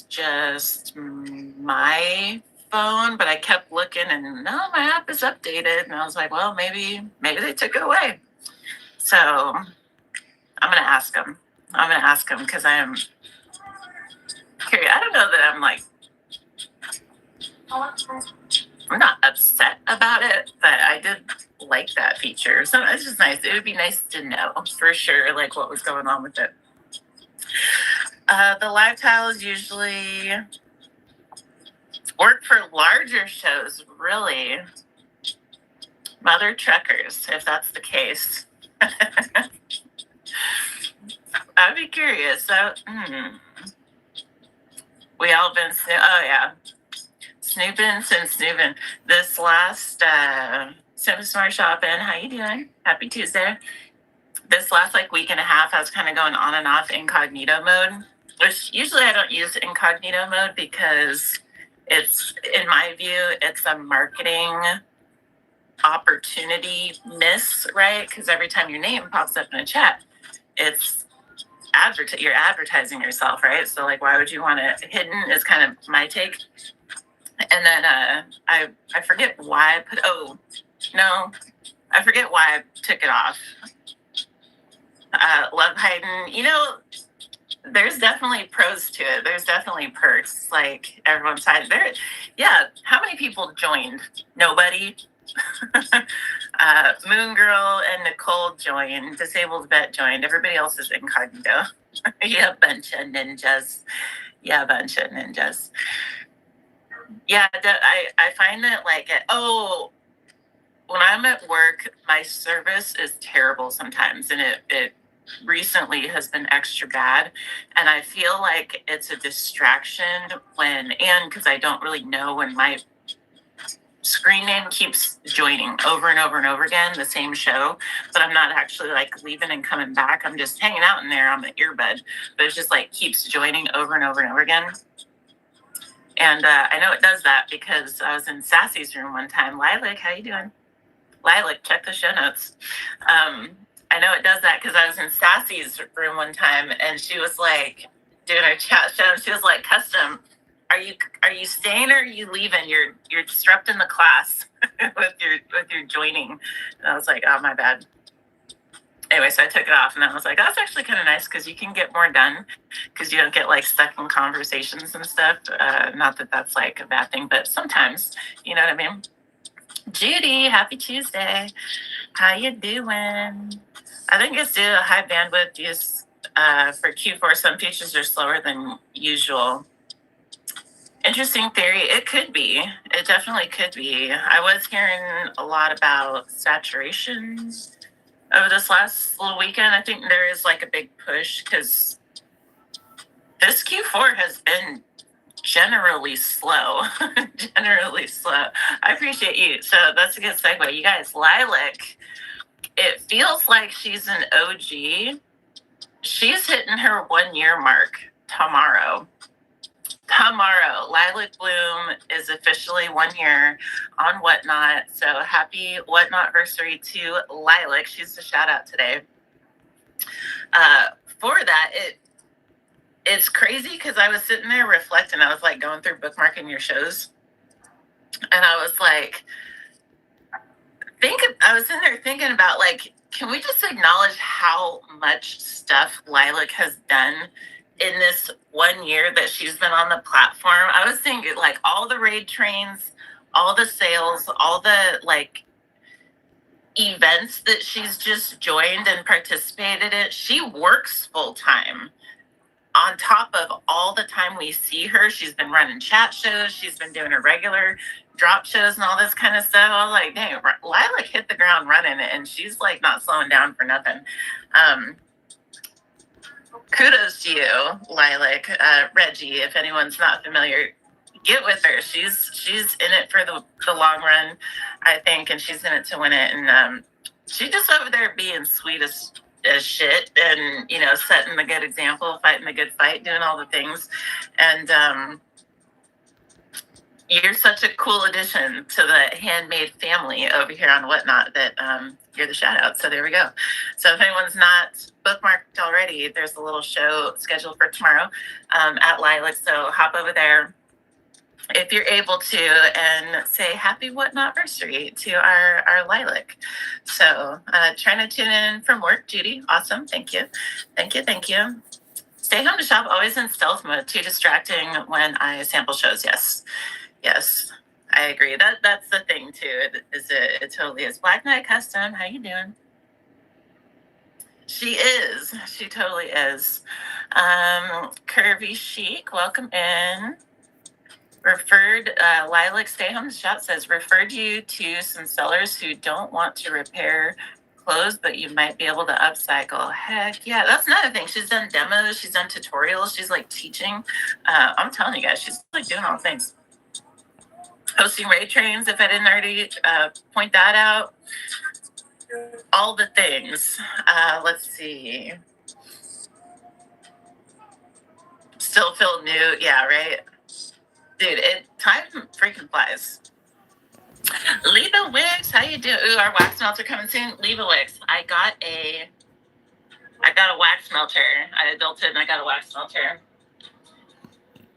just my phone, but I kept looking and no, my app is updated. And I was like, well, maybe they took it away. So I'm going to ask them. I'm going to ask them because I am curious. I don't know that I'm not upset about it, but I did like that feature. So it's just nice. It would be nice to know for sure, like what was going on with it. The live tiles usually work for larger shows, really. Mother truckers, if that's the case. I'd be curious. So, we all been snooping since snooping. This last Simple Smart Shopping, how you doing? Happy Tuesday. This last week and a half, I was kind of going on and off incognito mode, which usually I don't use incognito mode because it's, in my view, it's a marketing opportunity miss, right? Because every time your name pops up in a chat, it's you're advertising yourself, right? So why would you want it hidden is kind of my take. And then I forget why I forget why I took it off. Love hiding, there's definitely pros to it. There's definitely perks. Everyone's hiding there. Yeah, how many people joined? Nobody. Moon Girl and Nicole joined. Disabled Vet joined. Everybody else is incognito. Yeah, bunch of ninjas. Yeah, I find that when I'm at work, my service is terrible sometimes, and it recently has been extra bad, and I feel like it's a distraction because I don't really know when my screen name keeps joining over and over and over again, the same show, but I'm not actually leaving and coming back. I'm just hanging out in there on the earbud, but it just keeps joining over and over and over again. And I know it does that because I was in Sassy's room one time. Lilac, how you doing? Lilac, check the show notes. I know it does that because I was in Sassy's room one time and she was doing her chat show. She was like, Custom, are you staying or are you leaving? You're disrupting the class with your joining. And I was like, oh, my bad. Anyway, so I took it off and I was like, that's actually kind of nice because you can get more done because you don't get stuck in conversations and stuff. Not that that's a bad thing, but sometimes, you know what I mean? Judy, happy Tuesday. How you doing? I think it's due to high bandwidth use for Q4. Some features are slower than usual. Interesting theory. It could be. It definitely could be. I was hearing a lot about saturations over this last little weekend. I think there is a big push because this Q4 has been generally slow. Generally slow. I appreciate you. So that's a good segue. You guys, Lilac, it feels like she's an OG. She's hitting her 1 year mark tomorrow. Lilac Bloom is officially 1 year on Whatnot. So happy Whatnot-versary to Lilac. She's a shout out today. For that, it's crazy because I was sitting there reflecting. I was going through bookmarking your shows. And I was I was in there thinking about can we just acknowledge how much stuff Lilac has done in this 1 year that she's been on the platform? I was thinking all the raid trains, all the sales, all the events that she's just joined and participated in. She works full time. On top of all the time we see her, she's been running chat shows. She's been doing her regular drop shows and all this kind of stuff. I was like, dang, Lilac hit the ground running, and she's not slowing down for nothing. Kudos to you, Lilac. Reggie, if anyone's not familiar, get with her. She's in it for the long run, I think, and she's in it to win it. And she's just over there being sweet as shit and setting the good example, fighting the good fight, doing all the things. And You're such a cool addition to the handmade family over here on Whatnot that you're the shout out. So there we go. So if anyone's not bookmarked already, there's a little show scheduled for tomorrow at Lilac. So hop over there if you're able to and say happy Whatnot anniversary to our Lilac. So trying to tune in from work, Judy. Awesome. Thank you. Thank you. Thank you. Stay home to shop, always in stealth mode. Too distracting when I sample shows. Yes. Yes, I agree. That's the thing too. It totally is. Black Knight Custom, how you doing? She is. She totally is. Curvy Chic, welcome in. Referred Lilac Stay Home Shop says referred you to some sellers who don't want to repair clothes, but you might be able to upcycle. Heck yeah, that's another thing. She's done demos, she's done tutorials, she's like teaching. I'm telling you guys, she's like doing all things. Hosting raid trains, if I didn't already point that out. All the things. Let's see. Still feel new. Yeah, right? Dude, time freaking flies. Leva Wicks, how you doing? Ooh, our wax melts are coming soon. Leva Wicks, I got a wax melter. I adulted and I got a wax melter.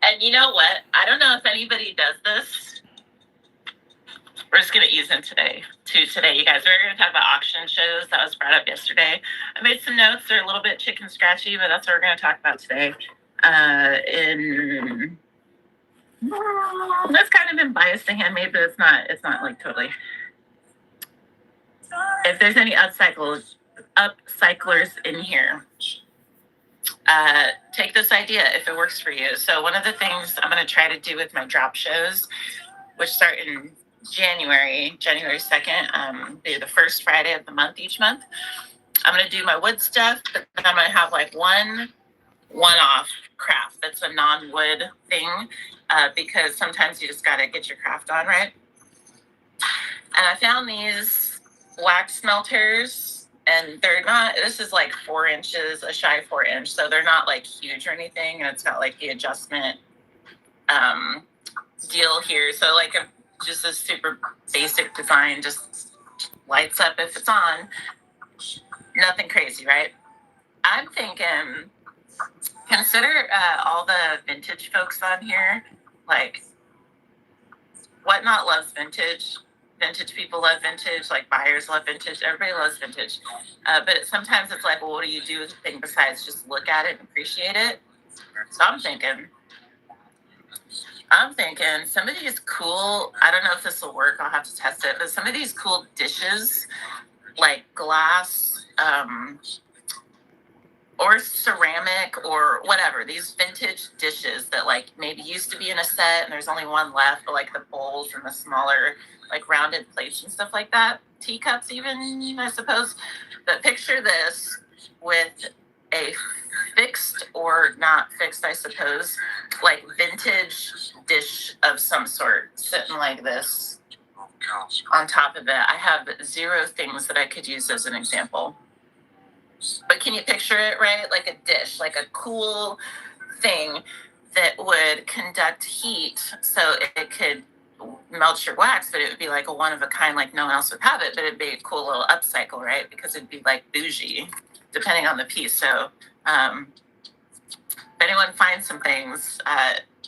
And you know what? I don't know if anybody does this. We're just going to ease in today, you guys. We're going to talk about auction shows. That was brought up yesterday. I made some notes. They're a little bit chicken scratchy, but that's what we're going to talk about today. That's kind of been biased to handmade, but it's not like totally. If there's any upcyclers in here, take this idea if it works for you. So one of the things I'm going to try to do with my drop shows, which start in January 2nd, be the first Friday of the month each month. I'm going to do my wood stuff, but then I'm going to have like one-off craft that's a non-wood thing, because sometimes you just got to get your craft on, right? And I found these wax melters, and they're not, this is like 4 inches, a shy 4-inch, so they're not like huge or anything, and it's got like the adjustment deal here. So like just a super basic design, just lights up if it's on. Nothing crazy, right? I'm thinking, consider all the vintage folks on here. Like, Whatnot loves vintage. Vintage people love vintage. Like, buyers love vintage. Everybody loves vintage. But sometimes it's like, well, what do you do with the thing besides just look at it and appreciate it? So I'm thinking some of these cool, I don't know if this will work, I'll have to test it, but some of these cool dishes, like glass, or ceramic or whatever, these vintage dishes that like maybe used to be in a set and there's only one left, but like the bowls and the smaller like rounded plates and stuff like that, teacups even, I suppose. But picture this with a fixed or not fixed, I suppose, like vintage dish of some sort sitting like this on top of it. I have 0 things that I could use as an example. But can you picture it, right? Like a dish, like a cool thing that would conduct heat so it could melt your wax, but it would be like a one of a kind, like no one else would have it, but it'd be a cool little upcycle, right? Because it'd be like bougie, depending on the piece. So if anyone finds some things,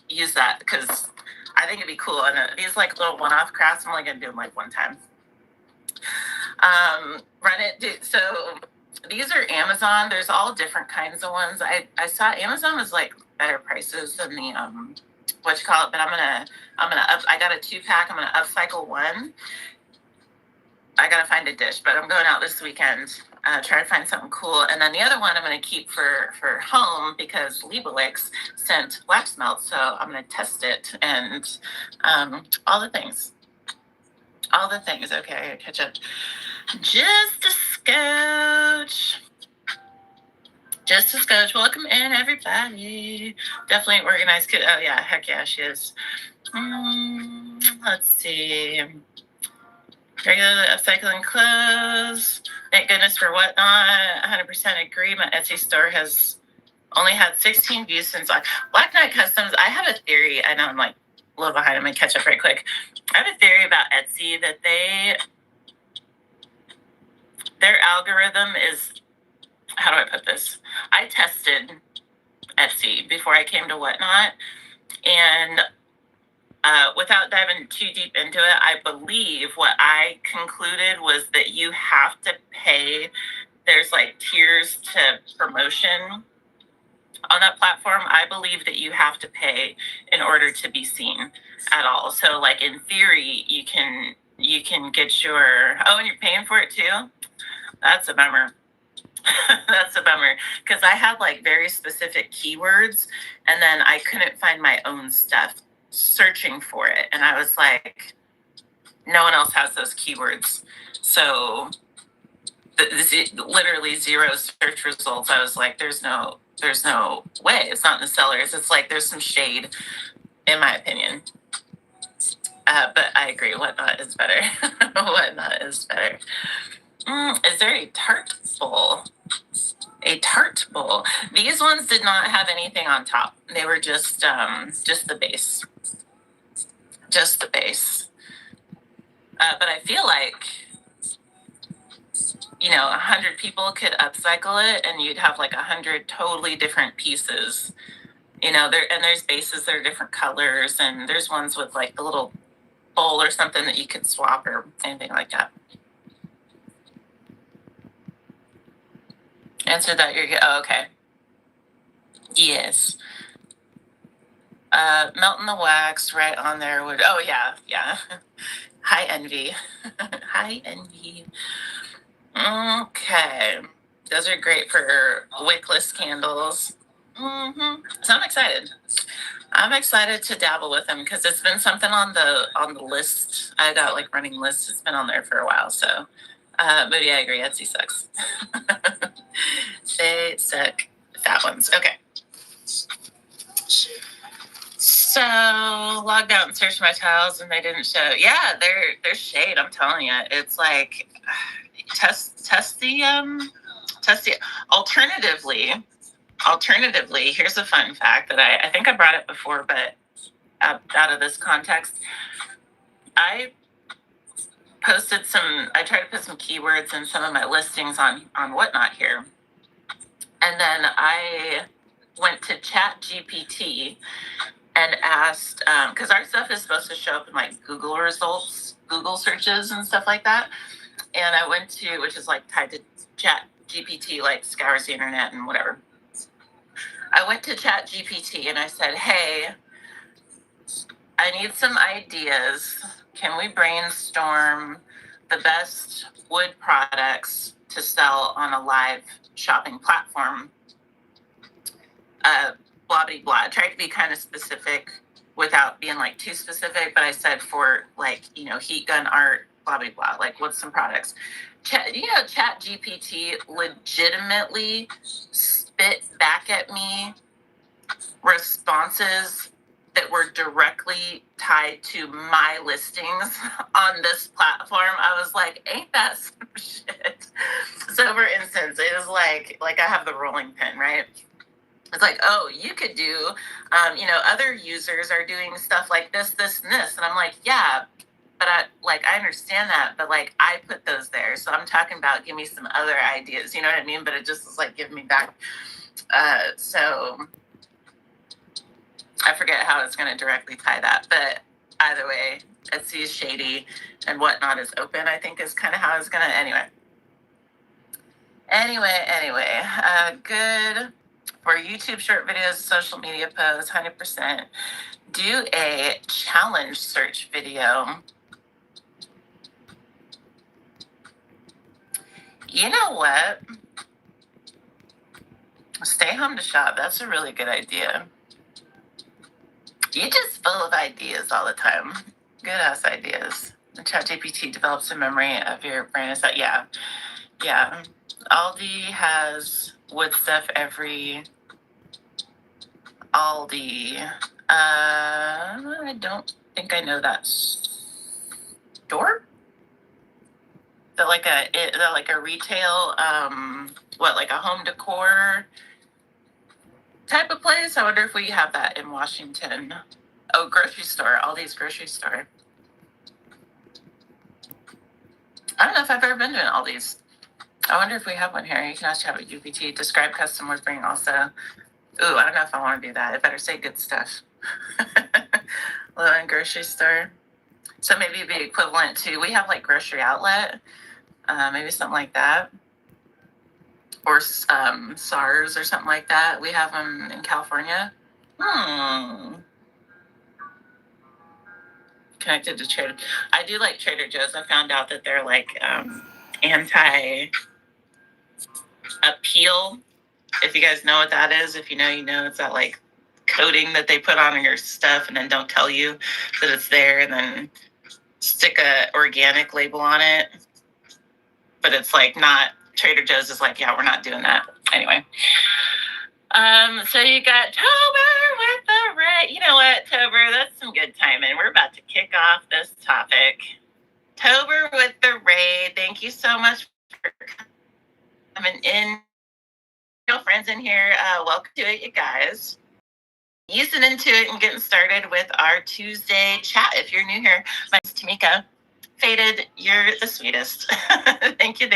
use that, because I think it'd be cool. And these like little one-off crafts, I'm only gonna do them like one time. Run it. So these are Amazon. There's all different kinds of ones. I saw Amazon was like better prices than the what you call it, but I got a 2-pack. I'm gonna upcycle one. I gotta find a dish, but I'm going out this weekend. Try to find something cool, and then the other one I'm gonna keep for home because Liebelix sent wax melt, so I'm gonna test it and all the things. Okay, I gotta catch up. Just a scotch. Welcome in, everybody. Definitely organized kid. Oh yeah, heck yeah, she is. Let's see. Regular upcycling clothes. Thank goodness for Whatnot. 100% agree. My Etsy store has only had 16 views since Black Knight Customs. I have a theory. I know I'm like a little behind. I'm gonna catch up right quick. I have a theory about Etsy that their algorithm is, how do I put this? I tested Etsy before I came to Whatnot, and without diving too deep into it, I believe what I concluded was that you have to pay. There's like tiers to promotion on that platform. I believe that you have to pay in order to be seen at all. So like in theory, you can get your, oh, and you're paying for it too. That's a bummer. That's a bummer because I had like very specific keywords and then I couldn't find my own stuff searching for it. And I was like, no one else has those keywords. So literally zero search results. I was like, there's no way. It's not in the sellers. It's like there's some shade, in my opinion. But I agree. Whatnot is better. Whatnot is better. Is there a tart bowl? A tart bowl. These ones did not have anything on top. They were just the base. Just the base. But I feel like, 100 people could upcycle it and you'd have like 100 totally different pieces. There's bases that are different colors, and there's ones with like the little bowl or something that you could swap or anything like that. Answer that you're, oh, okay. Yes. Melting the wax right on there would, oh yeah. High envy. High envy. Okay. Those are great for wickless candles. So I'm excited. I'm excited to dabble with them because it's been something on the list. I got like running lists. It's been on there for a while. So, but yeah, I agree. Etsy sucks. They suck. Fat ones. Okay. So logged out and searched my tiles and they didn't show. Yeah, they're shade. I'm telling you, it's like test the alternatively, here's a fun fact that I think I brought it before, but out of this context, I tried to put some keywords in some of my listings on Whatnot here. And then I went to ChatGPT and asked, because our stuff is supposed to show up in like Google results, Google searches and stuff like that. And I went to, which is like tied to ChatGPT, like scours the internet and whatever. I went to ChatGPT and I said, hey, I need some ideas. Can we brainstorm the best wood products to sell on a live shopping platform? Blah, blah, blah. I tried to be kind of specific without being like too specific, but I said for like, heat gun art, blah, blah, blah. Like, what's some products? ChatGPT legitimately spit back at me responses that were directly tied to my listings on this platform. I was like, ain't that some shit? So for instance, it was like I have the rolling pin, right? It's like, oh, you could do, other users are doing stuff like this, this, and this. And I'm like, yeah, but I understand that, but like I put those there. So I'm talking about, give me some other ideas, you know what I mean? But it just was like, give me back. So I forget how it's going to directly tie that, but either way, Etsy is shady and Whatnot is open, I think is kind of how it's going to, anyway, good for YouTube short videos, social media posts, 100%. Do a challenge search video. You know what? Stay home to shop. That's a really good idea. You're just full of ideas all the time. Good ass ideas. ChatGPT develops a memory of your brain. Is that, yeah. Aldi has wood stuff every Aldi. I don't think I know that store. They're like a retail, like a home decor type of place. I wonder if we have that in Washington. Oh, grocery store. Aldi's grocery store. I don't know if I've ever been to an Aldi's. I wonder if we have one here. You can ask ChatGPT. Describe custom worth bringing also. Ooh, I don't know if I want to do that. It better say good stuff. Low-end grocery store. So maybe it'd be equivalent to, we have like grocery outlet, maybe something like that. Or SARS or something like that. We have them in California. Connected to Trader. I do like Trader Joe's. I found out that they're like anti-appeal. If you guys know what that is, if you know, you know. It's that like coating that they put on your stuff and then don't tell you that it's there, and then stick a organic label on it. But it's like not, Trader Joe's is like, yeah, we're not doing that. Anyway. So you got Tober with the Raid. You know what, Tober? That's some good timing. We're about to kick off this topic. Tober with the Raid. Thank you so much for coming in. Friends in here. Welcome to it, you guys. Easing into it and getting started with our Tuesday chat. If you're new here, my name's Tamika. Faded, you're the sweetest. Thank you.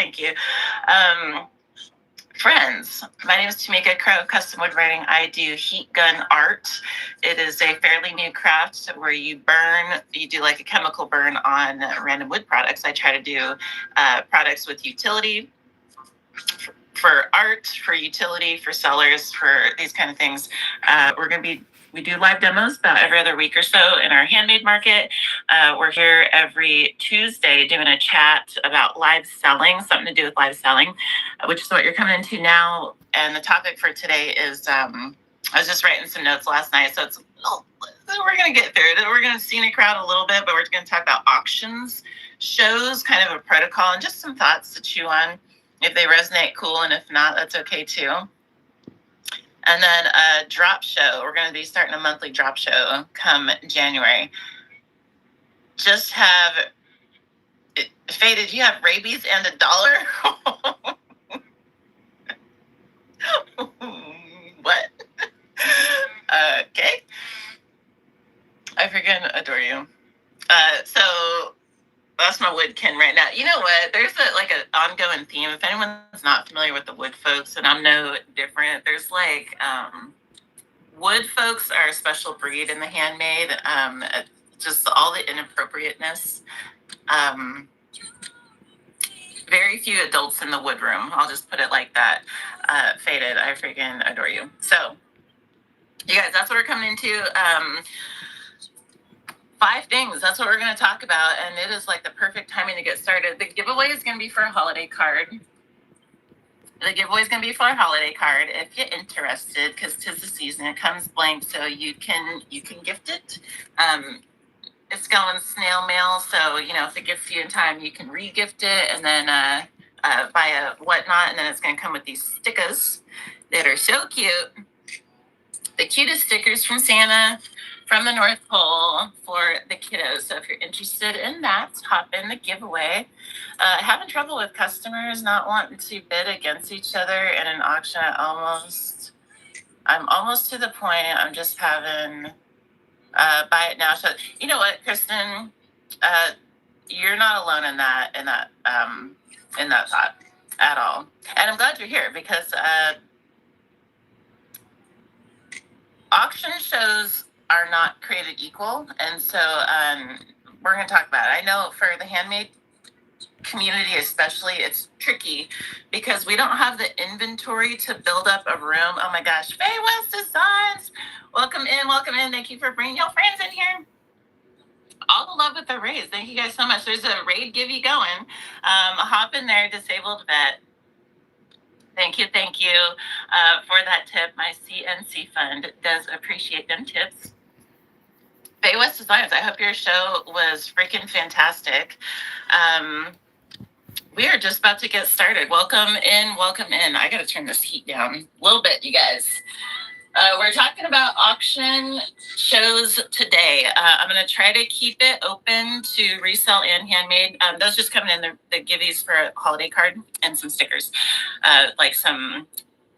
Friends, my name is Tamika Crow, Custom Woodwriting. I do heat gun art. It is a fairly new craft where you do like a chemical burn on random wood products. I try to do products with utility for art, for utility, for sellers, for these kind of things. We do live demos about every other week or so in our handmade market. We're here every Tuesday doing a chat about live selling, something to do with live selling, which is what you're coming into now. And the topic for today is, I was just writing some notes last night, so we're going to get through it. We're going to scenic crowd a little bit, but we're going to talk about auctions, shows, kind of a protocol, and just some thoughts to chew on. If they resonate, cool, and if not, that's okay too. And then a drop show. We're going to be starting a monthly drop show come January. Just have it faded. You have rabies and $1. What? Okay. I freaking adore you. So that's my woodkin right now. You know what? There's an ongoing theme. If anyone's not familiar with the wood folks, and I'm no different, there's like wood folks are a special breed in the handmade. Just all the inappropriateness. Very few adults in the wood room. I'll just put it like that. Faded, I freaking adore you. So, you guys, that's what we're coming into. 5 things. That's what we're going to talk about. And it is like the perfect timing to get started. The giveaway is going to be for a holiday card. If you're interested, because 'tis the season. It comes blank, so you can gift it. It's going snail mail, so if it gets you in time, you can re-gift it and then buy a whatnot, and then it's going to come with these stickers that are so cute. The cutest stickers from Santa from the North Pole for the kiddos. So if you're interested in that, hop in the giveaway. Having trouble with customers not wanting to bid against each other in an auction. I'm almost to the point. I'm just having buy it now. So you know what, Kristen, you're not alone in that thought at all. And I'm glad you're here because auction shows are not created equal. And so we're going to talk about it. I know for the handmade community especially, it's tricky because we don't have the inventory to build up a room. Oh my gosh, Faye West Designs, welcome in. Thank you for bringing your friends in here. All the love with the raids. Thank you guys so much. There's a raid givey going. Hop in there, disabled vet. Thank you for that tip. My CNC fund does appreciate them tips. Faye West Designs, I hope your show was freaking fantastic. We are just about to get started. Welcome in. I got to turn this heat down a little bit, you guys. We're talking about auction shows today. I'm going to try to keep it open to resell and handmade. Those just coming in the giveies for a holiday card and some stickers, like some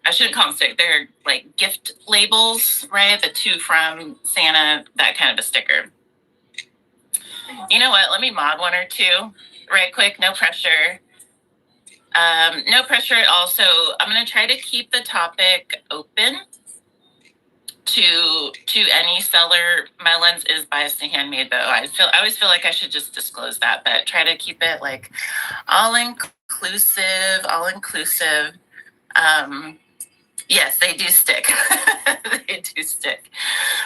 I shouldn't call them stick. They're like gift labels, right? The two from Santa, that kind of a sticker. You know what? Let me mod one or two right quick. No pressure. No pressure. Also, I'm going to try to keep the topic open to any seller. My lens is biased to handmade, though. I always feel like I should just disclose that, but try to keep it like all inclusive. Yes, they do stick. They do stick.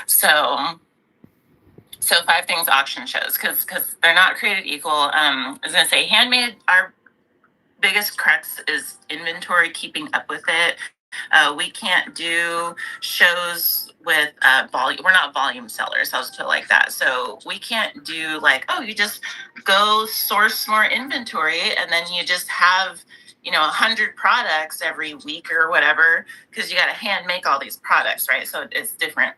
So 5 things auction shows, because they're not created equal. I was gonna say handmade. Our biggest crux is inventory, keeping up with it. We can't do shows with volume. We're not volume sellers. I'll just put it like that. So we can't do like, oh, you just go source more inventory and then you just have 100 products every week or whatever, because you got to hand make all these products, right? So it's different.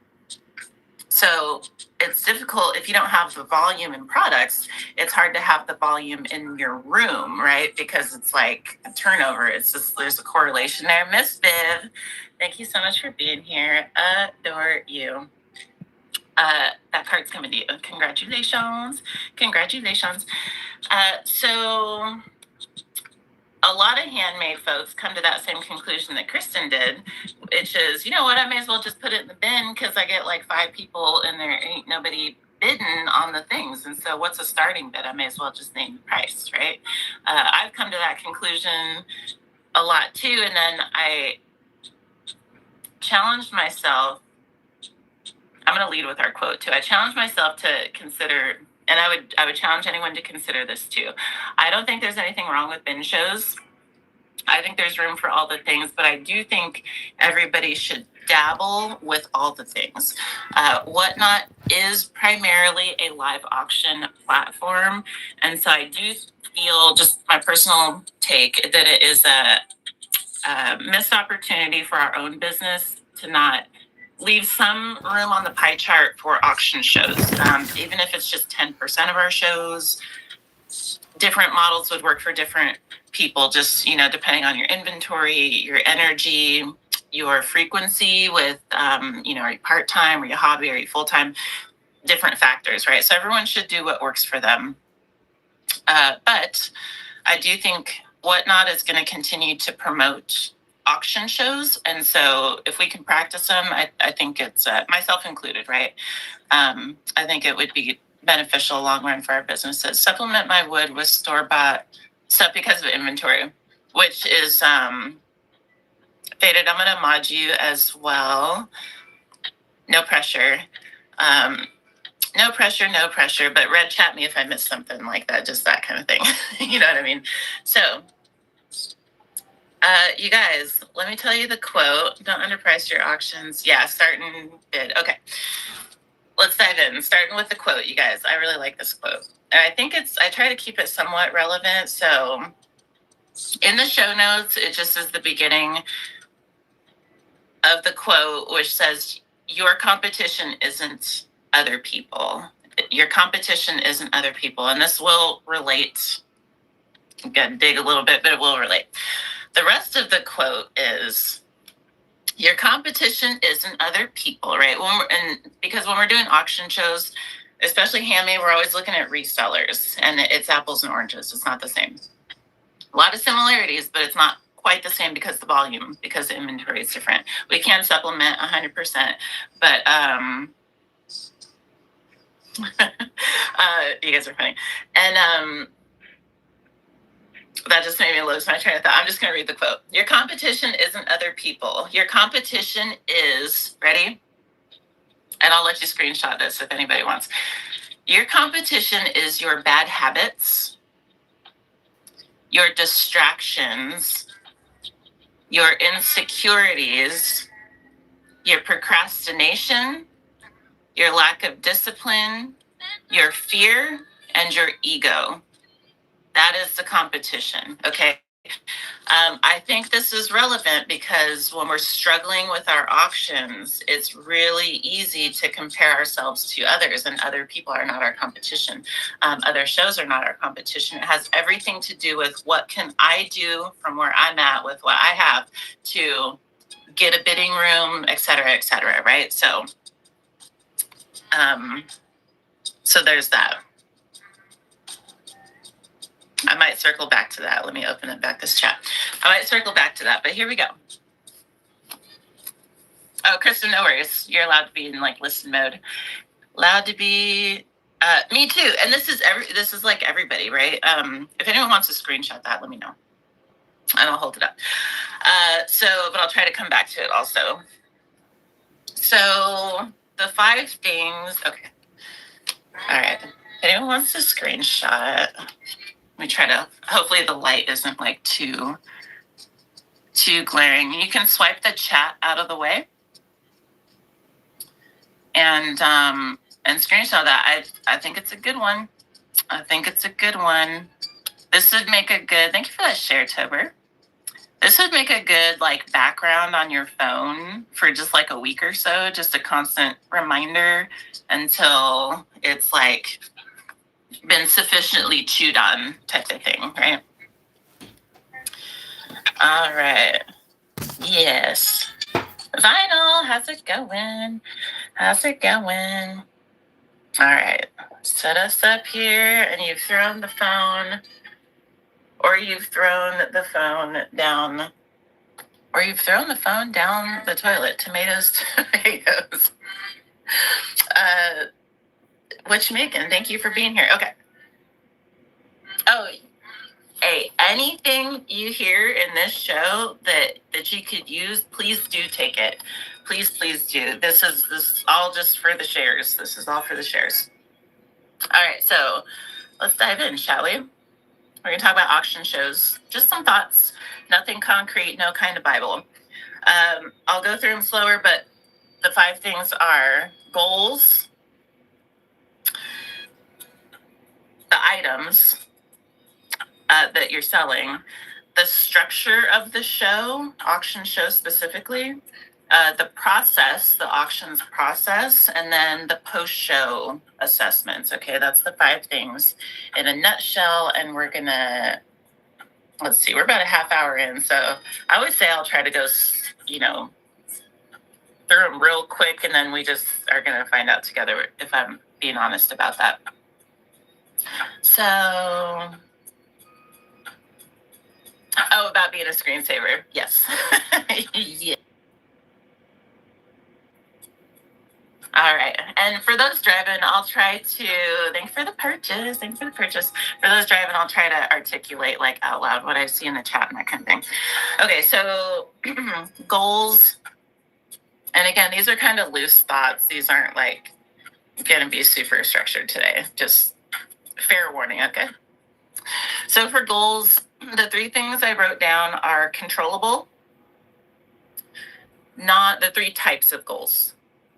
So it's difficult if you don't have the volume in products. It's hard to have the volume in your room, right? Because it's like a turnover. It's just, there's a correlation there. Miss Viv, thank you so much for being here. Adore you. That card's coming to you. Congratulations. So a lot of handmade folks come to that same conclusion that Kristen did, which is, you know what, I may as well just put it in the bin because I get like 5 people and there ain't nobody bidding on the things. And so what's a starting bid? I may as well just name the price, right? I've come to that conclusion a lot too. And then I challenged myself. I'm going to lead with our quote too. I challenged myself to consider, and I would challenge anyone to consider this too. I don't think there's anything wrong with bin shows. I think there's room for all the things, but I do think everybody should dabble with all the things. Whatnot is primarily a live auction platform. And so I do feel, just my personal take, that it is a missed opportunity for our own business to not leave some room on the pie chart for auction shows. Even if it's just 10% of our shows, different models would work for different people, just, depending on your inventory, your energy, your frequency with, are you part-time, are you hobby, are you full-time, different factors, right? So everyone should do what works for them. But I do think Whatnot is going to continue to promote auction shows. And so if we can practice them, I think it's, myself included, right? I think it would be beneficial long run for our businesses. Supplement my wood with store-bought stuff because of inventory, which is Faded. I'm going to mod you as well. No pressure. No pressure, but red chat me if I missed something like that, just that kind of thing. You know what I mean? So you guys, let me tell you the quote. Don't underprice your auctions. Yeah, starting bid. Okay. Let's dive in. Starting with the quote, you guys. I really like this quote. And I think I try to keep it somewhat relevant. So in the show notes, it just is the beginning of the quote, which says, your competition isn't other people. Your competition isn't other people. And this will relate. I'm going to dig a little bit, but it will relate. The rest of the quote is, your competition isn't other people, right? Because when we're doing auction shows, especially handmade, we're always looking at resellers, and it's apples and oranges. It's not the same. A lot of similarities, but it's not quite the same because the volume, because the inventory is different. We can supplement 100%, but you guys are funny. And that just made me lose my train of thought. I'm just going to read the quote. Your competition isn't other people. Your competition is, ready? And I'll let you screenshot this if anybody wants. Your competition is your bad habits, your distractions, your insecurities, your procrastination, your lack of discipline, your fear, and your ego. That is the competition, okay? I think this is relevant because when we're struggling with our auctions, it's really easy to compare ourselves to others, and other people are not our competition. Other shows are not our competition. It has everything to do with what can I do from where I'm at with what I have to get a bidding room, et cetera, right? So there's that. I might circle back to that. Let me open it back, this chat. I might circle back to that, but here we go. Oh, Kristen, no worries. You're allowed to be in like listen mode. Allowed to be, me too. And this is like everybody, right? If anyone wants to screenshot that, let me know. And I'll hold it up. But I'll try to come back to it also. So the 5 things, okay. All right. If anyone wants to screenshot, let me try to, hopefully the light isn't like too glaring. You can swipe the chat out of the way and screenshot that. I think it's a good one. This would make a good, thank you for that share, Tober. This would make a good like background on your phone for just like a week or so, just a constant reminder until it's like been sufficiently chewed on type of thing, right? All right. Yes. Vinyl, how's it going? All right. Set us up here, and you've thrown the phone, or you've thrown the phone down, the toilet. Tomatoes. Which Megan, thank you for being here. Okay. Oh, hey, anything you hear in this show that you could use, please do take it. Please do. This is all just for the shares. This is all for the shares. All right, so let's dive in, shall we? We're going to talk about auction shows. Just some thoughts. Nothing concrete, no kind of Bible. I'll go through them slower, but the 5 things are goals, the items that you're selling, the structure of the show, auction show specifically, the process, the auctions process, and then the post-show assessments. Okay, that's the 5 things in a nutshell. And we're gonna, let's see, we're about a half hour in. So I always say I'll try to go, through them real quick, and then we just are gonna find out together if I'm being honest about that. So, about being a screensaver. Yes. Yeah. All right. And for those driving, I'll try to, thanks for the purchase. For those driving, I'll try to articulate like out loud what I see in the chat and that kind of thing. Okay. So goals. And again, these are kind of loose thoughts. These aren't like going to be super structured today. Just fair warning. Okay. So for goals, the 3 things I wrote down are controllable, not the 3 types of goals.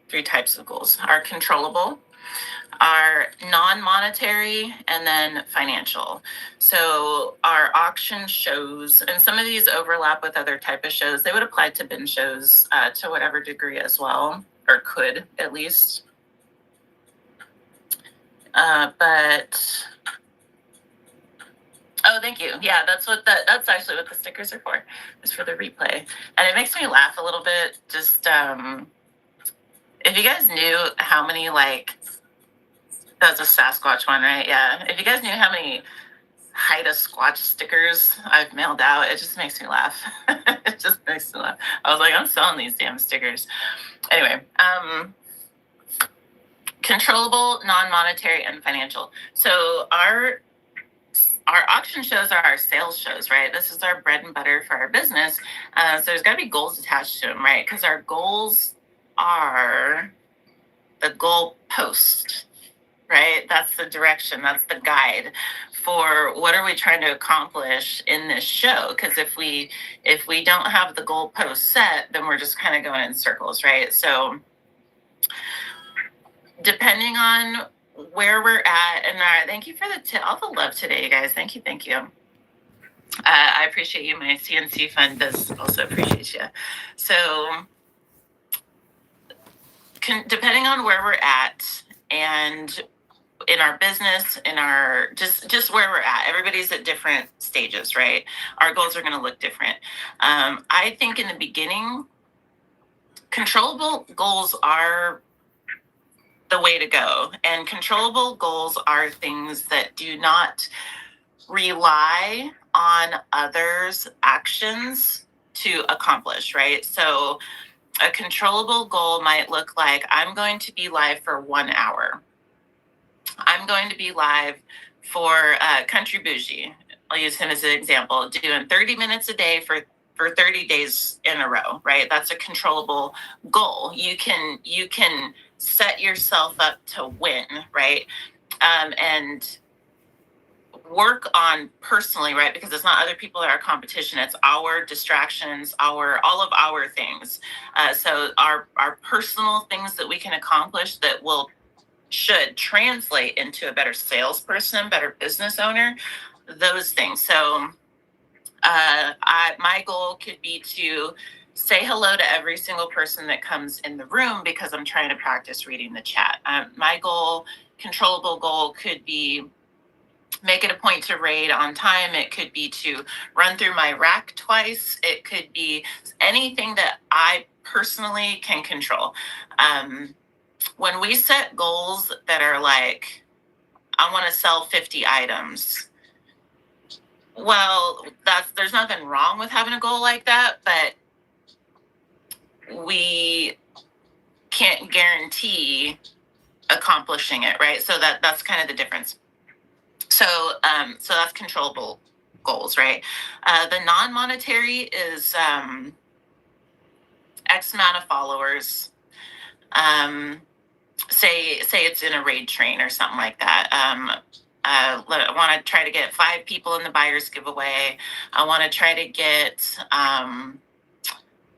3 types of goals are controllable, are non-monetary, and then financial. So our auction shows, and some of these overlap with other type of shows, they would apply to bin shows to whatever degree as well, or could at least. Oh, thank you. Yeah, that's actually what the stickers are for. Is for the replay. And it makes me laugh a little bit. Just if you guys knew how many that's a Sasquatch one, right? Yeah. If you guys knew how many hide a Squatch stickers I've mailed out, it just makes me laugh. It just makes me laugh. I was like, I'm selling these damn stickers. Anyway, controllable, non-monetary, and financial. So our auction shows are our sales shows, right? This is our bread and butter for our business. So there's got to be goals attached to them, right? Because our goals are the goal post, right? That's the direction, that's the guide for what are we trying to accomplish in this show. Because if we don't have the goal post set, then we're just kind of going in circles, right? So depending on where we're at, and thank you for all the love today, you guys. Thank you. I appreciate you. My CNC fund does also appreciate you. So depending on where we're at and in our business, in our just where we're at, everybody's at different stages, right? Our goals are going to look different. I think in the beginning, controllable goals are the way to go. And controllable goals are things that do not rely on others' actions to accomplish, right? So a controllable goal might look like I'm going to be live for 1 hour. I'm going to be live for Country Bougie. I'll use him as an example, doing 30 minutes a day for 30 days in a row, right? That's a controllable goal. You can set yourself up to win, right? And work on personally, right? Because it's not other people that are competition, it's our distractions, our all of our things. So our personal things that we can accomplish that will should translate into a better salesperson, better business owner, those things. So my goal could be to say hello to every single person that comes in the room because I'm trying to practice reading the chat. My goal, controllable goal, could be make it a point to raid on time. It could be to run through my rack twice. It could be anything that I personally can control. When we set goals that are like, I want to sell 50 items. Well, there's nothing wrong with having a goal like that, but we can't guarantee accomplishing it, right? So that's kind of the difference. So that's controllable goals, right? The non-monetary is X amount of followers. Say it's in a raid train or something like that. I want to try to get 5 people in the buyer's giveaway. I want to try to get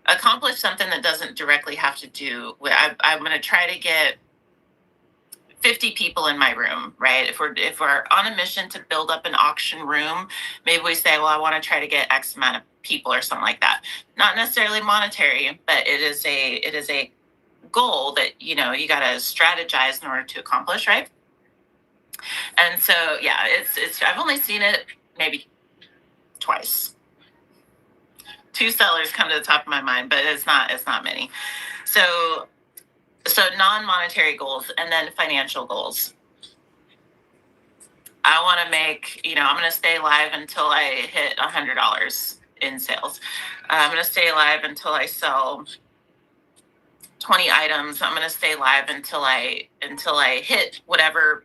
accomplish something that doesn't directly have to do with. I'm going to try to get 50 people in my room, right? If we're on a mission to build up an auction room, maybe we say, well, I want to try to get X amount of people or something like that. Not necessarily monetary, but it is a goal that you got to strategize in order to accomplish, right? And so yeah, it's I've only seen it maybe twice. 2 sellers come to the top of my mind, but it's not many. So non-monetary goals and then financial goals. I want to make, I'm going to stay live until I hit $100 in sales. I'm going to stay live until I sell 20 items. I'm going to stay live until I hit whatever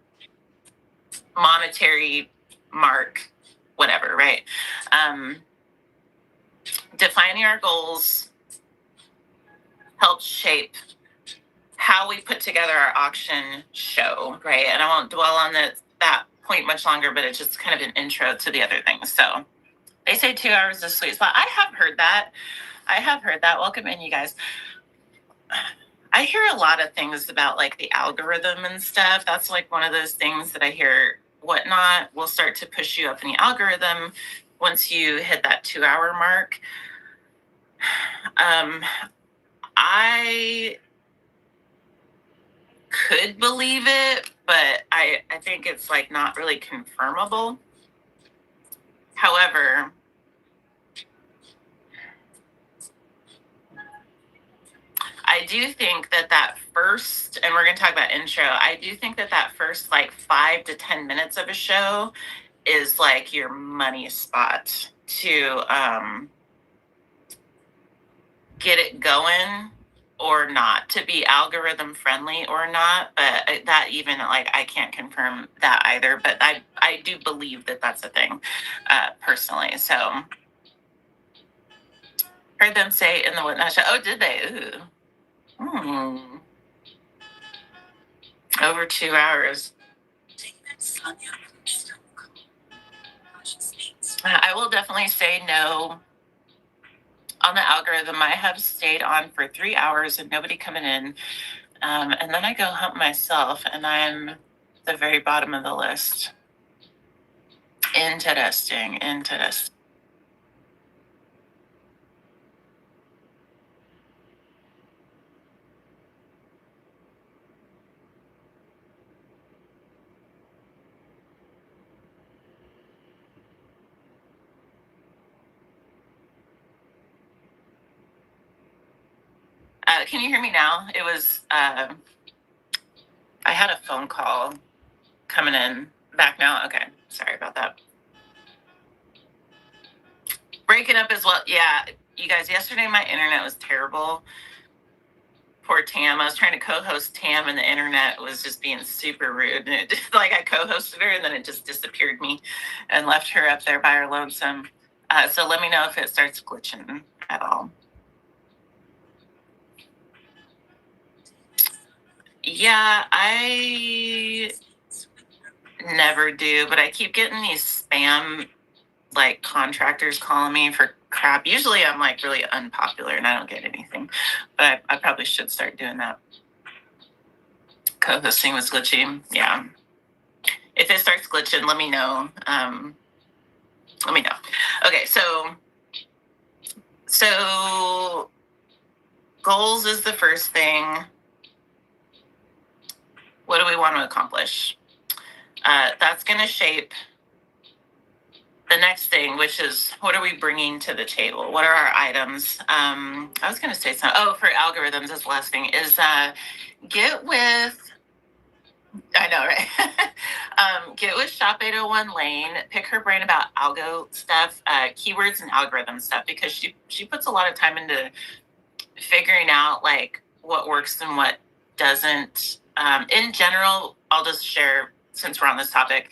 monetary mark, whatever, right? Defining our goals helps shape how we put together our auction show, right? And I won't dwell on that point much longer, but it's just kind of an intro to the other things. So they say 2 hours is a sweet spot. I have heard that. Welcome in, you guys. I hear a lot of things about like the algorithm and stuff. That's like one of those things that I hear. Whatnot will start to push you up in the algorithm once you hit that 2-hour mark. I could believe it, but I think it's like not really confirmable. However, I do think that first, and we're going to talk about intro, I do think that first like 5 to 10 minutes of a show is like your money spot to get it going or not, to be algorithm friendly or not. But that even like I can't confirm that either, but I do believe that that's a thing personally. So heard them say in the Whatnot show. Oh, did they? Ooh. Over 2 hours. I will definitely say no on the algorithm. I have stayed on for 3 hours and nobody coming in. And then I go hump myself and I'm the very bottom of the list. Interesting. Can you hear me now? It was, I had a phone call coming in. Back now? Okay. Sorry about that. Breaking up as well. Yeah. You guys, yesterday my internet was terrible. Poor Tam. I was trying to co-host Tam and the internet was just being super rude. And it like I co-hosted her and then it just disappeared me and left her up there by her lonesome. So let me know if it starts glitching at all. Yeah, I never do, but I keep getting these spam like contractors calling me for crap. Usually I'm like really unpopular and I don't get anything, but I probably should start doing that. Co-hosting was glitchy. Yeah. If it starts glitching, let me know. Let me know. Okay, so goals is the first thing. What do we want to accomplish? That's going to shape the next thing, which is what are we bringing to the table? What are our items? I was going to say something. Oh, for algorithms, this last thing is get with, I know, right? Get with Shop 801 Lane, pick her brain about algo stuff, keywords and algorithm stuff, because she puts a lot of time into figuring out like what works and what doesn't. In general, I'll just share since we're on this topic.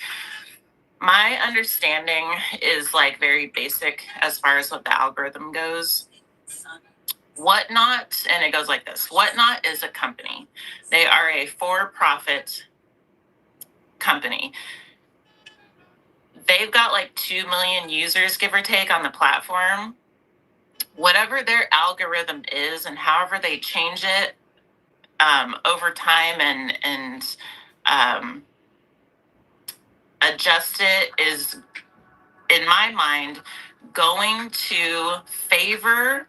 My understanding is like very basic as far as what the algorithm goes. Whatnot, and it goes like this. Whatnot is a company. They are a for-profit company. They've got like 2 million users, give or take, on the platform. Whatever their algorithm is and however they change it over time and adjust it is, in my mind, going to favor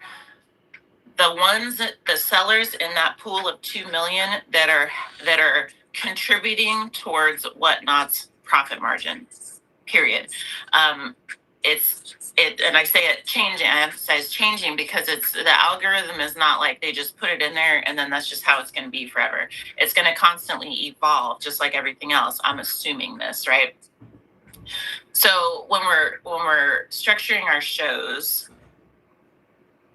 the ones that the sellers in that pool of 2 million that are contributing towards Whatnot's profit margin. Period. And I say it changing. I emphasize changing because it's the algorithm is not like they just put it in there and then that's just how it's going to be forever. It's going to constantly evolve, just like everything else. I'm assuming this, right? So when we're structuring our shows,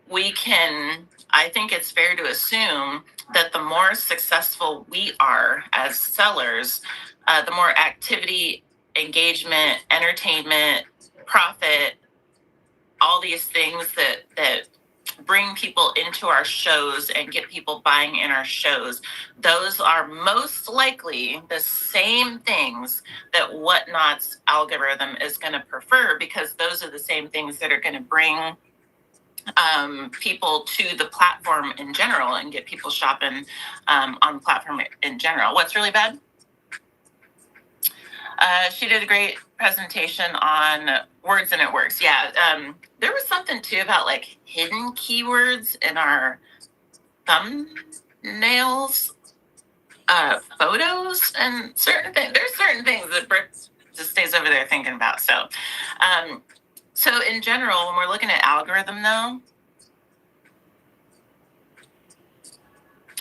I think it's fair to assume that the more successful we are as sellers, the more activity, engagement, entertainment, profit, all these things that bring people into our shows and get people buying in our shows, those are most likely the same things that Whatnot's algorithm is going to prefer, because those are the same things that are going to bring people to the platform in general and get people shopping on the platform in general. What's really bad? She did a great presentation on words and it works. Yeah. There was something too about like hidden keywords in our thumbnails, photos, and certain things. There's certain things that Britt just stays over there thinking about. So in general, when we're looking at algorithm though,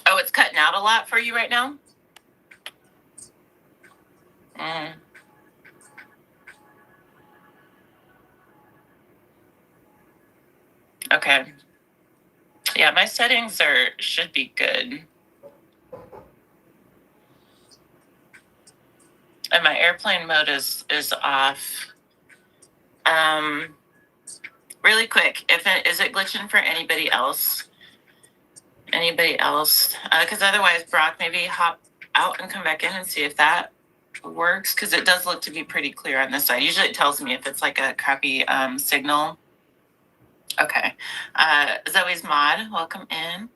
oh, it's cutting out a lot for you right now? Okay. Yeah, my settings should be good. And my airplane mode is off. Really quick, is it glitching for anybody else? Because otherwise, Brock, maybe hop out and come back in and see if that works, because it does look to be pretty clear on this side. Usually it tells me if it's like a crappy signal. Okay. Zoe's mod, welcome in.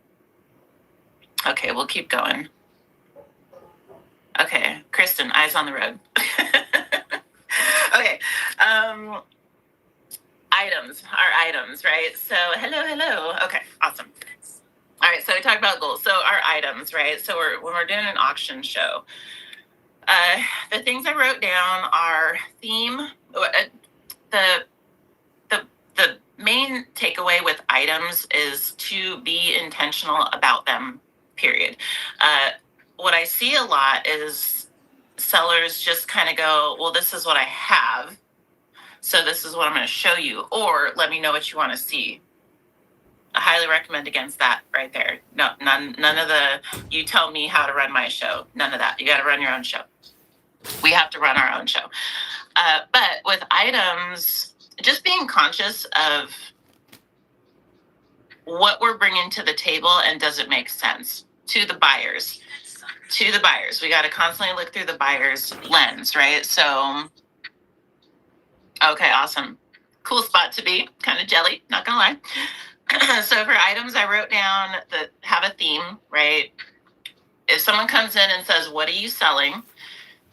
Okay, we'll keep going. Okay, Kristen, eyes on the road. Okay. Our items, right? So hello. Okay, awesome. All right, so we talked about goals. So our items, right? So when we're doing an auction show, the things I wrote down are theme, the main takeaway with items is to be intentional about them, period. What I see a lot is sellers just kind of go, well, this is what I have, so this is what I'm going to show you, or let me know what you want to see. I highly recommend against that right there. No, none of the, you tell me how to run my show. None of that. You got to run your own show. We have to run our own show. But with items, just being conscious of what we're bringing to the table and does it make sense to the buyers. To the buyers, we got to constantly look through the buyer's lens, right? So, okay, awesome. Cool spot to be. Kind of jelly, not gonna lie. So for items, I wrote down that have a theme, right? If someone comes in and says, what are you selling?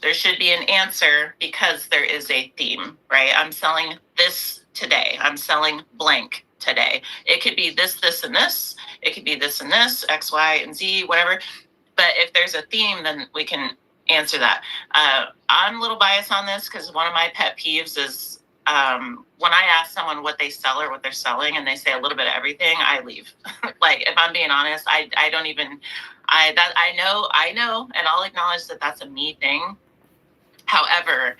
There should be an answer because there is a theme, right? I'm selling this today. I'm selling blank today. It could be this, this, and this. It could be this and this, X, Y, and Z, whatever. But if there's a theme, then we can answer that. I'm a little biased on this because one of my pet peeves is when I ask someone what they sell or what they're selling and they say a little bit of everything, I leave. Like, if I'm being honest, I don't even, I know, and I'll acknowledge that that's a me thing. However,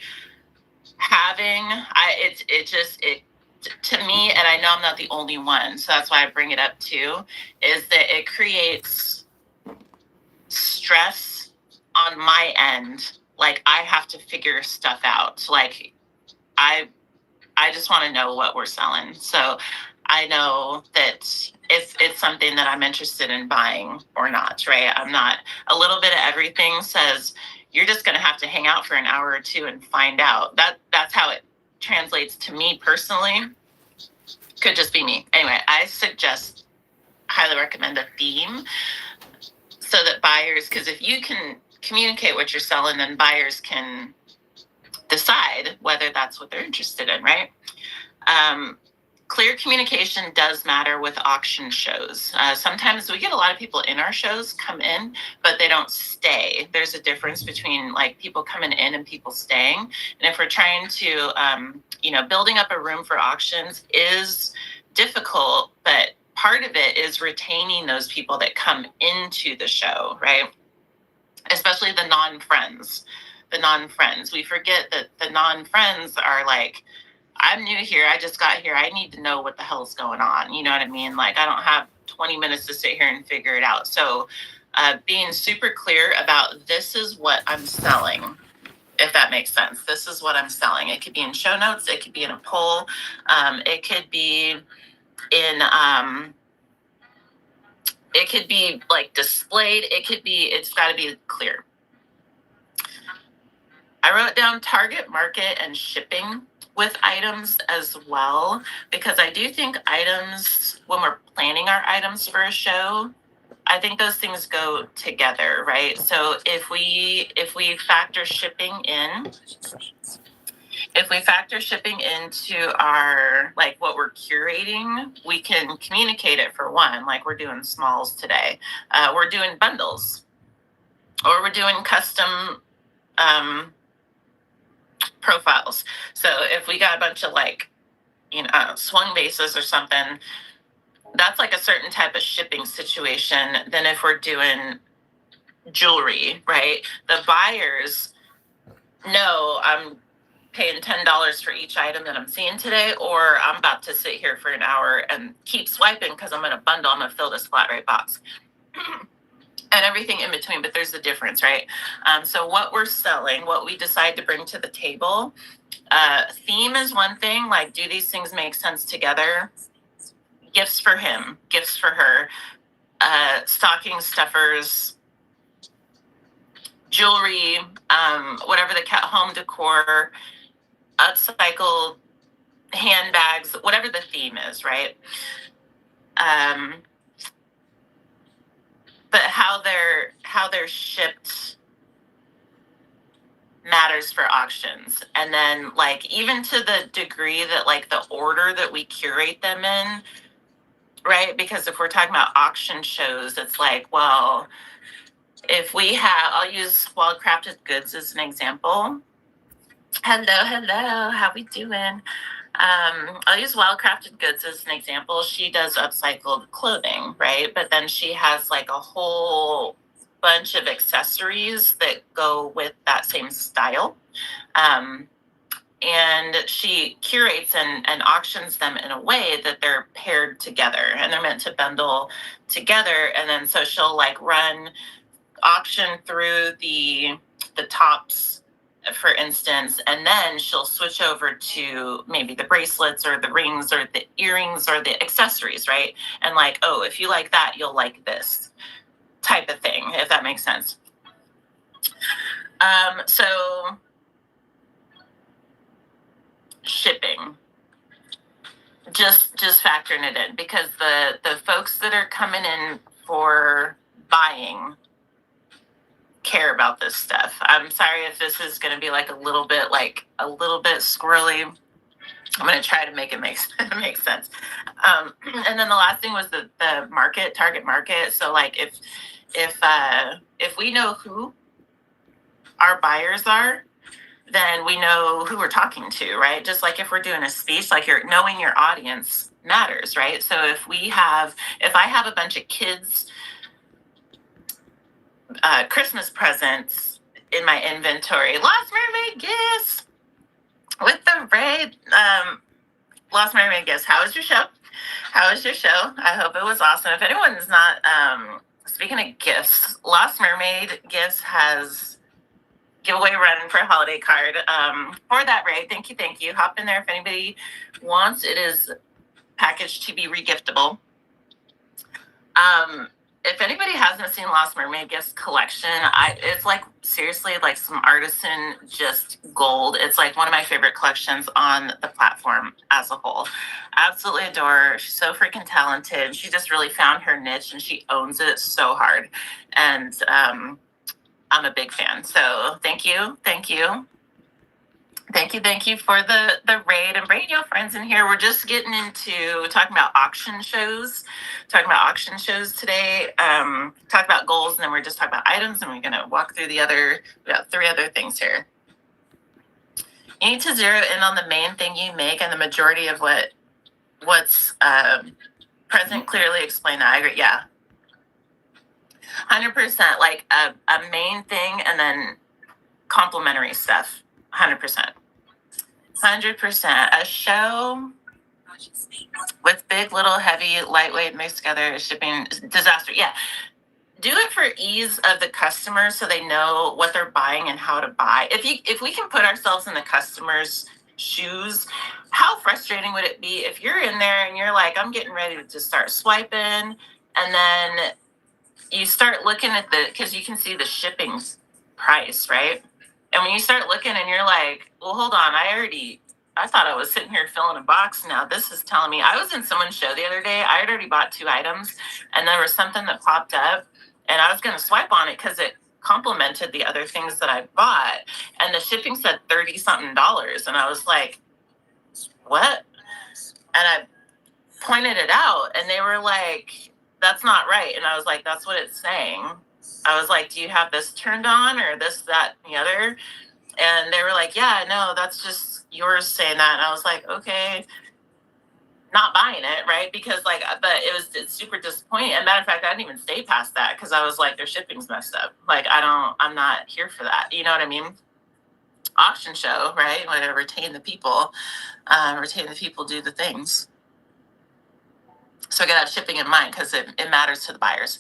to me, and I know I'm not the only one, so that's why I bring it up too, is that it creates stress on my end. Like, I have to figure stuff out. Like, I just want to know what we're selling. So I know that if it's something that I'm interested in buying or not, right? I'm not, a little bit of everything says you're just going to have to hang out for an hour or two and find out. That's how it translates to me personally. Could just be me. Anyway, I suggest, highly recommend a theme so that buyers, because if you can communicate what you're selling, then buyers can decide whether that's what they're interested in, right? Clear communication does matter with auction shows. Sometimes we get a lot of people in our shows come in, but they don't stay. There's a difference between like people coming in and people staying. And if we're trying to, building up a room for auctions is difficult, but part of it is retaining those people that come into the show, right? Especially the non-friends. We forget that the non-friends are like, I'm new here. I just got here. I need to know what the hell's going on. You know what I mean? Like, I don't have 20 minutes to sit here and figure it out. So being super clear about this is what I'm selling, if that makes sense. This is what I'm selling. It could be in show notes. It could be in a poll. It could be in, it could be like displayed. It's got to be clear. I wrote down target market and shipping with items as well, because I do think items, when we're planning our items for a show, I think those things go together, right? So if we factor shipping into our, like, what we're curating, we can communicate it for one, like we're doing smalls today. We're doing bundles, or we're doing custom profiles. So if we got a bunch of swung bases or something, that's like a certain type of shipping situation than if we're doing jewelry, right? The buyers know I'm paying $10 for each item that I'm seeing today, or I'm about to sit here for an hour and keep swiping because I'm going to bundle, I'm going to fill this flat rate box. And everything in between, but there's a difference, right? So what we're selling, what we decide to bring to the table, theme is one thing, like, do these things make sense together? Gifts for him, gifts for her, stocking stuffers, jewelry, whatever the home decor, upcycled handbags, whatever the theme is, right? But how they're shipped matters for auctions. And then, like, even to the degree that, like, the order that we curate them in, right? Because if we're talking about auction shows, it's like, well, if we have, I'll use Well Crafted Goods as an example. Hello, how we doing? I'll use Wildcrafted Goods as an example. She does upcycled clothing, right? But then she has like a whole bunch of accessories that go with that same style. Um, and she curates and auctions them in a way that they're paired together and they're meant to bundle together. And then so she'll like run auction through the tops, for instance, and then she'll switch over to maybe the bracelets or the rings or the earrings or the accessories, right? And like, oh, if you like that, you'll like this type of thing, if that makes sense. So shipping, just factoring it in, because the folks that are coming in for buying care about this stuff. I'm sorry if this is going to be like a little bit squirrely. I'm going to try to make it make sense. And then the last thing was the target market. So like if we know who our buyers are, then we know who we're talking to, right? Just like if we're doing a speech, like knowing your audience matters, right? So if I have a bunch of kids Christmas presents in my inventory, Lost Mermaid gifts with the raid. Lost Mermaid gifts. How was your show? I hope it was awesome. If anyone's not, speaking of gifts, Lost Mermaid Gifts has giveaway run for a holiday card for that raid. Thank you. Hop in there if anybody wants. It is packaged to be regiftable. If anybody hasn't seen Lost Mermaid Gifts collection, it's like seriously like some artisan just gold. It's like one of my favorite collections on the platform as a whole. Absolutely adore her. She's so freaking talented. She just really found her niche and she owns it so hard. And I'm a big fan. So thank you. Thank you for the raid and bringing your friends in here. We're just getting into talking about auction shows today. Talk about goals, and then we're just talking about items, and we're going to walk through we got 3 other things here. You need to zero in on the main thing you make and the majority of what's present clearly explain that. I agree. Yeah. 100%, like a main thing and then complementary stuff. 100%. A show with big, little, heavy, lightweight mixed together shipping disaster. Yeah. Do it for ease of the customer so they know what they're buying and how to buy. If we can put ourselves in the customer's shoes, how frustrating would it be if you're in there and you're like, I'm getting ready to start swiping, and then you start looking at because you can see the shipping price, right? And when you start looking and you're like, well, hold on, I thought I was sitting here filling a box. Now this is telling me, I was in someone's show the other day. I had already bought 2 items and there was something that popped up and I was going to swipe on it because it complemented the other things that I bought. And the shipping said $30-something. And I was like, what? And I pointed it out and they were like, that's not right. And I was like, that's what it's saying. I was like, do you have this turned on or this, that, and the other? And they were like, yeah, no, that's just yours saying that. And I was like, okay, not buying it, right? Because but it's super disappointing. And matter of fact, I didn't even stay past that because I was like, their shipping's messed up. Like, I'm not here for that. You know what I mean? Auction show, right? Like, retain the people, do the things. So I got to have shipping in mind because it matters to the buyers.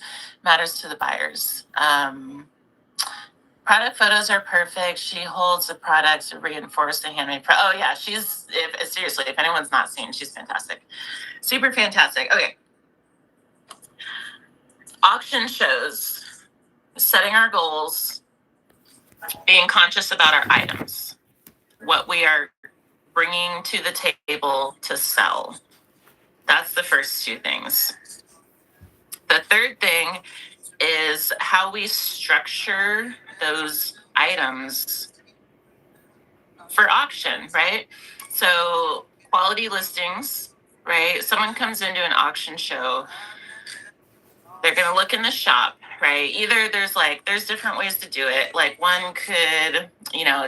Product photos are perfect. She holds the product to reinforce the handmade. Oh yeah, seriously, if anyone's not seen, she's fantastic, super fantastic. Okay, auction shows, setting our goals, being conscious about our items, what we are bringing to the table to sell. That's the first 2 things. The third thing is how we structure those items for auction, right? So quality listings, right? Someone comes into an auction show, they're going to look in the shop right? Either there's different ways to do it. Like one could,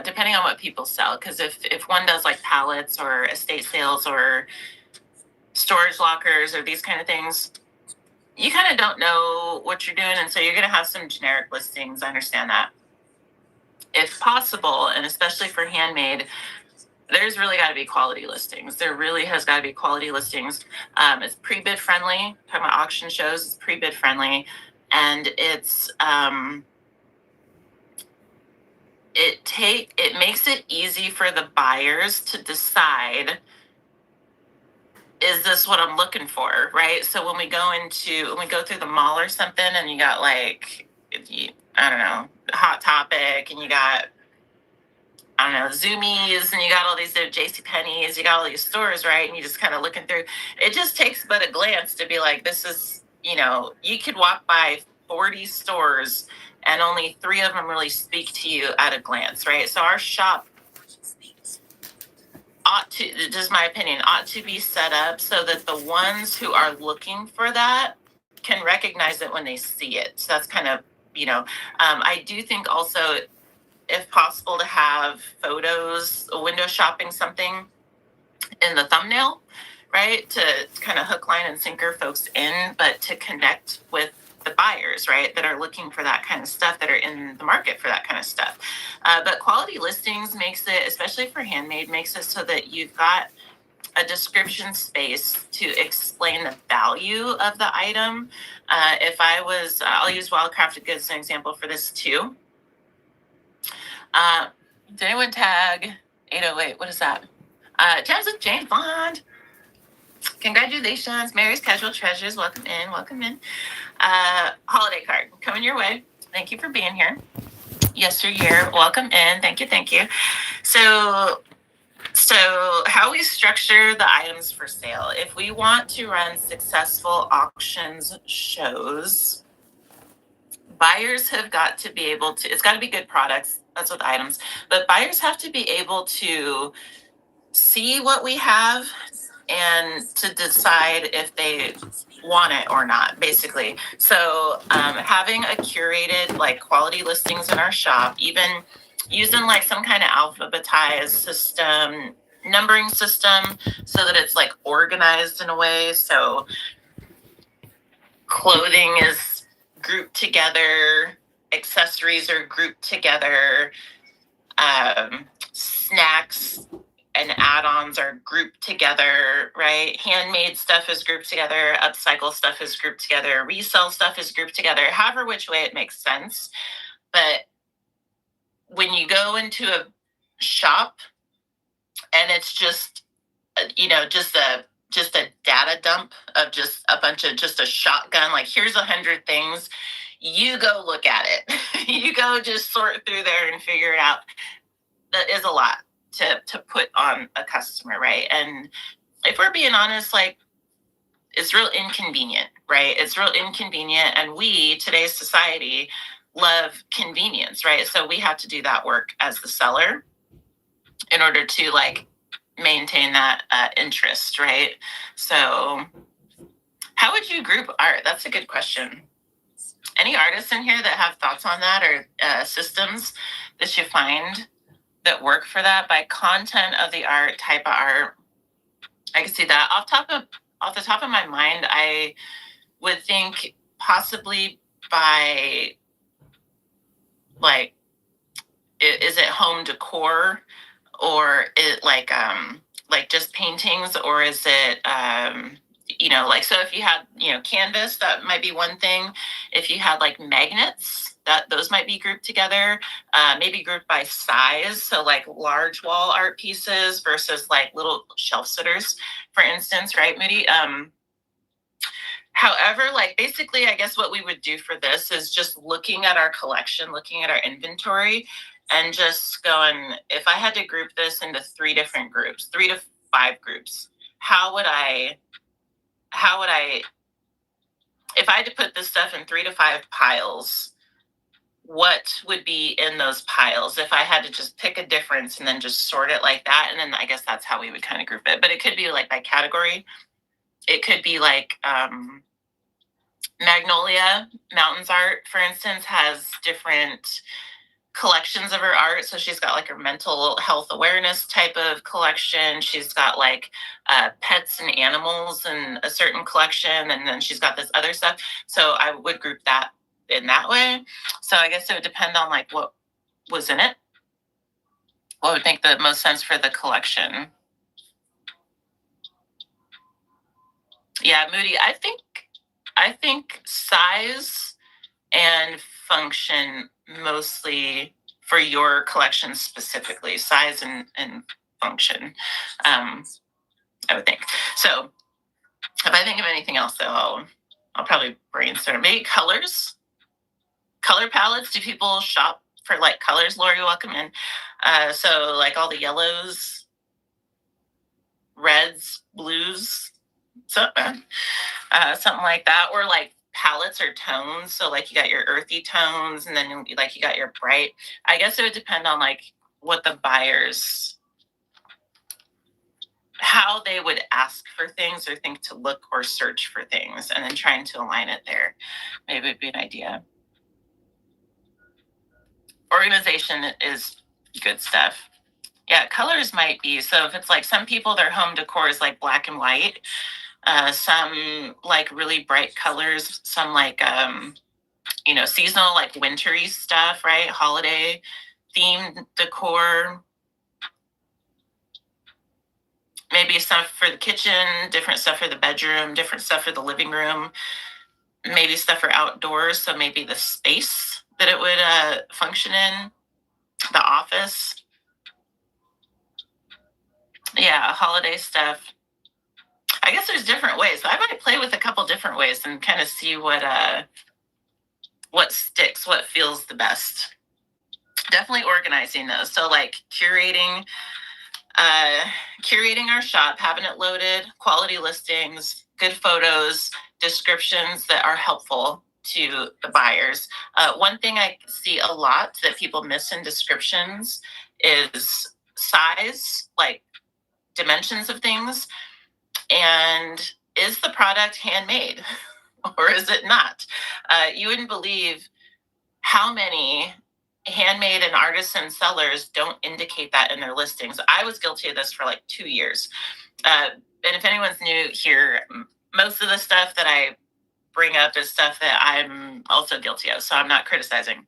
depending on what people sell, because if one does like pallets or estate sales or storage lockers or these kind of things, you kind of don't know what you're doing, and so you're going to have some generic listings. I understand that. If possible, and especially for handmade, there's really got to be quality listings. There really has got to be quality listings. It's pre-bid friendly. Talking about auction shows, it's pre-bid friendly, and it makes it easy for the buyers to decide, is this what I'm looking for, right? So when we go through the mall or something, and you got like, I don't know, Hot Topic, and you got, I don't know, Zoomies, and you got all these JCPenney's, you got all these stores, right? And you just kind of looking through. It just takes but a glance to be like, this is, you could walk by 40 stores and only 3 of them really speak to you at a glance, right? So our shop this is my opinion, ought to be set up so that the ones who are looking for that can recognize it when they see it. So that's kind of, I do think also, if possible, to have photos, window shopping something in the thumbnail, right? To kind of hook, line, and sinker folks in, but to connect with the buyers, right, that are looking for that kind of stuff, that are in the market for that kind of stuff. But quality listings makes it, especially for handmade, makes it so that you've got a description space to explain the value of the item. I'll use Wildcrafted Goods as an example for this too. Did anyone tag 808? What is that? Gems with Jane Bond. Congratulations, Mary's Casual Treasures. Welcome in, welcome in. Holiday card coming your way. Thank you for being here. Yesteryear, welcome in. Thank you, thank you. So how we structure the items for sale. If we want to run successful auctions shows, buyers have got to be able to, it's got to be good products. That's what the items, but buyers have to be able to see what we have and to decide if they want it or not, basically. So having a curated, like, quality listings in our shop, even using like some kind of alphabetized system, numbering system, so that it's like organized in a way. So clothing is grouped together, accessories are grouped together, snacks and add-ons are grouped together, right? Handmade stuff is grouped together, upcycle stuff is grouped together, resell stuff is grouped together, however which way it makes sense. But when you go into a shop and it's just, just a data dump of just a bunch of, just a shotgun, like, here's 100 things, you go look at it. You go just sort through there and figure it out. That is a lot to put on a customer, right? And if we're being honest, like, it's real inconvenient, right? It's real inconvenient, and today's society, love convenience, right? So we have to do that work as the seller in order to, like, maintain that interest, right? So how would you group art? That's a good question. Any artists in here that have thoughts on that, or systems that you find that work for that? By content of the art, type of art, I can see that. Off the top of my mind, I would think possibly by, like, is it home decor, or it like just paintings, or is it like, so if you had canvas, that might be one thing. If you had like magnets, those might be grouped together, maybe grouped by size, so like large wall art pieces versus like little shelf sitters, for instance, right, Moody? However, like, basically, I guess what we would do for this is just looking at our collection, looking at our inventory, and just going, if I had to group this into 3 different groups, 3 to 5 groups, how would I, if I had to put this stuff in 3 to 5 piles, what would be in those piles? If I had to just pick a difference and then just sort it like that, and then I guess that's how we would kind of group it. But it could be like by category. It could be like, Magnolia Mountains Art, for instance, has different collections of her art. So she's got like her mental health awareness type of collection. She's got like pets and animals in a certain collection. And then she's got this other stuff. So I would group that in that way. So I guess it would depend on like what was in it. What would make the most sense for the collection? Yeah, Moody, I think size and function mostly for your collection specifically, size and function. I would think. So if I think of anything else though, I'll probably brainstorm. Maybe colors, color palettes. Do people shop for like colors? Lori, welcome in. So like all the yellows, reds, blues, something like that, or like palettes or tones. So like you got your earthy tones, and then like you got your bright. I guess it would depend on like what the buyers, how they would ask for things or think to look or search for things, and then trying to align it there. Maybe it'd be an idea. Organization is good stuff. Yeah, colors might be. So if it's like some people, their home decor is like black and white. Some like really bright colors, some like seasonal, like wintry stuff, right? Holiday themed decor. Maybe stuff for the kitchen, different stuff for the bedroom, different stuff for the living room, maybe stuff for outdoors. So maybe the space that it would function in, the office. Yeah, holiday stuff. I guess there's different ways. I might play with a couple different ways and kind of see what sticks, what feels the best. Definitely organizing those. So like curating our shop, having it loaded, quality listings, good photos, descriptions that are helpful to the buyers. One thing I see a lot that people miss in descriptions is size, like dimensions of things, and is the product handmade or is it not? You wouldn't believe how many handmade and artisan sellers don't indicate that in their listings. I was guilty of this for like 2 years. And if anyone's new here, most of the stuff that I bring up is stuff that I'm also guilty of. So I'm not criticizing,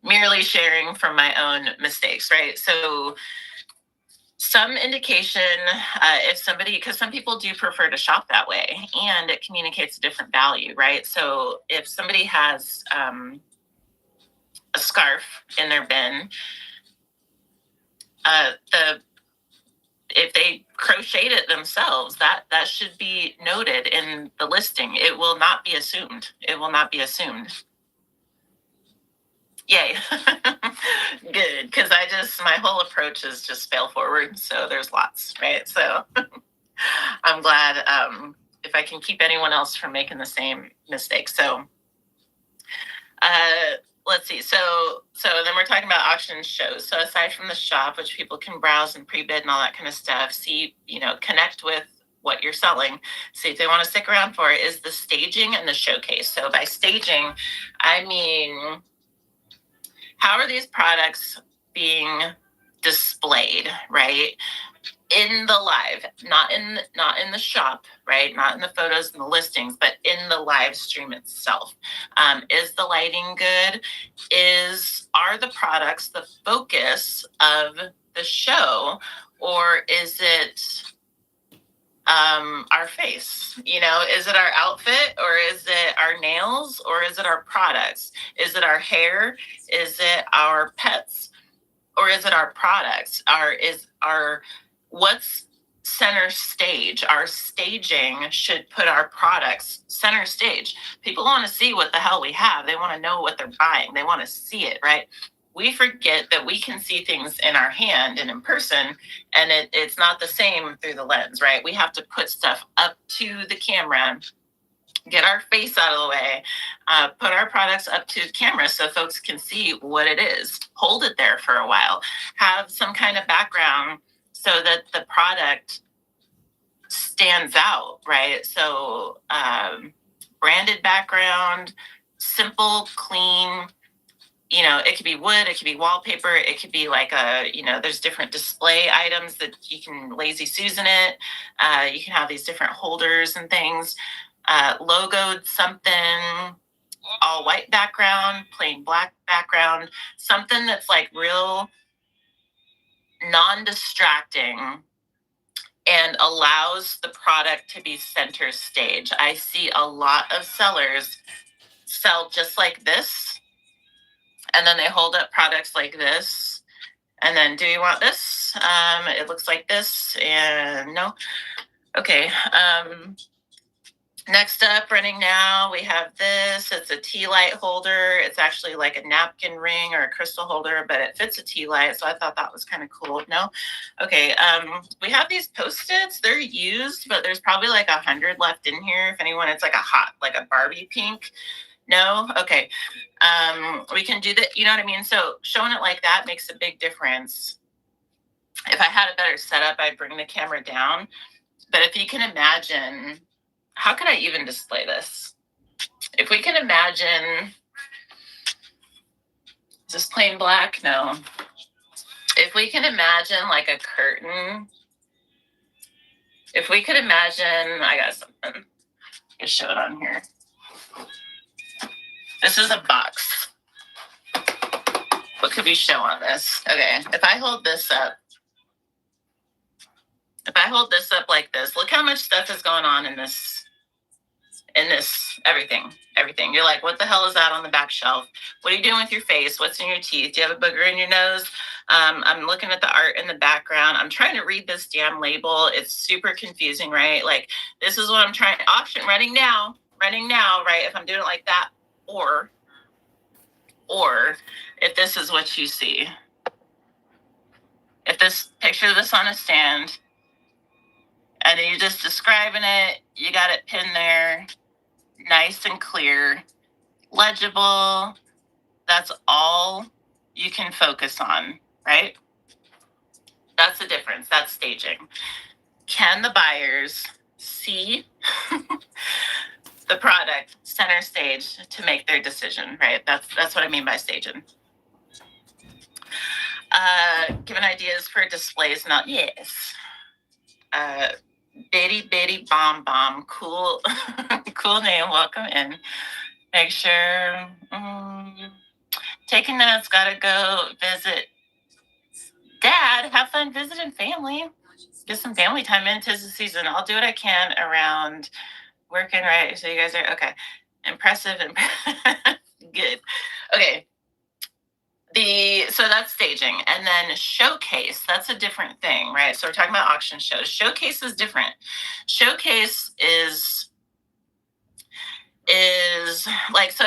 merely sharing from my own mistakes, right? So some indication if somebody, because some people do prefer to shop that way and it communicates a different value, right? So if somebody has a scarf in their bin, if they crocheted it themselves, that should be noted in the listing. It will not be assumed. It will not be assumed. Yay. Good, because my whole approach is just fail forward. So there's lots, right? So I'm glad if I can keep anyone else from making the same mistake. So let's see. So then we're talking about auction shows. So aside from the shop, which people can browse and pre-bid and all that kind of stuff, see, connect with what you're selling, see if they want to stick around for it, is the staging and the showcase. So by staging, I mean, how are these products being displayed, right? In the live, not in the shop, right? Not in the photos and the listings, but in the live stream itself. Is the lighting good? Are the products the focus of the show, or is it our face? Is it our outfit, or is it our nails, or is it our products? Is it our hair? Is it our pets? Or is it our products? What's center stage? Our staging should put our products center stage. People want to see what the hell we have. They want to know what they're buying. They want to see it, right? We forget that we can see things in our hand and in person, and it's not the same through the lens, right? We have to put stuff up to the camera, get our face out of the way, put our products up to the camera so folks can see what it is, hold it there for a while, have some kind of background so that the product stands out, right? So branded background, simple, clean. It could be wood, it could be wallpaper, it could be like there's different display items that you can lazy Susan it. You can have these different holders and things. Logoed something, all white background, plain black background, something that's like real non-distracting and allows the product to be center stage. I see a lot of sellers sell just like this, and then they hold up products like this, and then, do you want this? It looks like this, and no. Okay. Next up, running now, we have this. It's a tea light holder. It's actually like a napkin ring or a crystal holder, but it fits a tea light, so I thought that was kind of cool. No? Okay, we have these Post-its. They're used, but there's probably like 100 left in here. If anyone, it's like a Barbie pink. No? Okay. We can do that, you know what I mean? So showing it like that makes a big difference. If I had a better setup, I'd bring the camera down. But if you can imagine, how could I even display this? If we can imagine, is this plain black? No. If we can imagine like a curtain, if we could imagine, I got something. Just show it on here. This is a box. What could we show on this? Okay, if I hold this up like this, look how much stuff is going on in this, everything. You're like, what the hell is that on the back shelf? What are you doing with your face? What's in your teeth? Do you have a booger in your nose? I'm looking at the art in the background. I'm trying to read this damn label. It's super confusing, right? Like, this is what I'm trying. Option, running now, right? If I'm doing it like that, or if this is what you see. If this, picture this on a stand, and then you're just describing it, you got it pinned there, nice and clear, legible. That's all you can focus on, right? That's the difference. That's staging. Can the buyers see the product center stage to make their decision, right? That's what I mean by staging. Given ideas for displays, not yes. Bitty Bitty Bomb Bomb, cool, cool name. Welcome in. Make sure. Taking notes. Gotta go visit Dad. Have fun visiting family. Get some family time in. 'Tis the season. I'll do what I can around working. Right. So you guys are okay. Impressive and good. Okay. So that's staging. And then showcase, that's a different thing, right? So we're talking about auction shows. Showcase is different. Showcase is like, so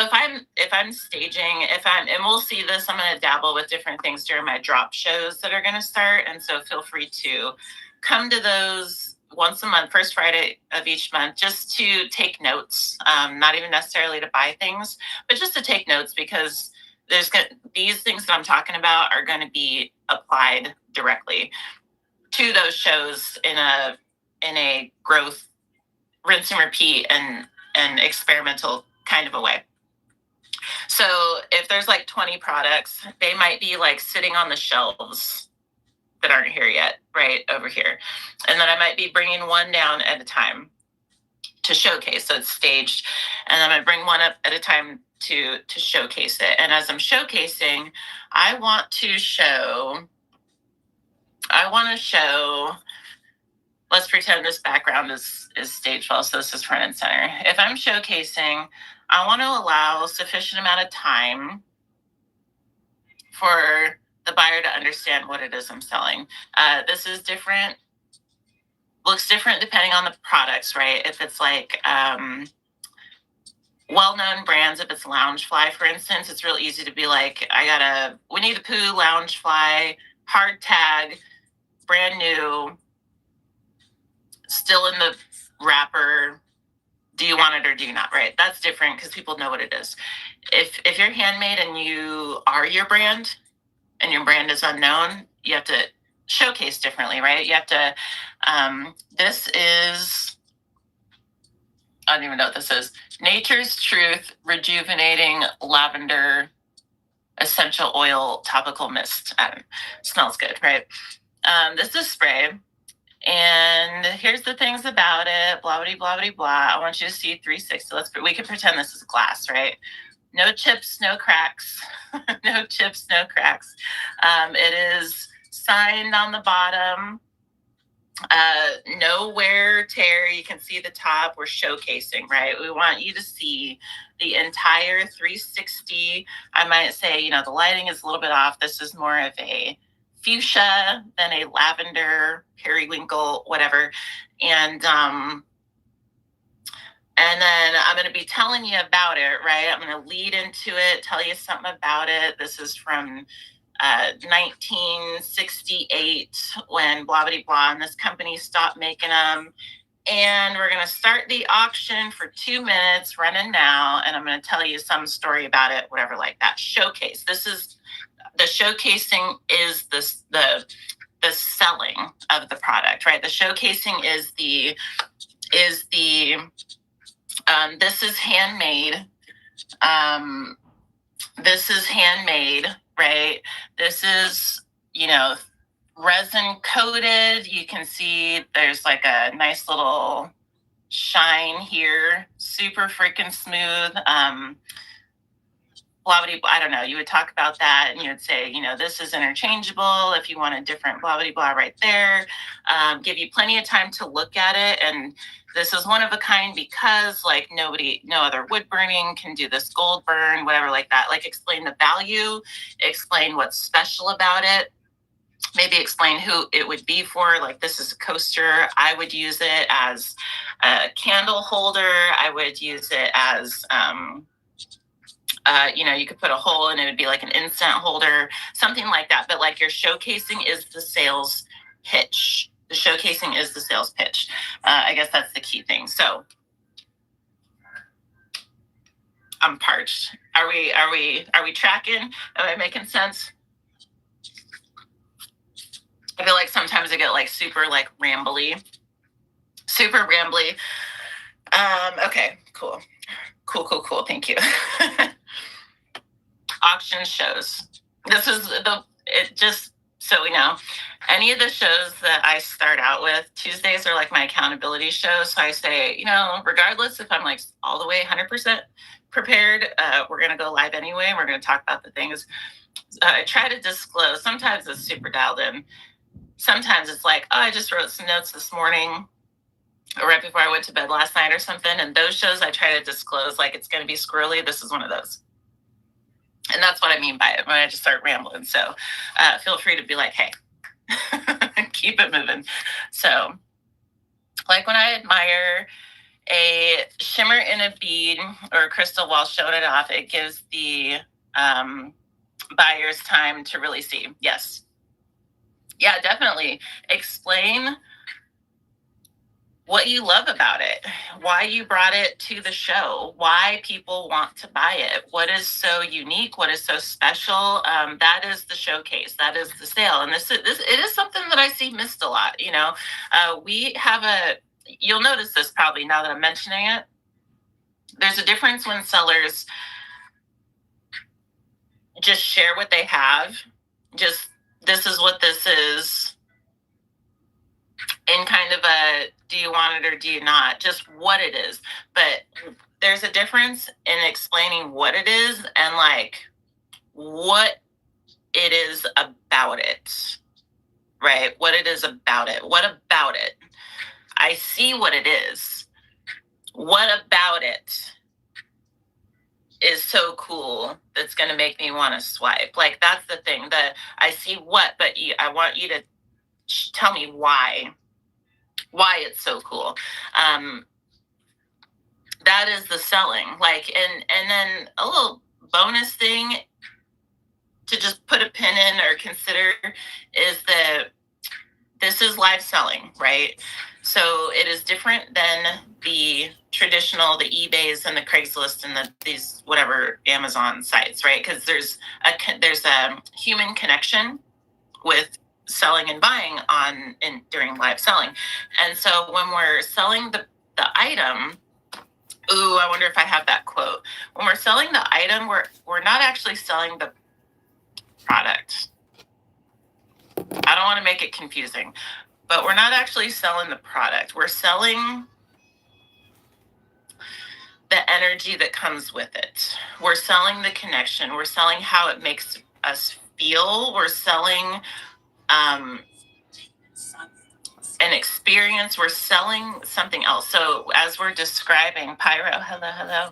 if I'm staging, and we'll see this, I'm going to dabble with different things during my drop shows that are going to start. And so feel free to come to those once a month, first Friday of each month, just to take notes, not even necessarily to buy things, but just to take notes, because these things that I'm talking about are going to be applied directly to those shows in a growth, rinse and repeat, and experimental kind of a way. So if there's like 20 products, they might be like sitting on the shelves that aren't here yet, right over here. And then I might be bringing one down at a time to showcase. So it's staged. And I'm going to bring one up at a time to showcase it. And as I'm showcasing, I want to show, let's pretend this background is stage well, so this is front and center. If I'm showcasing, I want to allow sufficient amount of time for the buyer to understand what it is I'm selling. This is different, looks different depending on the products, right? If it's like well-known brands, if it's Loungefly, for instance, it's real easy to be like, I got a Winnie the Pooh Loungefly hard tag, brand new, still in the wrapper. Do you want it or do you not, right? That's different because people know what it is. If you're handmade and you are your brand and your brand is unknown, you have to showcase differently, right? You have to, this is I don't even know what this is. Nature's Truth Rejuvenating Lavender Essential Oil Topical Mist. Smells good, right? This is spray. And here's the things about it, blah, blah, blah, blah, blah. I want you to see 360. We can pretend this is glass, right? No chips, no cracks. No chips, no cracks. It is signed on the bottom. No wear, tear. You can see the top. We're showcasing, right? We want you to see the entire 360. I might say, the lighting is a little bit off. This is more of a fuchsia than a lavender, periwinkle, whatever. And then I'm going to be telling you about it, right? I'm going to lead into it, tell you something about it. This is from 1968 when blah, blah, blah, and this company stopped making them. And we're going to start the auction for 2 minutes, running now. And I'm going to tell you some story about it, whatever, like that. Showcase. This is the showcasing is the selling of the product, right? The showcasing is this is handmade. This is handmade, right? This is, resin coated. You can see there's like a nice little shine here, super freaking smooth. Blah, blah, blah, I don't know. You would talk about that and you would say, this is interchangeable if you want a different blah, blah, blah right there. Give you plenty of time to look at it. And this is one of a kind because no other wood burning can do this gold burn, whatever like that. Like explain the value, explain what's special about it. Maybe explain who it would be for. Like this is a coaster. I would use it as a candle holder. I would use it as, you could put a hole and it would be like an incense holder, something like that. But like your showcasing is the sales pitch. The showcasing is the sales pitch. I guess that's the key thing. So I'm parched. Are we tracking? Am I making sense? I feel like sometimes I get like super like rambly. Okay, cool. Thank you. Auction shows. This is just so we know. Any of the shows that I start out with, Tuesdays are like my accountability shows. So I say, regardless if I'm like all the way 100% prepared, we're going to go live anyway. We're going to talk about the things. I try to disclose. Sometimes it's super dialed in. Sometimes it's like, I just wrote some notes this morning or right before I went to bed last night or something. And those shows I try to disclose like it's going to be squirrely. This is one of those. And that's what I mean by it when I just start rambling. So feel free to be like, hey, keep it moving. So like when I admire a shimmer in a bead or a crystal while showing it off, it gives the buyers time to really see. Yes. Yeah, definitely. Explain what you love about it, why you brought it to the show, why people want to buy it, what is so unique, what is so special. That is the showcase, that is the sale. And it is something that I see missed a lot. We have you'll notice this probably now that I'm mentioning it. There's a difference when sellers just share what they have. Just, this is what this is. In kind of a, do you want it or do you not? Just what it is. But there's a difference in explaining what it is and like what it is about it, right? What it is about it. What about it? I see what it is. What about it is so cool that's going to make me want to swipe? Like that's the thing that I see what, but I want you to tell me why it's so cool. That is the selling. Like, and then a little bonus thing to just put a pin in or consider is that this is live selling, right? So it is different than the traditional, the eBays and the Craigslist and these whatever Amazon sites, right? Because there's a human connection with selling and buying during live selling. And so when we're selling the item, Ooh, I wonder if I have that quote. When we're selling the item, we're not actually selling the product. I don't want to make it confusing, but we're not actually selling the product. We're selling the energy that comes with it. We're selling the connection. We're selling how it makes us feel. We're selling an experience. We're selling something else. So as we're describing Pyro, hello.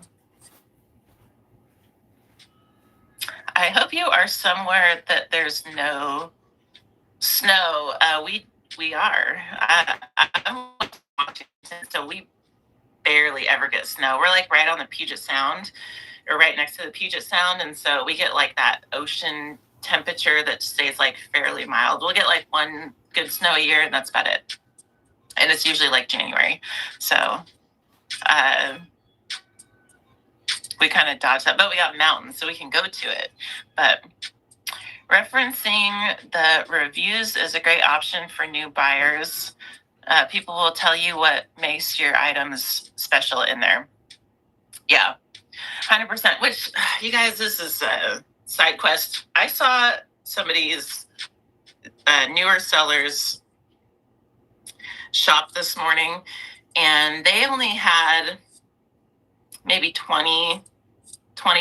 I hope you are somewhere that there's no snow. We are. I'm Washington, so we barely ever get snow. We're like right on the Puget Sound, or right next to the Puget Sound, and so we get like that ocean temperature that stays like fairly mild. We'll get like one good snow a year, and that's about it. And it's usually like January, so we kind of dodge that. But we got mountains, so we can go to it. But referencing the reviews is a great option for new buyers. People will tell you what makes your items special in there. Yeah, 100%. Which, you guys, this is a side quest. I saw somebody's newer sellers shop this morning, and they only had maybe 20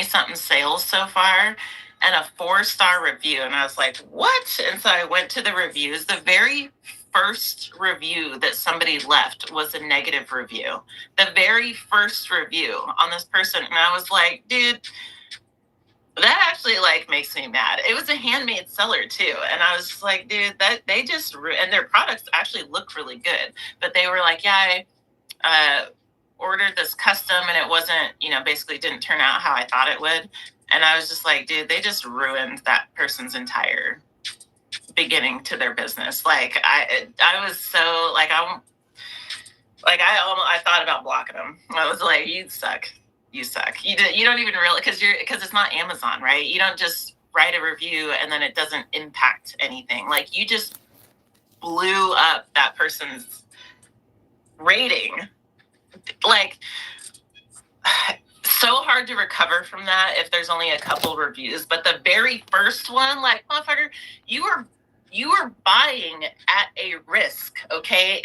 something sales so far and a 4-star review. And I was like, what? And so I went to the reviews. The very first review that somebody left was a negative review. The very first review on this person. And I was like, dude, that actually like makes me mad. It was a handmade seller too. And I was just like, dude, that they just, and their products actually look really good. But they were like, yeah, I ordered this custom and it wasn't, basically didn't turn out how I thought it would. And I was just like, dude, they just ruined that person's entire beginning to their business. Like I was so like, I thought about blocking them. I was like, you suck. You don't even really, because it's not Amazon, right? You don't just write a review and then it doesn't impact anything. Like you just blew up that person's rating. Like, so hard to recover from that if there's only a couple reviews. But the very first one, like, motherfucker, you are buying at a risk, okay?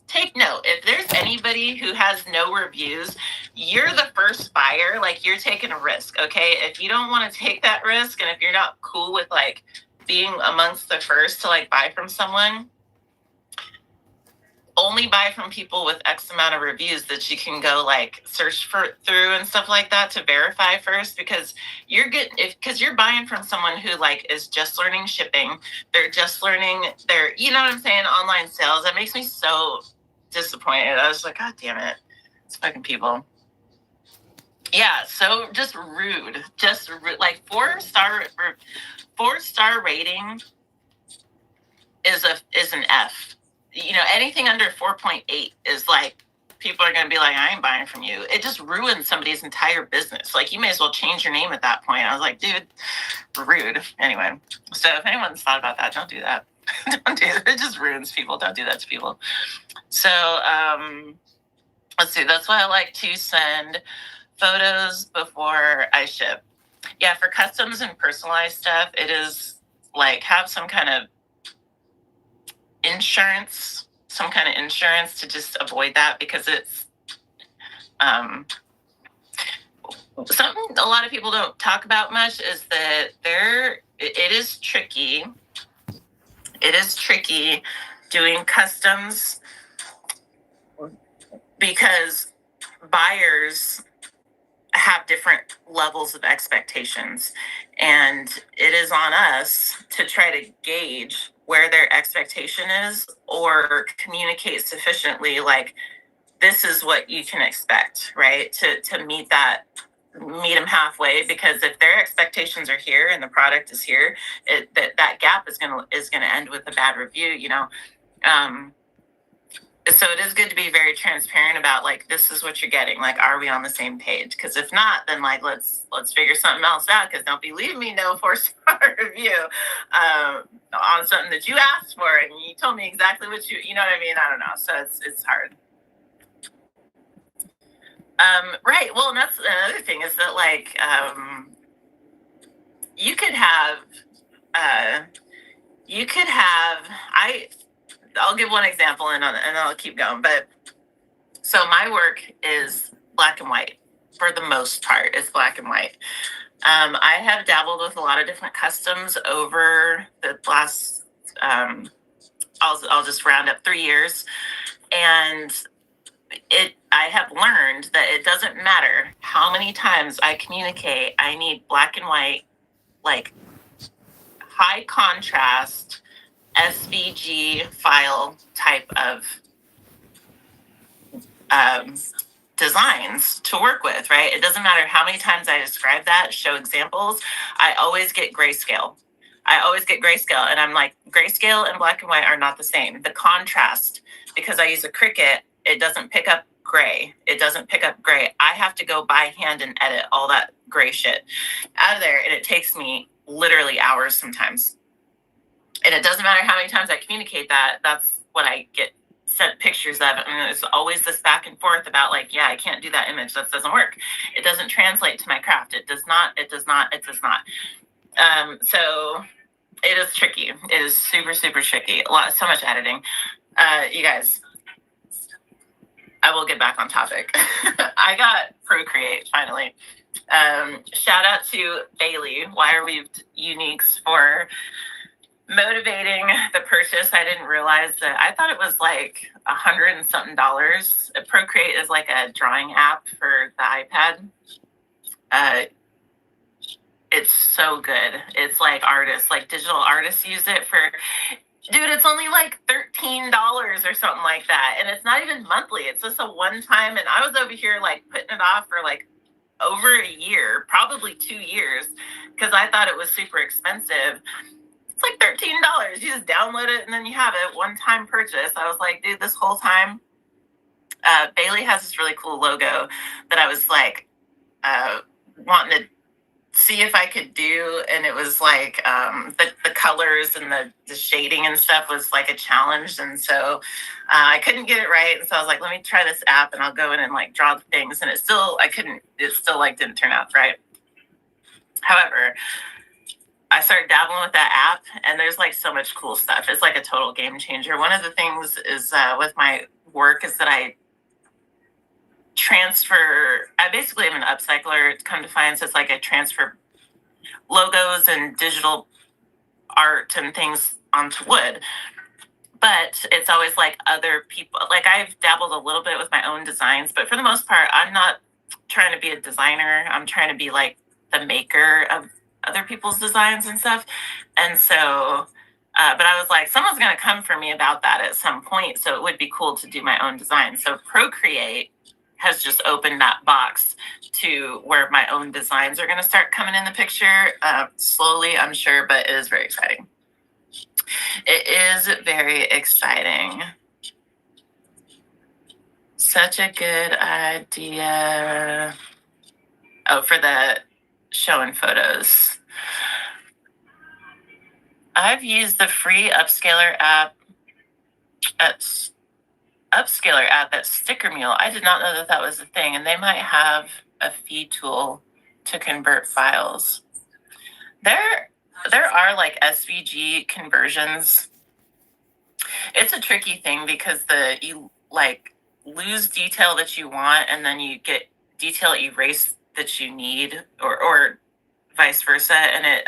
Take note, if there's anybody who has no reviews, you're the first buyer, like you're taking a risk, okay? If you don't want to take that risk, and if you're not cool with like being amongst the first to like buy from someone, only buy from people with X amount of reviews that you can go like search through and stuff like that to verify first, because you're buying from someone who like is just learning shipping. They're just learning you know what I'm saying, online sales. That makes me so disappointed. I was like, God damn it. It's fucking people. Yeah, so just rude. Like 4-star rating is an F. Anything under 4.8 is like, people are going to be like, I ain't buying from you. It just ruins somebody's entire business. Like, you may as well change your name at that point. I was like, dude, rude. Anyway, so if anyone's thought about that, don't do that. Don't do it. It just ruins people. Don't do that to people. So, let's see. That's why I like to send photos before I ship. Yeah, for customs and personalized stuff, it is like, have some kind of insurance to just avoid that, because it's something a lot of people don't talk about much, is that it is tricky doing customs, because buyers have different levels of expectations, and it is on us to try to gauge where their expectation is, or communicate sufficiently, like, this is what you can expect, right? To meet them halfway, because if their expectations are here and the product is here, that gap is gonna end with a bad review. So it is good to be very transparent about, like, this is what you're getting. Like, are we on the same page? Because if not, then like, let's figure something else out. Because don't be leaving me no 4-star review on something that you asked for and you told me exactly what you know what I mean. I don't know. So it's hard. Right. Well, and that's another thing is that like you could have uh, I'll give one example and I'll keep going. But so my work is black and white for the most part. It's black and white. I have dabbled with a lot of different customs over the last. I'll just round up 3 years, and I have learned that it doesn't matter how many times I communicate. I need black and white, like high contrast SVG file type of um, designs to work with, right? It doesn't matter how many times I describe that, show examples. I always get grayscale. And I'm like, grayscale and black and white are not the same. The contrast, because I use a Cricut, it doesn't pick up gray. I have to go by hand and edit all that gray shit out of there. And it takes me literally hours sometimes. And it doesn't matter how many times I communicate that. That's what I get sent pictures of. I mean, it's always this back and forth about like, yeah, I can't do that image. That doesn't work. It doesn't translate to my craft. It does not. So it is tricky. It is super, super tricky. So much editing. You guys, I will get back on topic. I got Procreate finally. Shout out to Bailey, Wire Weaved Uniques, for motivating the purchase. I didn't realize that. I thought it was like $100 and something. Procreate is like a drawing app for the iPad. It's so good. It's like artists, like digital artists use it for, dude, it's only like $13 or something like that. And it's not even monthly. It's just a one time. And I was over here like putting it off for like over a year, probably 2 years, because I thought it was super expensive. It's like $13. You just download it and then you have it. One time purchase. I was like, dude, this whole time. Bailey has this really cool logo that I was like wanting to see if I could do, and it was like the colors and the shading and stuff was like a challenge, and so I couldn't get it right, and so I was like, let me try this app and I'll go in and like draw the things, and it still like didn't turn out right. However, I started dabbling with that app, and there's like so much cool stuff. It's like a total game changer. One of the things is with my work is that I basically am an upcycler. Come to find, so it's like I transfer logos and digital art and things onto wood. But it's always like other people. Like I've dabbled a little bit with my own designs, but for the most part, I'm not trying to be a designer. I'm trying to be like the maker of other people's designs and stuff. And so, but I was like, someone's going to come for me about that at some point. So it would be cool to do my own design. So Procreate has just opened that box to where my own designs are going to start coming in the picture slowly, I'm sure, but it is very exciting. It is very exciting. Such a good idea. Oh, for the showing photos. I've used the free Upscaler app that's Sticker Mule. I did not know that was a thing, and they might have a feed tool to convert files. There are like SVG conversions. It's a tricky thing because you like lose detail that you want, and then you get detail erased that you need, or vice versa, and it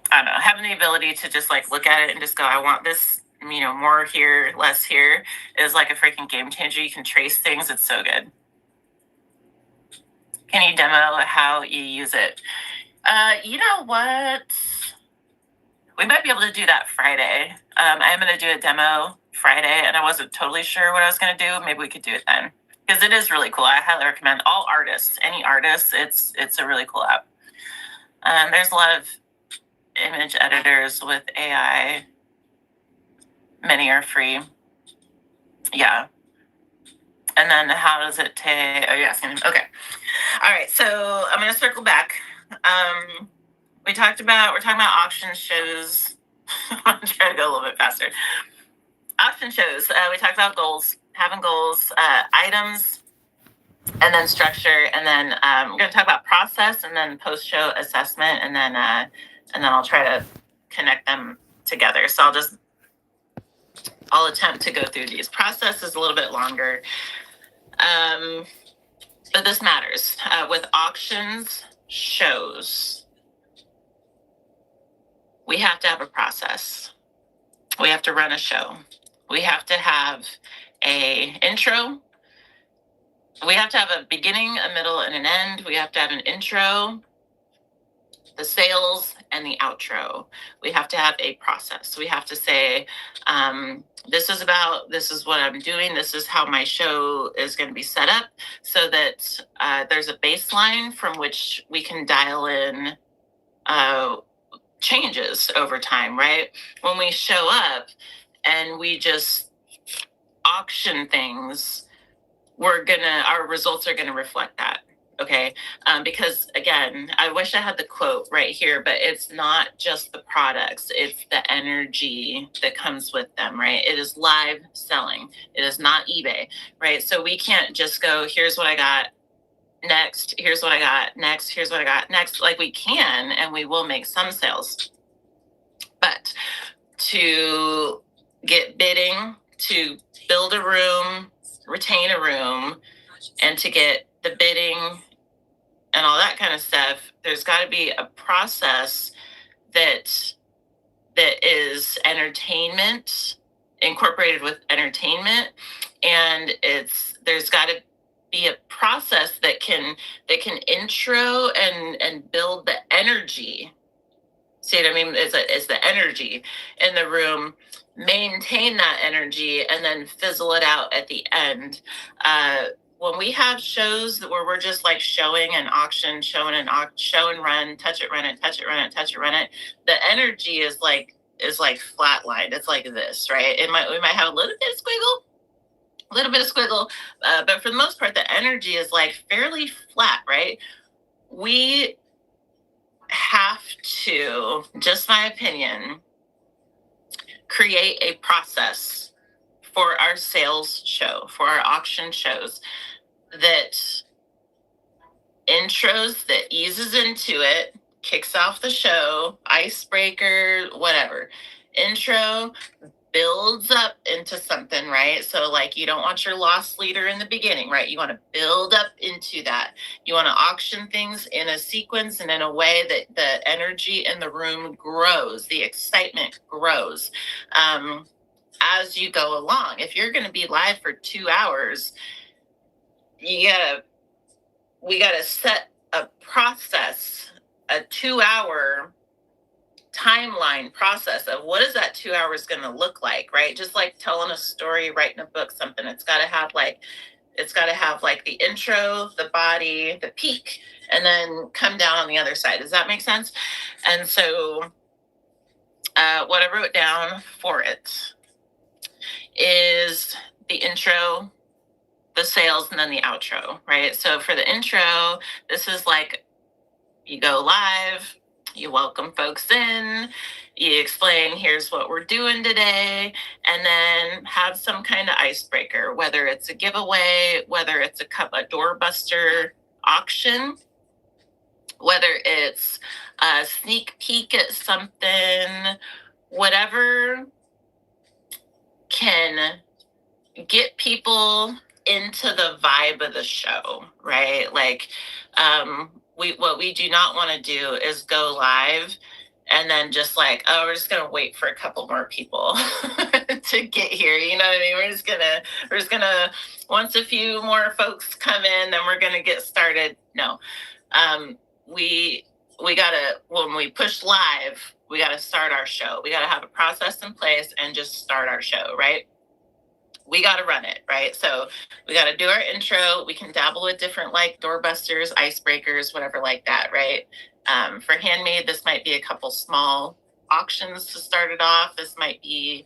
I don't know, having the ability to just like look at it and just go, I want this, more here, less here, is like a freaking game changer. You can trace things. It's so good. Can you demo how you use it? You know what? We might be able to do that Friday. I am going to do a demo Friday, and I wasn't totally sure what I was going to do. Maybe we could do it then, because it is really cool. I highly recommend all artists, any artists. It's a really cool app. There's a lot of image editors with AI. Many are free. Yeah. And then how does it take? Oh, yeah. Okay. All right. So I'm going to circle back. We're talking about auction shows. I'm trying to go a little bit faster. Auction shows. We talked about goals, having goals, items. and then structure, and then we're going to talk about process, and then post-show assessment, and then I'll try to connect them together. So I'll attempt to go through these. Process is a little bit longer, but this matters. With auctions, shows, we have to have a process. We have to run a show. We have to have a intro. We have to have a beginning, a middle, and an end. We have to have an intro, the sales, and the outro. We have to have a process. We have to say, this is what I'm doing. This is how my show is going to be set up, so that there's a baseline from which we can dial in changes over time, right? When we show up and we just auction things, our results are gonna reflect that. Okay. Because again, I wish I had the quote right here, but it's not just the products, it's the energy that comes with them, right? It is live selling. It is not eBay, right? So we can't just go, here's what I got, next, here's what I got, next, here's what I got, next. Like, we can, and we will make some sales. But to get bidding, to build a room, retain a room, and to get the bidding and all that kind of stuff, there's got to be a process that is entertainment, incorporated with entertainment, and there's got to be a process that can intro and build the energy. See what I mean? It's the energy in the room, maintain that energy, and then fizzle it out at the end. When we have shows where we're just like showing an auction, show and run, touch it, run it, touch it, run it, touch it, run it, the energy is like flatlined. It's like this, right? We might have a little bit of squiggle, but for the most part, the energy is like fairly flat, right? We have to, just my opinion, create a process for our sales show, for our auction shows, that intros, that eases into it, kicks off the show, icebreaker, whatever. Intro builds up into something, right? So like, you don't want your loss leader in the beginning, right? You want to build up into that. You want to auction things in a sequence and in a way that the energy in the room grows, the excitement grows as you go along. If you're going to be live for 2 hours, we gotta set a process, a 2-hour timeline process of what is that 2 hours going to look like, right? Just like telling a story, writing a book, something. It's got to have like the intro, the body, the peak, and then come down on the other side. Does that make sense? And so what I wrote down for it is the intro, the sales, and then the outro, right? So for the intro, this is like, you go live, you welcome folks in, you explain, here's what we're doing today, and then have some kind of icebreaker, whether it's a giveaway, whether it's a doorbuster auction, whether it's a sneak peek at something, whatever can get people into the vibe of the show, right? Like, what we do not want to do is go live and then just like, oh, we're just gonna wait for a couple more people to get here. You know what I mean? We're just gonna once a few more folks come in, then we're gonna get started. No, we gotta, when we push live, we gotta start our show. We gotta have a process in place and just start our show, right? We got to run it, right? So we got to do our intro. We can dabble with different like doorbusters, icebreakers, whatever like that, right? For handmade, this might be a couple small auctions to start it off. This might be,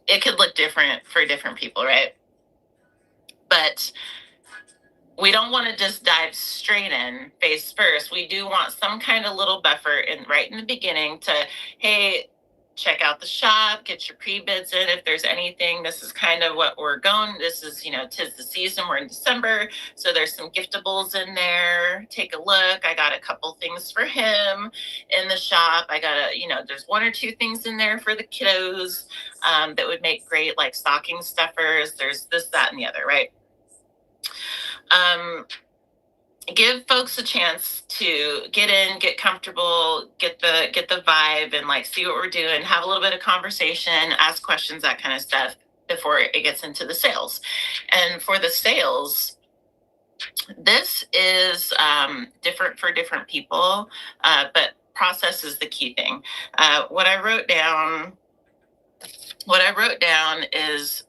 it could look different for different people, right? But we don't want to just dive straight in face first. We do want some kind of little buffer right in the beginning to, hey, check out the shop, get your pre-bids in. If there's anything, this is kind of what we're going. This is, 'tis the season. We're in December. So there's some giftables in there. Take a look. I got a couple things for him in the shop. I got there's one or two things in there for the kiddos that would make great like stocking stuffers. There's this, that, and the other, right? Give folks a chance to get in, get comfortable, get the vibe, and like see what we're doing, have a little bit of conversation, ask questions, that kind of stuff before it gets into the sales. And for the sales, this is different for different people, but process is the key thing. What I wrote down is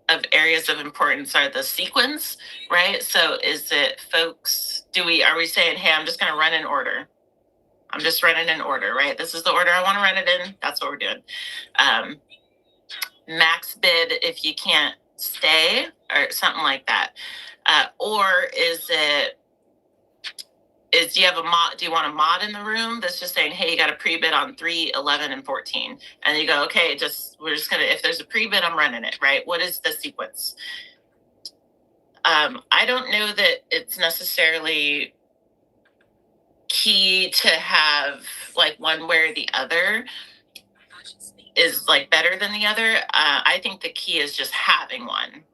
of areas of importance are the sequence, right? So is it folks, are we saying, hey, I'm just going to run an order? I'm just running an order, right? This is the order I want to run it in. That's what we're doing. Max bid if you can't stay or something like that. Or do you have a mod? Do you want a mod in the room that's just saying, hey, you got a pre-bid on 3, 11, and 14? And you go, okay, we're just gonna, if there's a pre-bid, I'm running it, right? What is the sequence? I don't know that it's necessarily key to have like one where the other is like better than the other. I think the key is just having one.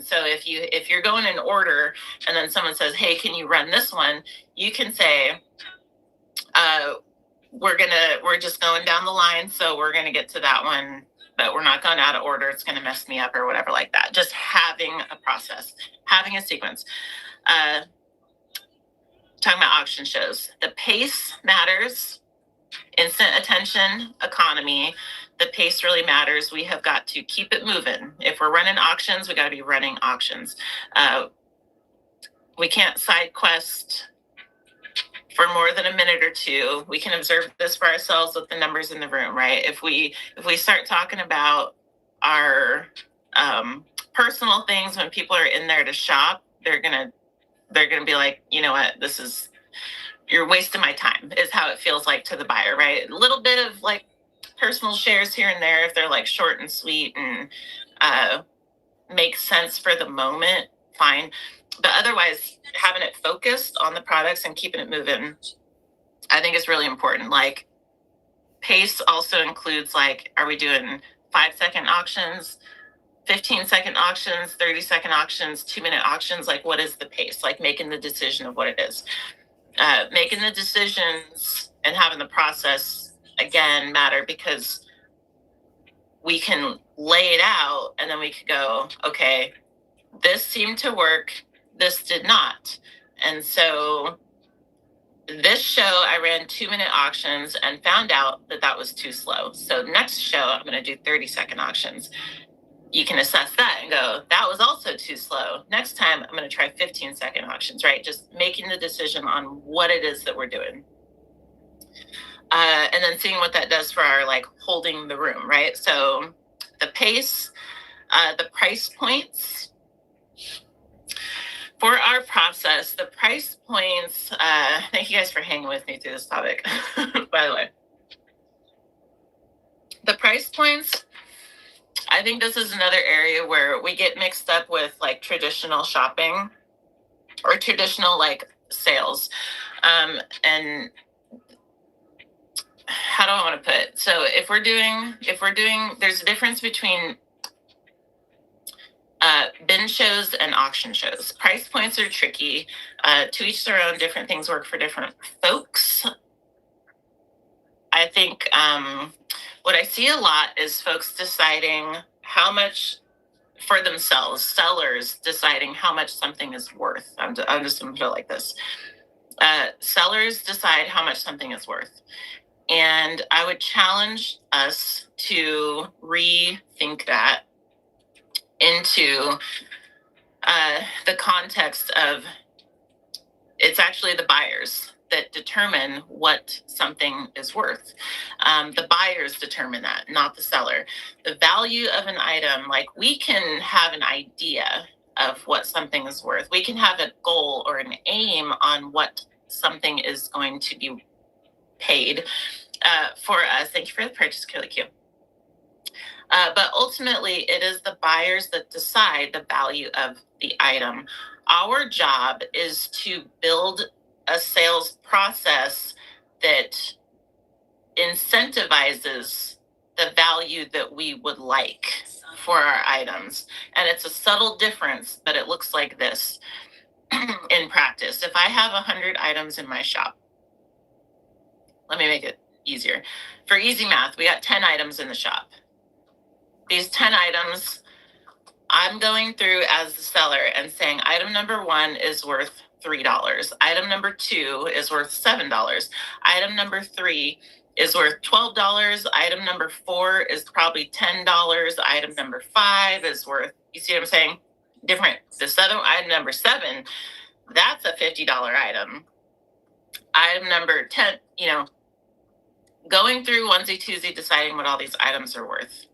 So if you're going in order and then someone says, hey, can you run this one? You can say, we're just going down the line. So we're going to get to that one, but we're not going out of order. It's going to mess me up or whatever like that. Just having a process, having a sequence. Talking about auction shows, the pace matters. Instant attention economy, the pace really matters. We have got to keep it moving. If we're running auctions, we got to be running auctions. We can't side quest for more than a minute or two. We can observe this for ourselves with the numbers in the room, right? If we start talking about our personal things when people are in there to shop, they're gonna be like, you know what, you're wasting my time, is how it feels like to the buyer, right? A little bit of like personal shares here and there if they're like short and sweet and make sense for the moment, fine. But otherwise, having it focused on the products and keeping it moving, I think is really important. Like pace also includes like, are we doing 5-second auctions, 15-second auctions, 30-second auctions, 2-minute auctions? Like what is the pace? Like making the decision of what it is. Making the decisions and having the process again matter, because we can lay it out and then we could go, okay, this seemed to work, this did not. And so this show, I ran 2-minute auctions and found out that was too slow. So next show, I'm going to do 30-second auctions. You can assess that and go, that was also too slow. Next time, I'm going to try 15-second auctions, right? Just making the decision on what it is that we're doing. And then seeing what that does for our like holding the room, right? So the pace, the price points. For our process, the price points, thank you guys for hanging with me through this topic, by the way. The price points, I think this is another area where we get mixed up with like traditional shopping or traditional like sales. And how do I want to put it? So if we're doing, there's a difference between bin shows and auction shows. Price points are tricky. To each their own, different things work for different folks. I think what I see a lot is folks deciding how much for themselves, sellers deciding how much something is worth. I'm just going to put it like this. Sellers decide how much something is worth. And I would challenge us to rethink that into the context of it's actually the buyers that determine what something is worth. The buyers determine that, not the seller. The value of an item, like we can have an idea of what something is worth. We can have a goal or an aim on what something is going to be paid. for us. Thank you for the purchase, Curly Q. But ultimately, it is the buyers that decide the value of the item. Our job is to build a sales process that incentivizes the value that we would like for our items. And it's a subtle difference, but it looks like this in practice. If I have 100 items in my shop, let me make it easier. For easy math, we got 10 items in the shop. These 10 items, I'm going through as the seller and saying item number 1 is worth $3. Item number 2 is worth $7. Item number 3 is worth $12. Item number 4 is probably $10. Item number 5 is worth, you see what I'm saying? Different. This other item number 7, that's a $50 item. Item number 10, going through onesie twosie, deciding what all these items are worth.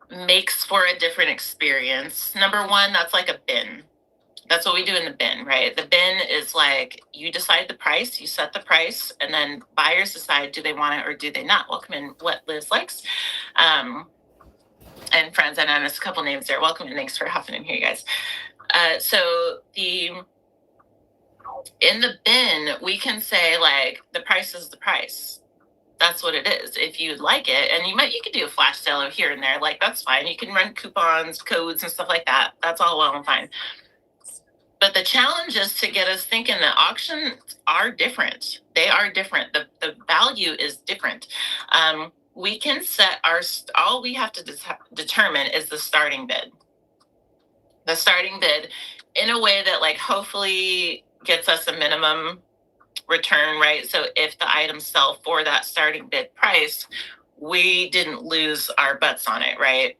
Makes for a different experience. Number 1, that's like a bin. That's what we do in the bin, right? The bin is like, you decide the price, you set the price, and then buyers decide, do they want it or do they not? Welcome in What Liz Likes. And friends, I know there's a couple names there. Welcome and thanks for hopping in here, you guys. So in the bin, we can say like, the price is the price. That's what it is. If you'd like it, and you could do a flash sale here and there, like that's fine. You can run coupons, codes, and stuff like that. That's all well and fine. But the challenge is to get us thinking that auctions are different. They are different. The value is different. We can set all we have to determine is the starting bid. The starting bid in a way that like hopefully gets us a minimum return, right? So if the items sell for that starting bid price, we didn't lose our butts on it, right?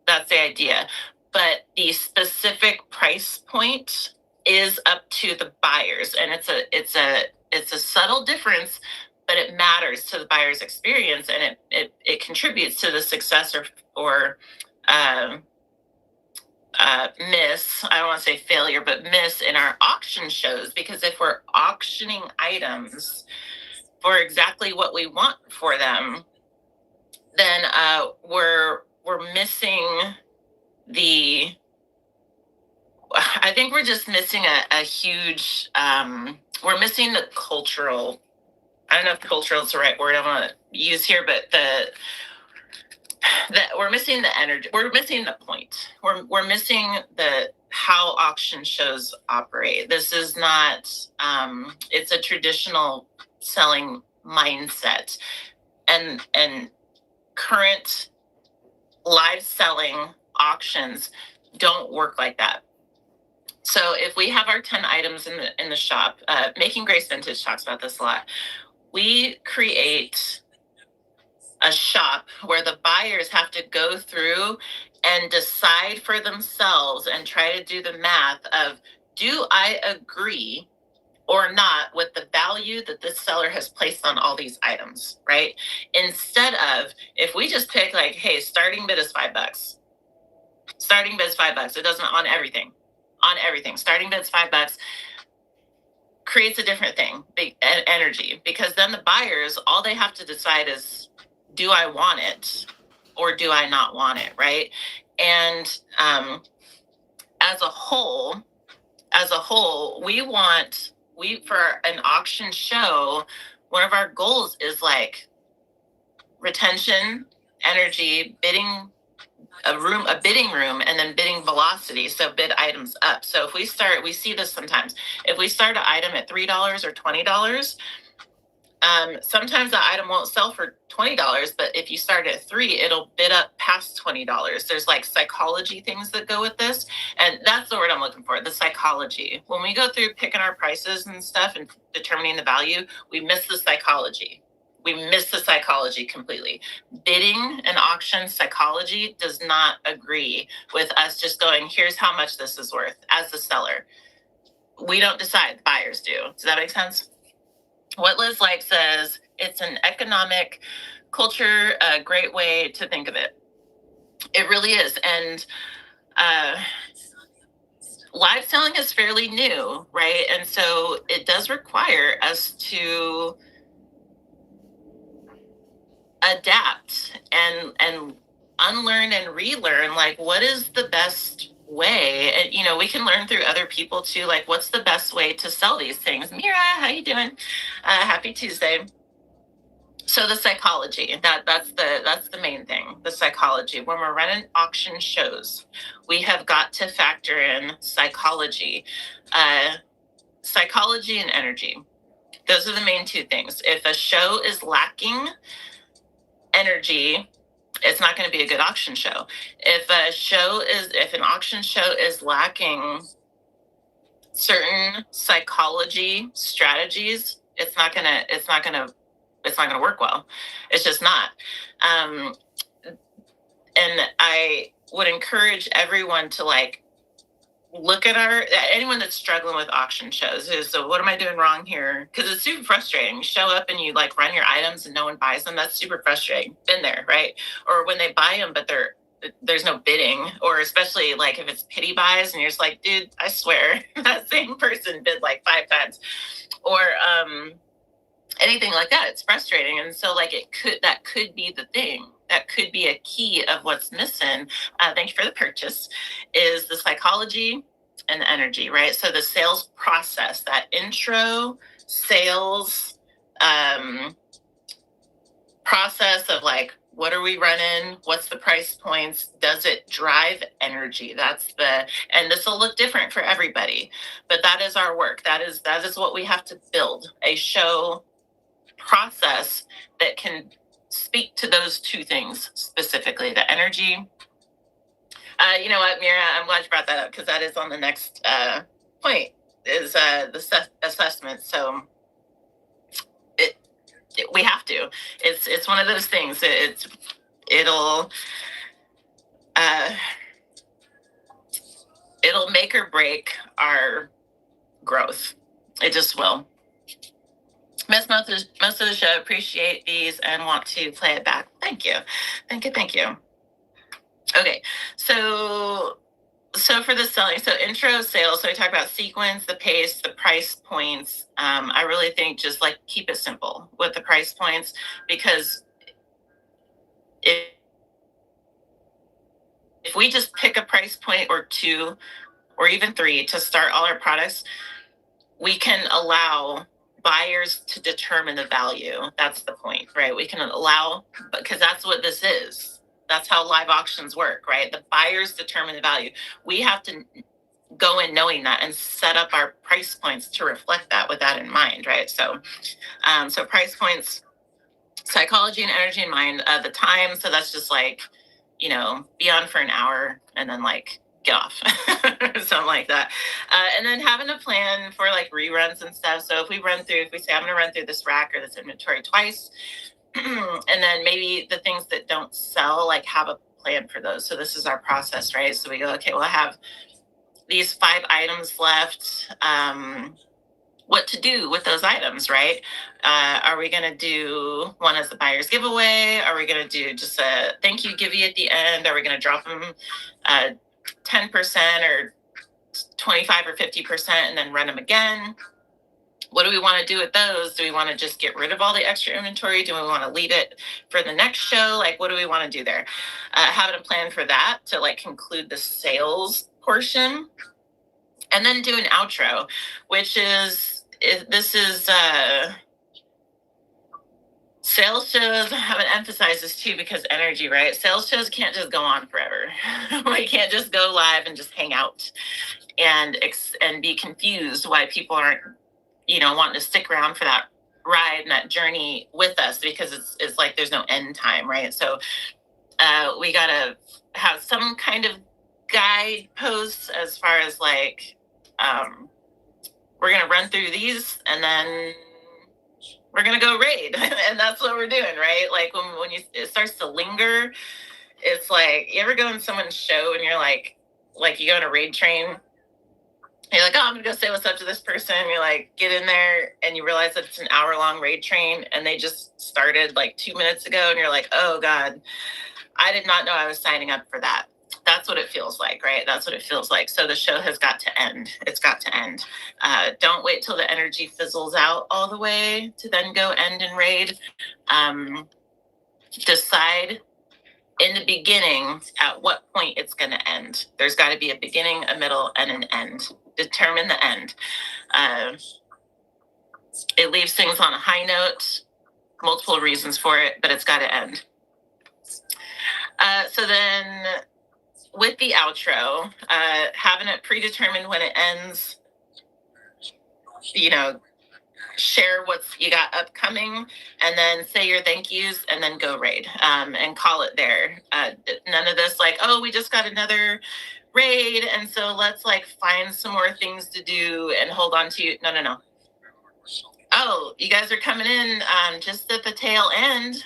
That's the idea. But the specific price point is up to the buyers, and it's a subtle difference, but it matters to the buyer's experience, and it contributes to the success or miss, I don't want to say failure, but miss in our auction shows, because if we're auctioning items for exactly what we want for them, then we're missing I think we're just missing a huge, we're missing the cultural, I don't know if cultural is the right word I want to use here, but we're missing the energy. We're missing the point. We're missing how auction shows operate. This is not, it's a traditional selling mindset, and current live selling auctions don't work like that. So if we have our 10 items in the shop, Making Grace Vintage talks about this a lot. We create a shop where the buyers have to go through and decide for themselves and try to do the math of, do I agree or not with the value that this seller has placed on all these items, right? Instead of, if we just pick like, hey, starting bid is $5. Starting bid is $5. It doesn't on everything. On everything. Starting bid is $5 creates a different thing, big energy, because then the buyers, all they have to decide is, do I want it or do I not want it, right? And as a whole, for an auction show, one of our goals is like retention, energy, bidding, a bidding room, and then bidding velocity. So bid items up. So if we see this sometimes, if we start an item at $3 or $20, sometimes the item won't sell for $20, but if you start at $3, it'll bid up past $20. There's like psychology things that go with this. And that's the word I'm looking for, the psychology. When we go through picking our prices and stuff and determining the value, we miss the psychology. We miss the psychology completely. Bidding and auction psychology does not agree with us just going, here's how much this is worth as the seller. We don't decide, buyers do. Does that make sense? What Liz Likes says, it's an economic culture, a great way to think of it. It really is. And live selling is fairly new, right? And so it does require us to adapt and unlearn and relearn, like what is the best way. And we can learn through other people too, like what's the best way to sell these things. Mira, how you doing? Happy Tuesday. So the psychology, that's the main thing. The psychology. When we're running auction shows, we have got to factor in psychology. Psychology and energy. Those are the main two things. If a show is lacking energy, it's not going to be a good auction show. If an auction show is lacking certain psychology strategies, it's not going to work well. It's just not. And I would encourage everyone to look at anyone that's struggling with auction shows is, so what am I doing wrong here? Because it's super frustrating. You show up and you run your items and no one buys them. That's super frustrating. Been there, right? Or when they buy them, but there's no bidding, or especially if it's pity buys and you're just like, dude, I swear that same person bid 5 times, or anything like that. It's frustrating. And so that could be the thing. That could be a key of what's missing. Thank you for the purchase, is the psychology and the energy, right? So the sales process, that intro sales process of what are we running? What's the price points? Does it drive energy? And this will look different for everybody, but that is our work. That is what we have to build, a show process that can speak to those two things specifically, the energy. You know what, Mira, I'm glad you brought that up, because that is on the next point, is the assessment. So we have to. It's one of those things. It'll make or break our growth. It just will. Miss most of the show, appreciate these and want to play it back. Thank you. Okay, so for the selling, so intro sales, so we talk about sequence, the pace, the price points. I really think just keep it simple with the price points, because if we just pick a price point or two or even three to start all our products, we can allow buyers to determine the value. That's the point, right? We can allow, because that's what this is. That's how live auctions work, right? The buyers determine the value. We have to go in knowing that and set up our price points to reflect that with that in mind, right? So price points, psychology and energy in mind. The time, so that's just be on for an hour and then get off, something like that. And then having a plan for reruns and stuff. So if we say I'm going to run through this rack or this inventory twice, and then maybe the things that don't sell, have a plan for those. So this is our process, right? So we go, okay, well, I have these 5 items left. What to do with those items, right? Are we going to do one as the buyer's giveaway? Are we going to do just a thank you give you at the end? Are we going to drop them 10% or 25 or 50% and then run them again? What do we want to do with those? Do we want to just get rid of all the extra inventory? Do we want to leave it for the next show? What do we want to do there? Having a plan for that to conclude the sales portion. And then do an outro, which is sales shows. I haven't emphasized this too, because energy, right? Sales shows can't just go on forever. We can't just go live and just hang out and be confused why people aren't, wanting to stick around for that ride and that journey with us, because it's there's no end time, right? So we got to have some kind of guideposts as far as we're going to run through these and then we're going to go raid. And that's what we're doing, right? When it starts to linger, it's you ever go in someone's show and you're you go on a raid train, you're oh, I'm going to go say what's up to this person. You're get in there and you realize that it's an hour-long raid train and they just started 2 minutes ago. And you're oh God, I did not know I was signing up for that. That's what it feels like, right? That's what it feels like. So the show has got to end. It's got to end. Don't wait till the energy fizzles out all the way to then go end and raid. decide in the beginning at what point it's going to end. There's got to be a beginning, a middle, and an end. Determine the end. It leaves things on a high note, multiple reasons for it, but it's got to end. So then with the outro, having it predetermined when it ends, share what you got upcoming, and then say your thank yous, and then go raid, and call it there. None of this like, oh, we just got another raid, and so let's like find some more things to do and hold on to you. No. Oh, you guys are coming in just at the tail end.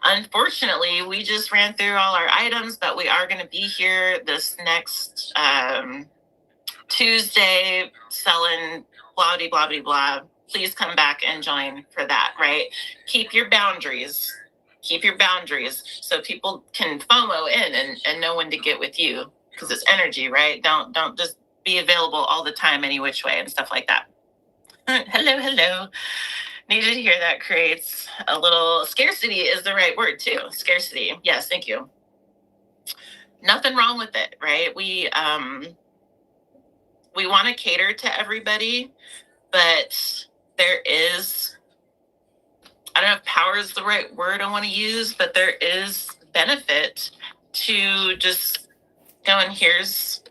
Unfortunately, we just ran through all our items, but we are going to be here this next Tuesday selling blah, blah, blah, blah. Please come back and join for that, right? Keep your boundaries so people can FOMO in and know when to get with you, because it's energy, right? Don't just be available all the time any which way and stuff like that. Hello. Needed to hear that. Creates a little scarcity is the right word too. Scarcity. Yes, thank you. Nothing wrong with it, right? We want to cater to everybody, but there is, I don't know if power is the right word I want to use, but there is benefit to just going, here's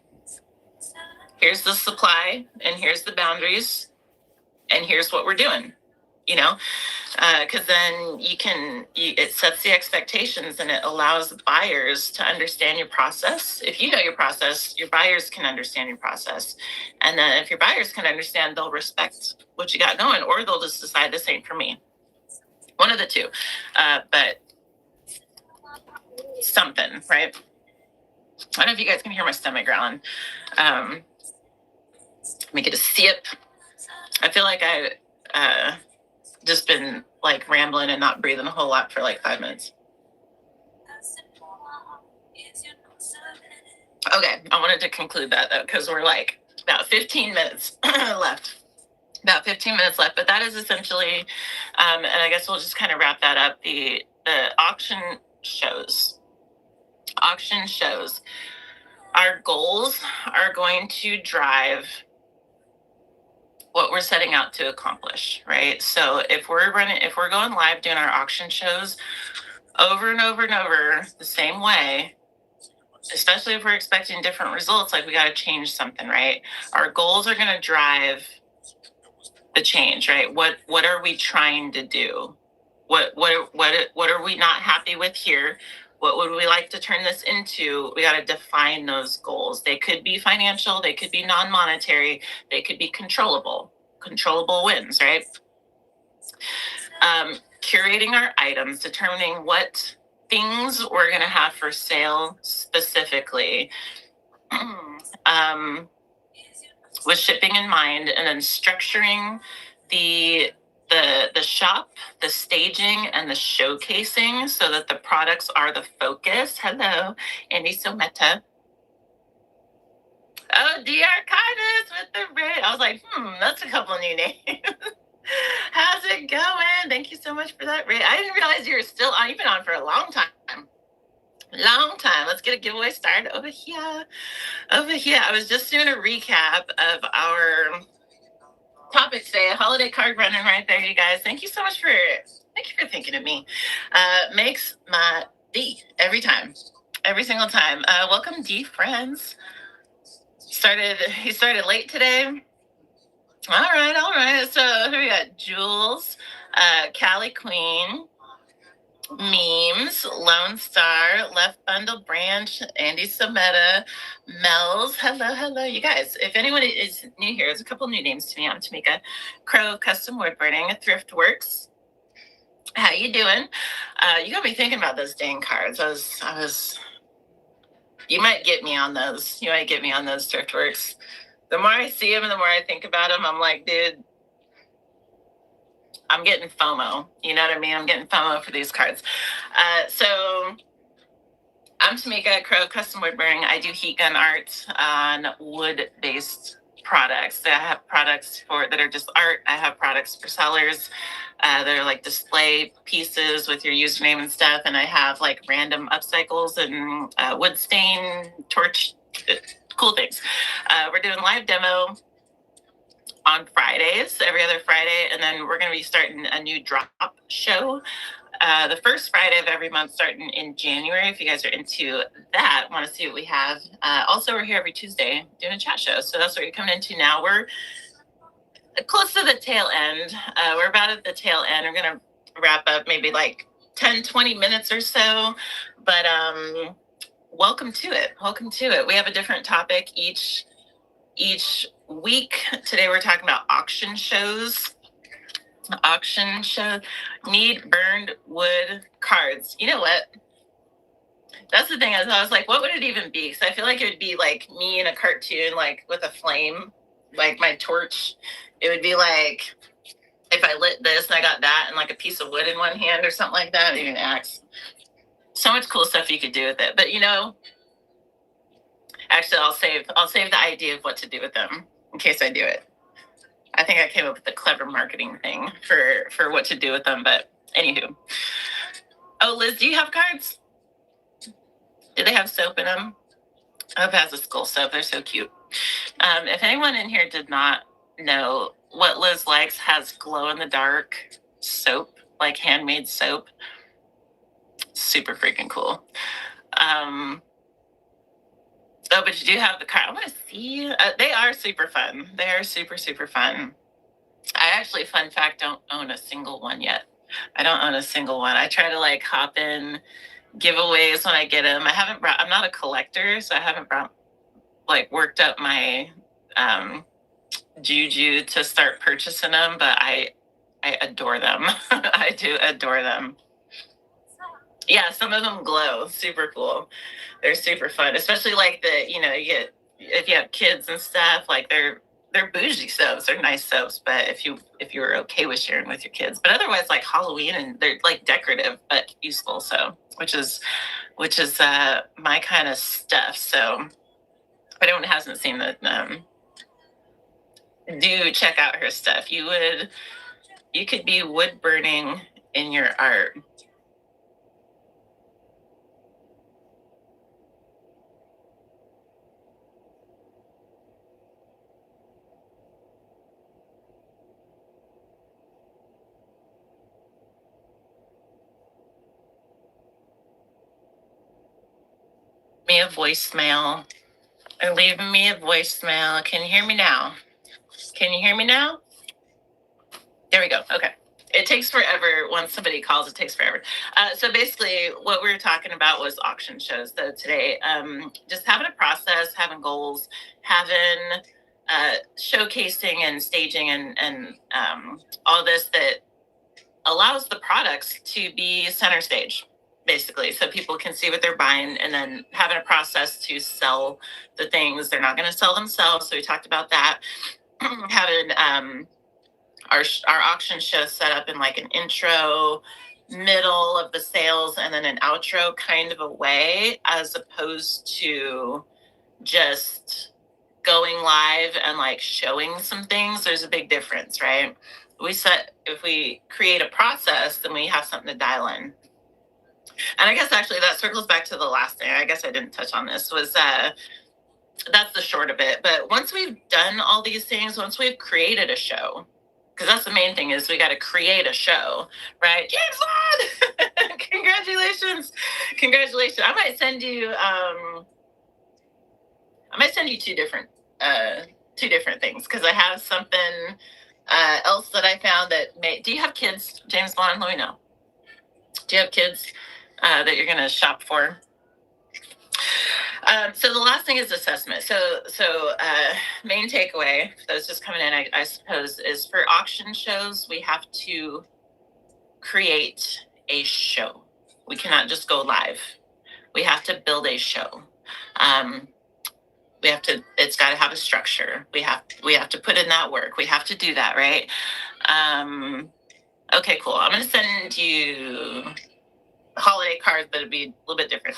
the supply, and here's the boundaries, and here's what we're doing, because then it sets the expectations, and it allows buyers to understand your process. If you know your process, your buyers can understand your process. And then if your buyers can understand, they'll respect what you got going, or they'll just decide this ain't for me. One of the two. But something, right? I don't know if you guys can hear my stomach growling. Let me get a sip. I feel like I just been like rambling and not breathing a whole lot for like 5 minutes. Okay, I wanted to conclude that though, because we're like about 15 minutes left. But that is essentially, and I guess we'll just kind of wrap that up. The auction shows. Our goals are going to drive what we're setting out to accomplish, right? So if we're going live doing our auction shows over and over and over the same way, especially if we're expecting different results, like we got to change something, right? Our goals are going to drive the change, right? What are we trying to do? What are we not happy with here? What would we like to turn this into? We got to define those goals. They could be financial, they could be non-monetary, they could be controllable wins, right? Curating our items, determining what things we're going to have for sale specifically, with shipping in mind, and then structuring the shop, the staging, and the showcasing so that the products are the focus. Hello, Andy Someta. Oh, DR Kindness with the red. I was like, that's a couple new names. How's it going? Thank you so much for that, Ray. I didn't realize you were still on. You've been on for a long time. Let's get a giveaway started over here. I was just doing a recap of our topic today, a holiday card running right there, you guys. Thank you so much for thinking of me. Makes my D every single time. Welcome, D friends. He started late today. All right. So here we got Jules, Callie Queen, Memes, Lone Star, Left Bundle Branch, Andy Someta, Mel's. Hello, you guys. If anyone is new here, there's a couple new names to me. I'm Tamika Crow, Custom Woodburning, Thrift Works. How you doing? You got me thinking about those dang cards. I was. You might get me on those. Thrift Works. The more I see them and the more I think about them, I'm like, dude, I'm getting FOMO. You know what I mean? I'm getting FOMO for these cards. So I'm Tamika Crow, Custom Woodburning. I do heat gun art on wood-based products. I have products that are just art. I have products for sellers that are like display pieces with your username and stuff. And I have like random upcycles and wood stain, torch, cool things. We're doing live demo on Fridays, every other Friday. And then we're going to be starting a new drop show the first Friday of every month starting in January. If you guys are into that, want to see what we have. Also, we're here every Tuesday doing a chat show. So that's what you're coming into now. We're close to the tail end. We're about at the tail end. We're going to wrap up maybe like 10, 20 minutes or so. But welcome to it. Welcome to it. We have a different topic each week. Today we're talking about auction shows. Auction show, need burned wood cards. You know what? That's the thing. I was like, what would it even be? Because I feel like it would be like me in a cartoon, like with a flame, like my torch. It would be like if I lit this and I got that and like a piece of wood in one hand or something like that, maybe an axe. So much cool stuff you could do with it. But you know, actually, I'll save the idea of what to do with them in case I do it. I think I came up with a clever marketing thing for what to do with them, but anywho. Oh, Liz, do you have cards? Do they have soap in them? I hope it has a skull soap. They're so cute. If anyone in here did not know, what Liz likes has glow-in-the-dark soap, like handmade soap. Super freaking cool. Oh, but you do have the card. I want to see. They are super fun. They are super, super fun. I actually, fun fact, don't own a single one yet. I don't own a single one. I try to like hop in giveaways when I get them. I'm not a collector, so I haven't worked up my juju to start purchasing them, but I adore them. I do adore them. Yeah, some of them glow. Super cool. They're super fun, especially like if you have kids and stuff, like they're bougie soaps. They're nice soaps, but if you were okay with sharing with your kids, but otherwise like Halloween, and they're like decorative but useful. So which is my kind of stuff. So if anyone hasn't seen that, do check out her stuff. You could be wood burning in your art. Me a voicemail. Or leave me a voicemail. Can you hear me now? Can you hear me now? There we go. Okay. It takes forever. Once somebody calls, it takes forever. So basically, what we were talking about was auction shows. So today, just having a process, having goals, having showcasing and staging and all this that allows the products to be center stage, basically, so people can see what they're buying, and then having a process to sell the things. They're not going to sell themselves, so we talked about that. Having our auction show set up in like an intro, middle of the sales, and then an outro kind of a way, as opposed to just going live and like showing some things. There's a big difference, right? If we create a process, then we have something to dial in. And I guess actually that circles back to the last thing. I guess I didn't touch on this, was that's the short of it. But once we've done all these things, once we've created a show, because that's the main thing, is we got to create a show, right? James Bond! Congratulations. I might send you two different things, because I have something else that I found that do you have kids, James Bond? Let me know. Do you have kids that you're going to shop for? So the last thing is assessment. So main takeaway for those just coming in, I suppose, is for auction shows, we have to create a show. We cannot just go live. We have to build a show. It's got to have a structure. We have to put in that work. We have to do that, right? Okay, cool. I'm going to send you holiday cards, but it'd be a little bit different.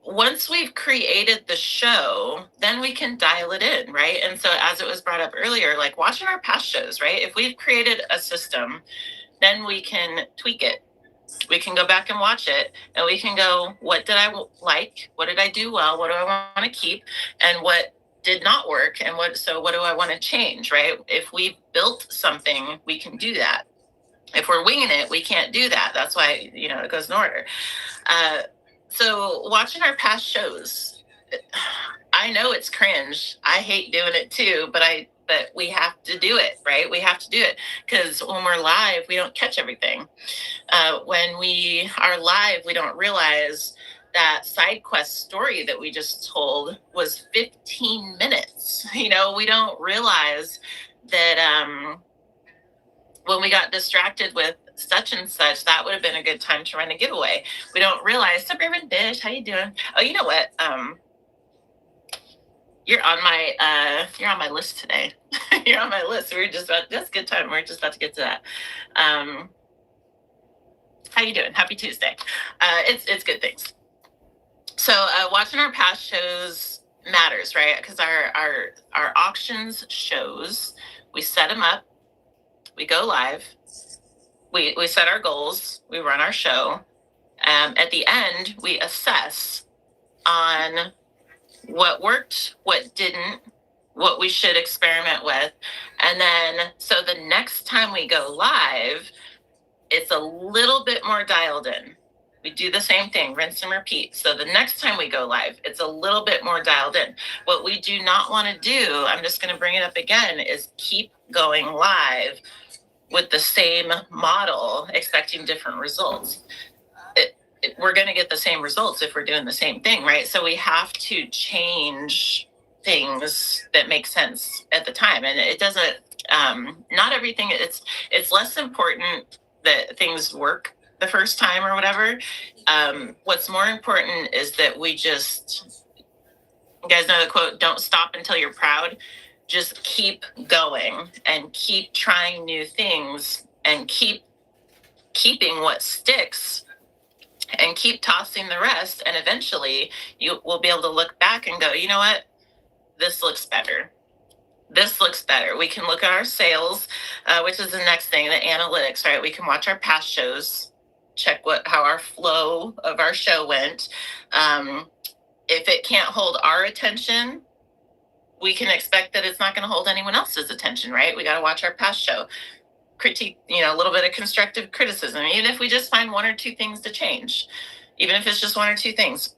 once we've created the show, then we can dial it in, right? And so, as it was brought up earlier, like watching our past shows, right? If we've created a system, then we can tweak it. We can go back and watch it, and we can go, what did I like? What did I do well? What do I want to keep? And what did not work? And what do I want to change, right? If we built something, we can do that. If we're winging it, we can't do that. That's why, it goes in order. So watching our past shows, I know it's cringe. I hate doing it too, but we have to do it, right? We have to do it because when we're live, we don't catch everything. When we are live, we don't realize that side quest story that we just told was 15 minutes. We don't realize that when we got distracted with such and such, that would have been a good time to run a giveaway. We don't realize, Suburban Dish, how you doing? Oh, you know what? You're on my list today. You're on my list. That's a good time. We're just about to get to that. How you doing? Happy Tuesday. It's good things. So watching our past shows matters, right? Because our auctions shows, we set them up, we go live, we set our goals, we run our show. At the end, we assess on what worked, what didn't, what we should experiment with. And then, so the next time we go live, it's a little bit more dialed in. We do the same thing, rinse and repeat. So the next time we go live, it's a little bit more dialed in. What we do not want to do, I'm just going to bring it up again, is keep going live with the same model, expecting different results. We're going to get the same results if we're doing the same thing, right? So we have to change things that make sense at the time. And it doesn't, not everything, it's less important that things work the first time or whatever. What's more important is that we just, you guys know the quote, don't stop until you're proud. Just keep going and keep trying new things and keeping what sticks and keep tossing the rest. And eventually you will be able to look back and go, you know what? This looks better. This looks better. We can look at our sales, which is the next thing, the analytics, right? We can watch our past shows, check how our flow of our show went. If it can't hold our attention, we can expect that it's not going to hold anyone else's attention, right? We got to watch our past show, critique, a little bit of constructive criticism, even if we just find one or two things to change, even if it's just one or two things.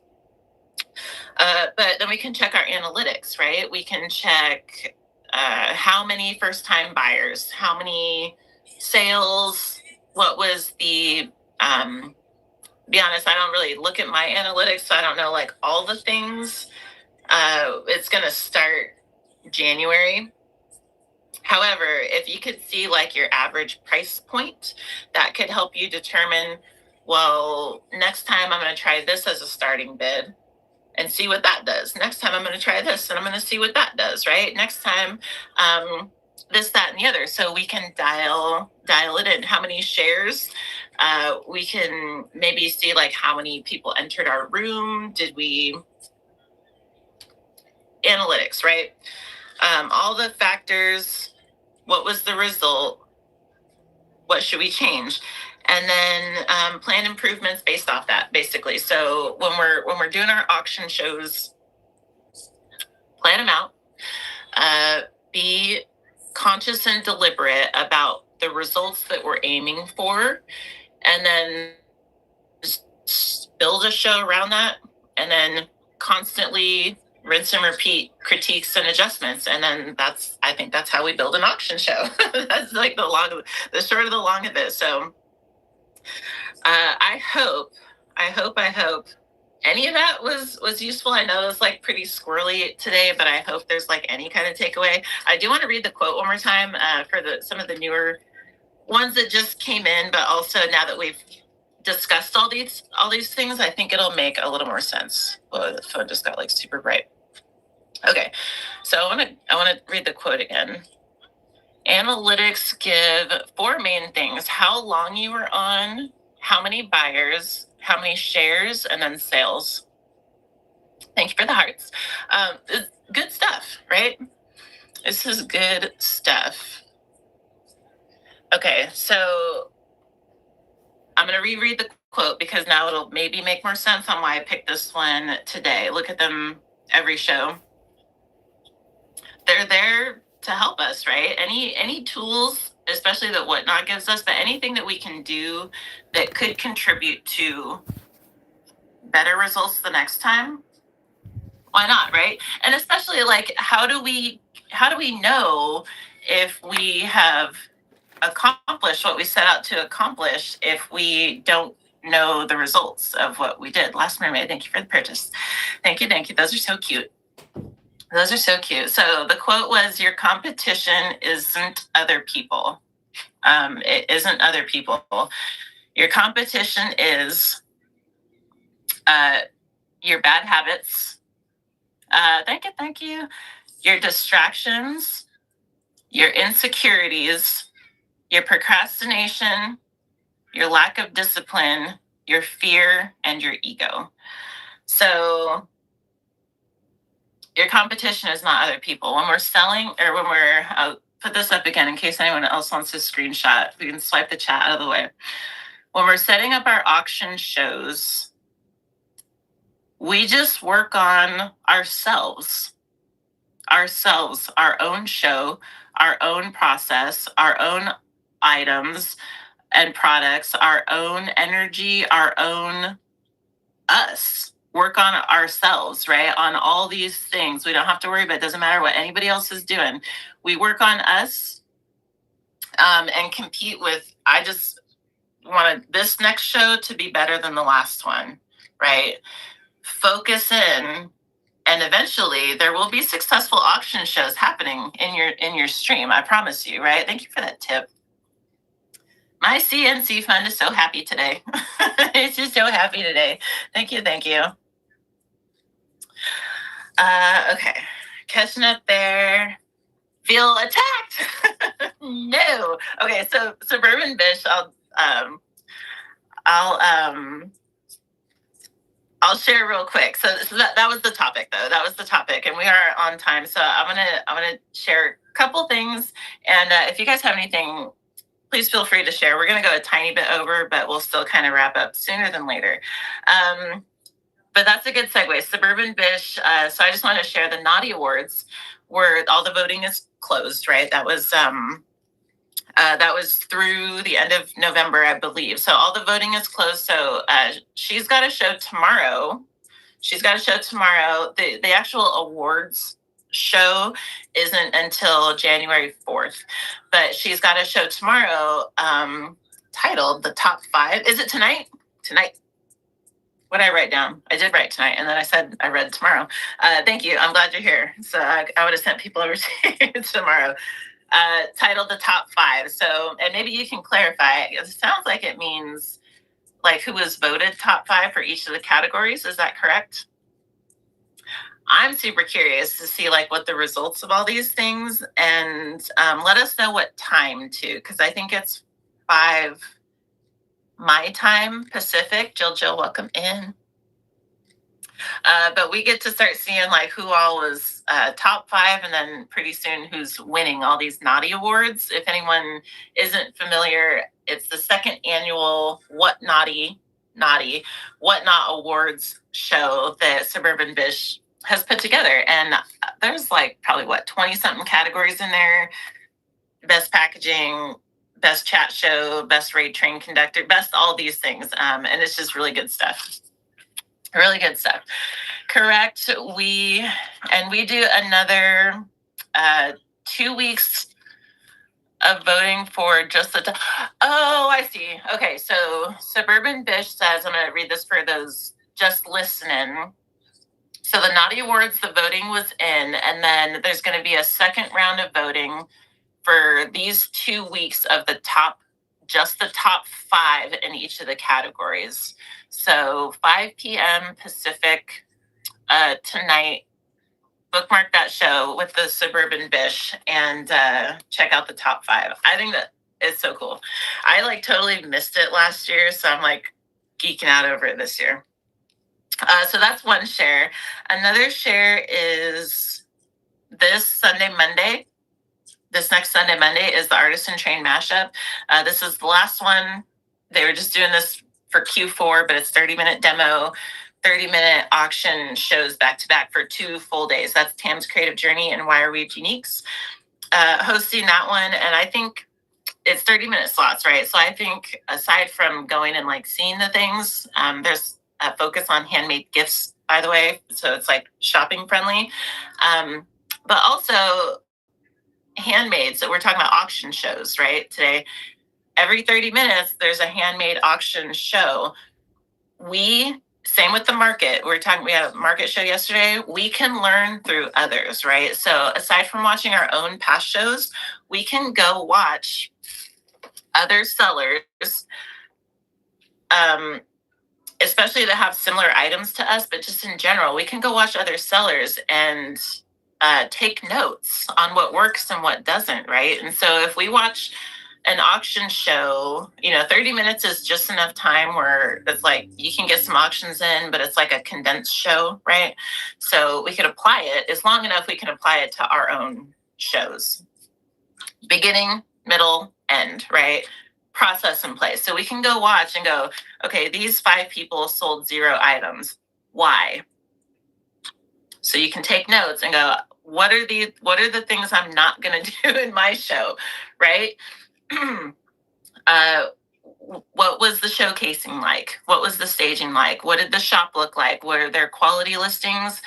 But then we can check our analytics, right? We can check how many first-time buyers, how many sales, what was the, be honest, I don't really look at my analytics, so I don't know like all the things. It's going to start January. However, if you could see like your average price point, that could help you determine, well, next time I'm going to try this as a starting bid and see what that does. Next time I'm going to try this and I'm going to see what that does, right? Next time, this, that, and the other. So we can dial it in. How many shares? We can maybe see like how many people entered our room. Analytics, right? All the factors, what was the result? What should we change? And then plan improvements based off that, basically. So when we're doing our auction shows, plan them out. Be conscious and deliberate about the results that we're aiming for, and then just build a show around that, and then constantly rinse and repeat critiques and adjustments. And then I think that's how we build an auction show. That's like the short of the long of it. So I hope any of that was useful. I know it was like pretty squirrely today, but I hope there's like any kind of takeaway. I do want to read the quote one more time for some of the newer ones that just came in, but also now that we've discussed all these things, I think it'll make a little more sense. Oh, the phone just got like super bright. Okay, so I want to read the quote again. Analytics give 4 main things: how long you were on, how many buyers, how many shares, and then sales. Thank you for the hearts. It's good stuff, right? This is good stuff. Okay, so I'm going to reread the quote because now it'll maybe make more sense on why I picked this one today. Look at them every show. They're there to help us, right? Any tools, especially that Whatnot gives us, but anything that we can do that could contribute to better results the next time, why not, right? And especially like how do we know if we have accomplish what we set out to accomplish if we don't know the results of what we did. Last Mermaid, thank you for the purchase. Thank you, thank you. Those are so cute. Those are so cute. So the quote was, your competition isn't other people. It isn't other people. Your competition is your bad habits. Thank you. Your distractions, your insecurities, your procrastination, your lack of discipline, your fear, and your ego. So your competition is not other people. When we're selling, or when we're, I'll put this up again in case anyone else wants to screenshot. We can swipe the chat out of the way. When we're setting up our auction shows, we just work on ourselves, our own show, our own process, our own items and products, our own energy, our own us. Work on ourselves, right? On all these things. We don't have to worry about it. Doesn't matter what anybody else is doing. We work on us and compete with, I just wanted this next show to be better than the last one, right? Focus in, and eventually there will be successful auction shows happening in your stream. I promise you, right? Thank you for that tip. My CNC fund is so happy today. It's just so happy today. Thank you, thank you. Okay, catching up there. Feel attacked? No. Okay, so Suburban Bish, I'll share real quick. So that was the topic, though. That was the topic, and we are on time. So I'm gonna share a couple things, and if you guys have anything, please feel free to share. We're gonna go a tiny bit over, but we'll still kind of wrap up sooner than later. But that's a good segue. Suburban Bish. So I just want to share the Naughty Awards, where all the voting is closed. Right. That was through the end of November, I believe. So all the voting is closed. So she's got a show tomorrow. The actual awards show isn't until January 4th, but she's got a show tomorrow titled The Top 5. Is it tonight? Tonight. What did I write down? I did write tonight, and then I said I read tomorrow. Thank you. I'm glad you're here. So I would have sent people over to you tomorrow. Titled The Top 5. So, and maybe you can clarify. It sounds like it means like who was voted top 5 for each of the categories. Is that correct? I'm super curious to see like what the results of all these things, and let us know what time too, because I think it's 5 my time Pacific. Jill, welcome in. But we get to start seeing like who all was top 5, and then pretty soon who's winning all these Naughty Awards. If anyone isn't familiar, it's the second annual Whatnot Awards show that Suburban Bish has put together. And there's like probably 20 something categories in there. Best packaging, best chat show, best raid train conductor, best all these things. And it's just really good stuff. Really good stuff. Correct. We do another 2 weeks of voting for just the oh, I see. Okay, so Suburban Bish says, I'm going to read this for those just listening. So the Naughty Awards, the voting was in, and then there's going to be a second round of voting for these 2 weeks of the top 5 in each of the categories. So 5 p.m. Pacific tonight. Bookmark that show with the Suburban Bish and check out the top 5. I think that is so cool. I like totally missed it last year, so I'm like geeking out over it this year. So that's one share. Another share is this next Sunday, Monday, is the Artisan Train Mashup. This is the last one. They were just doing this for Q4, but it's 30-minute demo, 30-minute auction shows back to back for 2 full days. That's Tam's Creative Journey and Wireweave Uniques hosting that one. And I think it's 30-minute slots, right? So I think aside from going and like seeing the things, there's a focus on handmade gifts, by the way. So it's like shopping friendly. But also handmade. So we're talking about auction shows, right? Today, every 30 minutes, there's a handmade auction show. Same with the market. We had a market show yesterday. We can learn through others, right? So aside from watching our own past shows, we can go watch other sellers, especially that have similar items to us, but just in general, we can go watch other sellers and take notes on what works and what doesn't, right? And so if we watch an auction show, 30 minutes is just enough time where it's like you can get some auctions in, but it's like a condensed show, right? So we could apply it. It's long enough we can apply it to our own shows. Beginning, middle, end, right? Process in place. So we can go watch and go, okay, these 5 people sold 0 items. Why? So you can take notes and go, what are the things I'm not going to do in my show, right? What was the showcasing like? What was the staging like? What did the shop look like? Were there quality listings?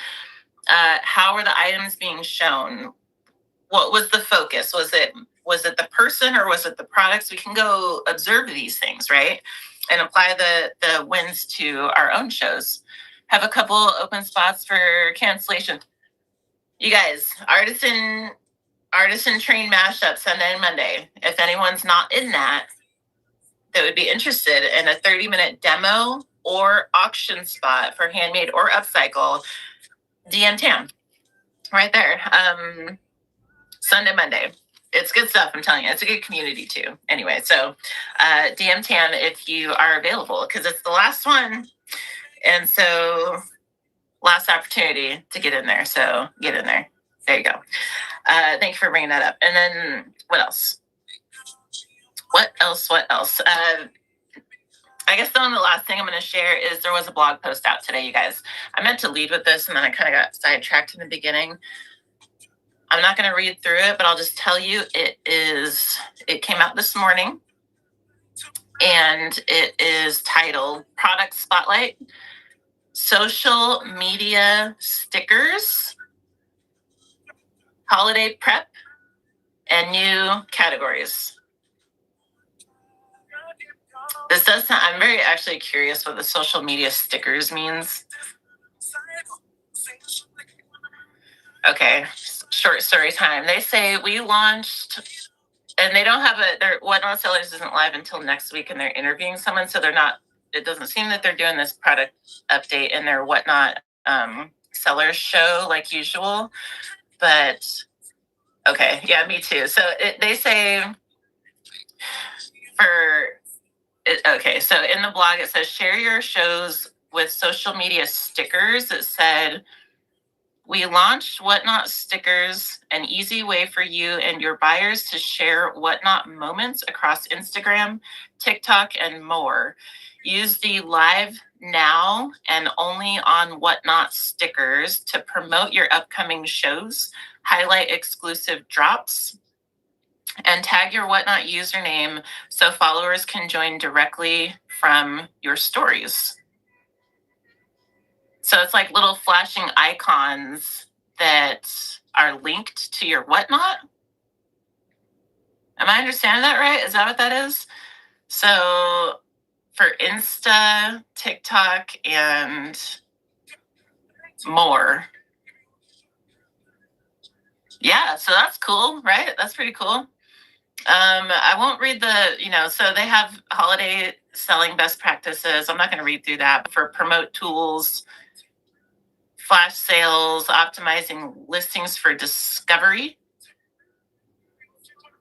How were the items being shown? What was the focus? Was it the person or was it the products? We can go observe these things, right? And apply the wins to our own shows. Have a couple open spots for cancellation. You guys, Artisan Train Mashup Sunday and Monday. If anyone's not in that would be interested in a 30-minute demo or auction spot for handmade or upcycle, DM Tam, right there. Sunday, Monday. It's good stuff, I'm telling you. It's a good community too. Anyway, so DM Tam if you are available, because it's the last one. And so last opportunity to get in there. So get in there. There you go. Thank you for bringing that up. And then what else? What else? I guess the last thing I'm going to share is there was a blog post out today, you guys. I meant to lead with this and then I kind of got sidetracked in the beginning. I'm not going to read through it, but I'll just tell you it came out this morning and it is titled Product Spotlight, Social Media Stickers, Holiday Prep, and New Categories. This does sound, I'm very actually curious what the social media stickers means. Okay, short story time. They say we launched, and they don't have their Whatnot Sellers isn't live until next week, and they're interviewing someone, so it doesn't seem that they're doing this product update in their Whatnot Sellers show like usual. But okay, yeah, me too. So they say so in the blog it says share your shows with social media stickers. It said, we launched Whatnot Stickers, an easy way for you and your buyers to share Whatnot moments across Instagram, TikTok, and more. Use the live now and only on Whatnot stickers to promote your upcoming shows, highlight exclusive drops, and tag your Whatnot username so followers can join directly from your stories. So it's like little flashing icons that are linked to your Whatnot. Am I understanding that right? Is that what that is? So for Insta, TikTok, and more. Yeah, so that's cool, right? That's pretty cool. I won't read so they have holiday selling best practices. I'm not going to read through that. For promote tools, flash sales, optimizing listings for discovery,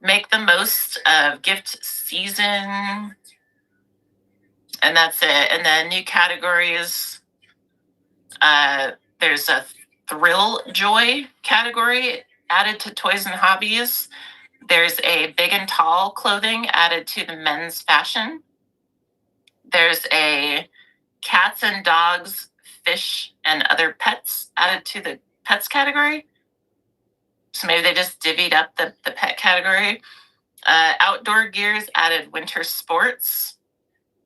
make the most of gift season, and that's it. And then new categories, There's a thrill joy category added to toys and hobbies. There's a big and tall clothing added to the men's fashion. There's a cats and dogs, fish, and other pets added to the pets category. So maybe they just divvied up the pet category. Outdoor gears added winter sports.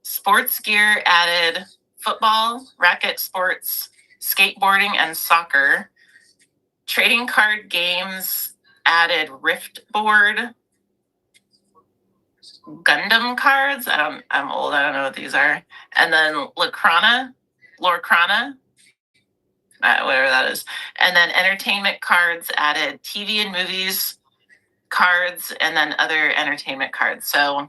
Sports gear added football, racket sports, skateboarding, and soccer. Trading card games added Rift board. Gundam cards. I'm old. I don't know what these are. And then Lorcana, whatever that is. And then entertainment cards added TV and movies cards, and then other entertainment cards. So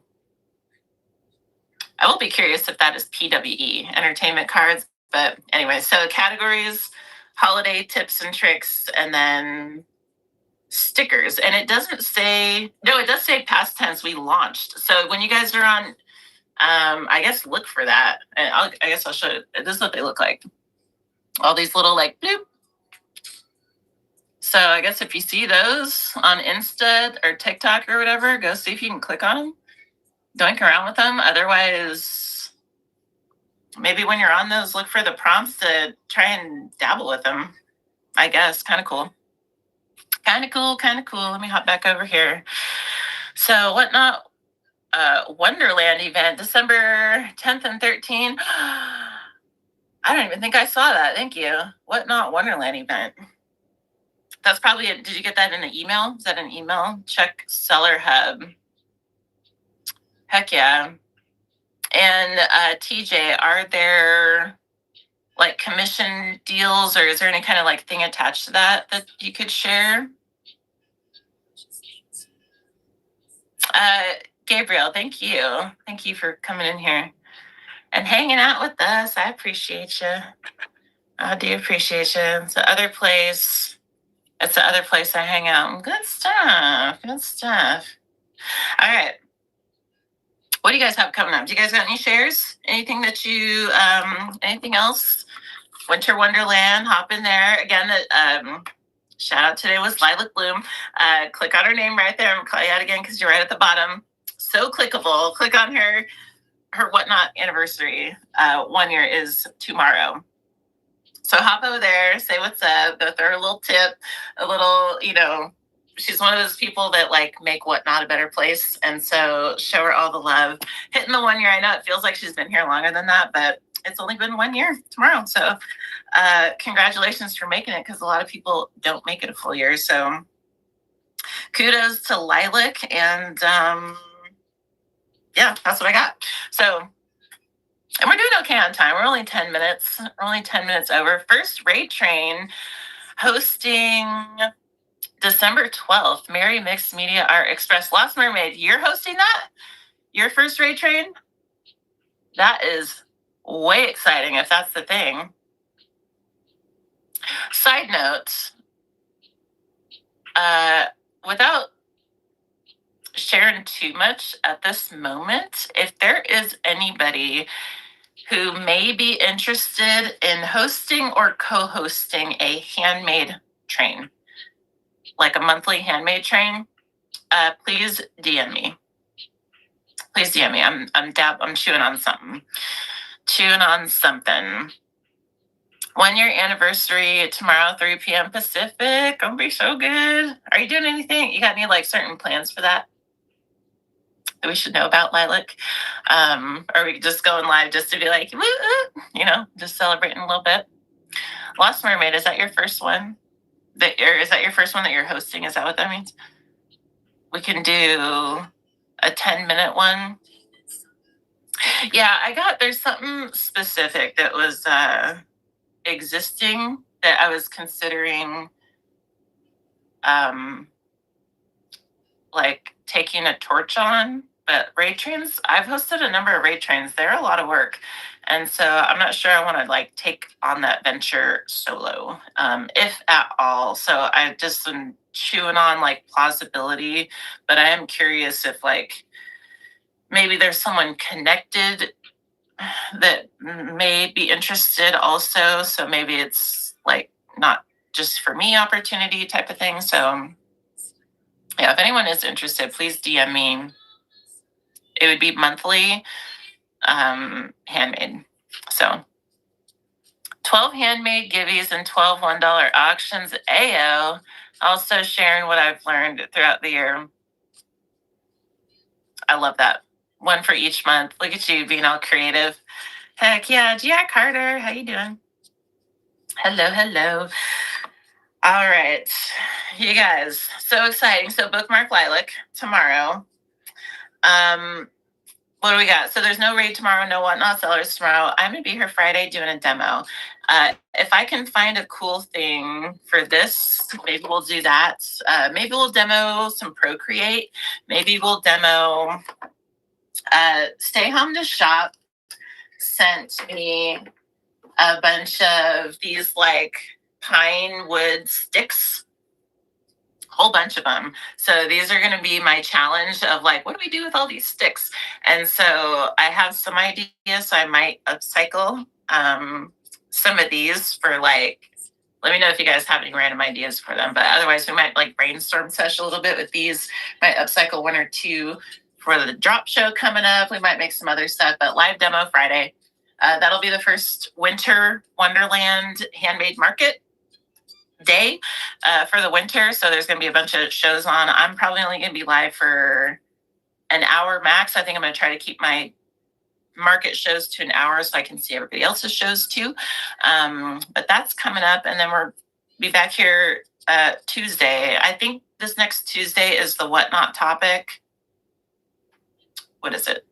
I will be curious if that is PWE, entertainment cards. But anyway, so categories, holiday tips and tricks, and then stickers. And it doesn't say, no, it does say past tense, we launched. So when you guys are on, I guess look for that. And I guess I'll show you. This is what they look like. All these little like bloop. So I guess if you see those on Insta or TikTok or whatever, go see if you can click on them. Doink around with them. Otherwise, maybe when you're on those, look for the prompts to try and dabble with them. I guess. Kind of cool. Kind of cool. Let me hop back over here. So Whatnot Wonderland event, December 10th and 13th. I don't even think I saw that. Thank you. Whatnot Wonderland event. That's probably it. Did you get that in an email? Is that an email? Check Seller Hub. Heck yeah. And TJ, are there like commission deals, or is there any kind of like thing attached to that you could share? Gabriel, thank you. Thank you for coming in here and hanging out with us. I appreciate you. I do appreciate you. It's the other place. It's the other place I hang out. Good stuff. All right. What do you guys have coming up? Do you guys got any shares? Anything that you, anything else? Winter Wonderland, hop in there. Again, shout out today was Lilac Bloom. Click on her name right there. I'm gonna call you out again because you're right at the bottom. So clickable. Click on her Whatnot anniversary. 1 year is tomorrow. So hop over there, say what's up, go throw her a little tip, a little, she's one of those people that like make Whatnot a better place. And so show her all the love. Hitting the 1 year, I know it feels like she's been here longer than that, but it's only been 1 year tomorrow. So congratulations for making it, because a lot of people don't make it a full year. So kudos to Lilac. And yeah, that's what I got. So, and we're doing okay on time. We're only 10 minutes. We're only 10 minutes over. First Raid Train hosting December 12th. Merry Mixed Media Art Express. Lost Mermaid, you're hosting that? Your first Raid Train? That is way exciting if that's the thing. Side note, without sharing too much at this moment, if there is anybody who may be interested in hosting or co-hosting a handmade train, like a monthly handmade train, please DM me. Please DM me. I'm chewing on something. 1 year anniversary tomorrow, 3 p.m. Pacific. Gonna be so good. Are you doing anything? You got any like certain plans for that we should know about, Lilac? Or we could just go in live just to be like, woo, just celebrating a little bit. Lost Mermaid, is that your first one? Is that your first one that you're hosting? Is that what that means? We can do a 10-minute one. Yeah, there's something specific that was existing that I was considering like taking a torch on. But raid trains, I've hosted a number of raid trains. They're a lot of work. And so I'm not sure I want to like take on that venture solo, if at all. So I just am chewing on like plausibility, but I am curious if like maybe there's someone connected that may be interested also. So maybe it's like not just for me opportunity type of thing. So yeah, if anyone is interested, please DM me. It would be monthly, handmade. So 12 handmade giveies and 12 $1 auctions. Ayo. Also sharing what I've learned throughout the year. I love that. One for each month. Look at you being all creative. Heck yeah. Gia Carter, how you doing? Hello, hello. All right, you guys, so exciting. So bookmark Lilac tomorrow. What do we got? So there's no raid tomorrow, no Whatnot Sellers tomorrow. I'm gonna be here Friday doing a demo. If I can find a cool thing for this, maybe we'll do that. Maybe we'll demo some Procreate. Maybe we'll demo Stay Home to Shop sent me a bunch of these like pine wood sticks, whole bunch of them. So these are going to be my challenge of like, what do we do with all these sticks? And so I have some ideas. So I might upcycle some of these for like, let me know if you guys have any random ideas for them. But otherwise, we might like brainstorm session a little bit with these. Might upcycle one or two for the drop show coming up. We might make some other stuff, but live demo Friday. That'll be the first Winter Wonderland Handmade Market day for the winter. So there's going to be a bunch of shows on. I'm probably only going to be live for an hour max. I think I'm going to try to keep my market shows to an hour so I can see everybody else's shows too. But that's coming up. And then we'll be back here Tuesday. I think this next Tuesday is the Whatnot topic. What is it?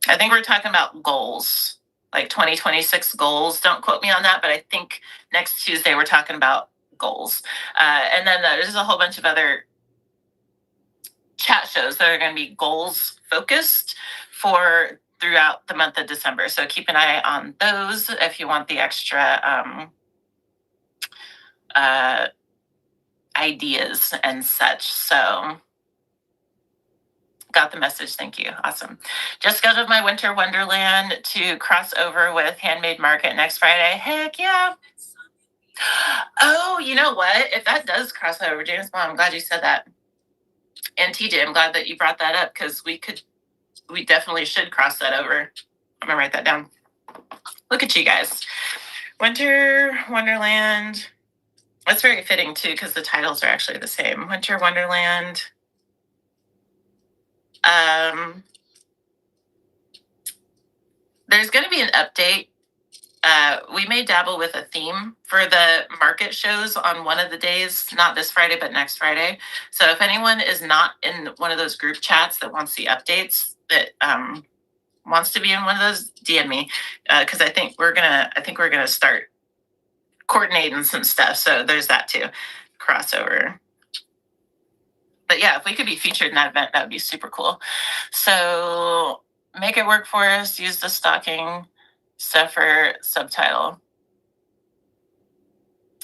I think we're talking about goals, like 2026 goals. Don't quote me on that, but I think next Tuesday we're talking about goals. And then there's a whole bunch of other chat shows that are going to be goals focused for throughout the month of December. So keep an eye on those if you want the extra ideas and such. So got the message. Thank you. Awesome. Just scheduled my Winter Wonderland to cross over with Handmade Market next Friday. Heck yeah. Oh, you know what? If that does cross over, James Bond, I'm glad you said that. And TJ, I'm glad that you brought that up because we definitely should cross that over. I'm gonna write that down. Look at you guys. Winter Wonderland. That's very fitting too because the titles are actually the same. Winter Wonderland. There's going to be an update. We may dabble with a theme for the market shows on one of the days, not this Friday, but next Friday. So if anyone is not in one of those group chats that wants the updates, that wants to be in one of those, DM me because I think we're gonna start coordinating some stuff. So there's that too, crossover. But yeah, if we could be featured in that event, that would be super cool. So make it work for us. Use the stocking stuffer subtitle.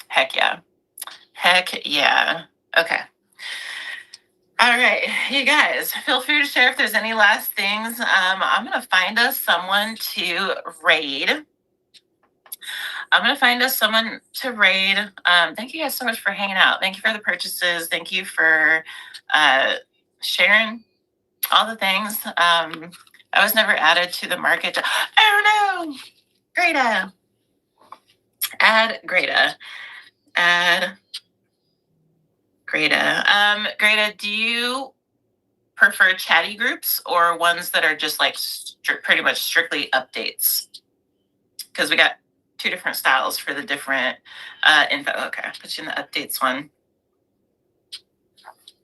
Heck yeah. Heck yeah. Okay. All right, you guys, feel free to share if there's any last things. I'm going to find us someone to raid. Thank you guys so much for hanging out. Thank you for the purchases. Thank you for sharing all the things. I was never added to the market. Oh no! Greta. Add Greta. Greta, do you prefer chatty groups or ones that are just like pretty much strictly updates? Because we got two different styles for the different info. Okay, I'll put you in the updates one.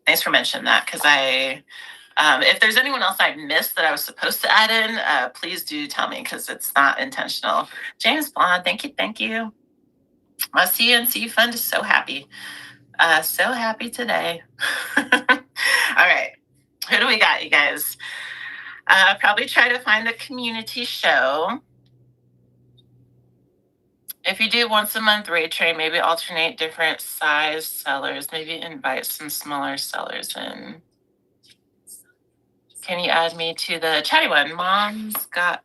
Thanks for mentioning that because if there's anyone else I missed that I was supposed to add in, please do tell me because it's not intentional. James Blonde, thank you. I'll see you and see you fun. Just so happy. So happy today. All right. Who do we got, you guys? Probably try to find a community show. If you do once a month raid train, maybe alternate different size sellers. Maybe invite some smaller sellers in. can you add me to the chatty one? Mom's got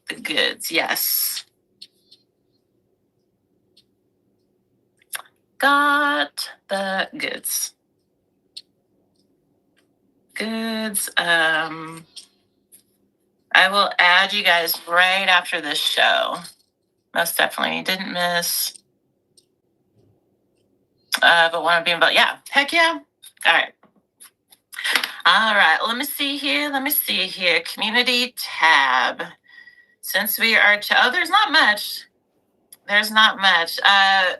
the goods. Yes. Got the goods. Goods. I will add you guys right after this show. Most definitely. Didn't miss. But want to be involved. Yeah. Heck yeah. All right. All right. Let me see here. Community tab. Since we are, there's not much.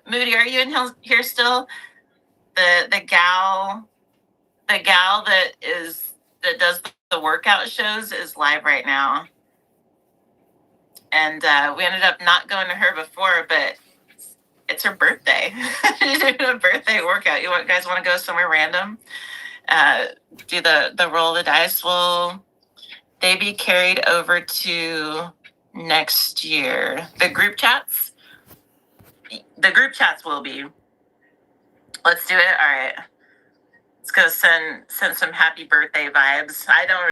Moody, are you in here still? The gal that does the workout shows is live right now. And we ended up not going to her before, but it's her birthday. She's doing a birthday workout. You guys want to go somewhere random? Do the roll of the dice. Will they be carried over to next year? The group chats will be. Let's do it. All right. Let's go send some happy birthday vibes. I don't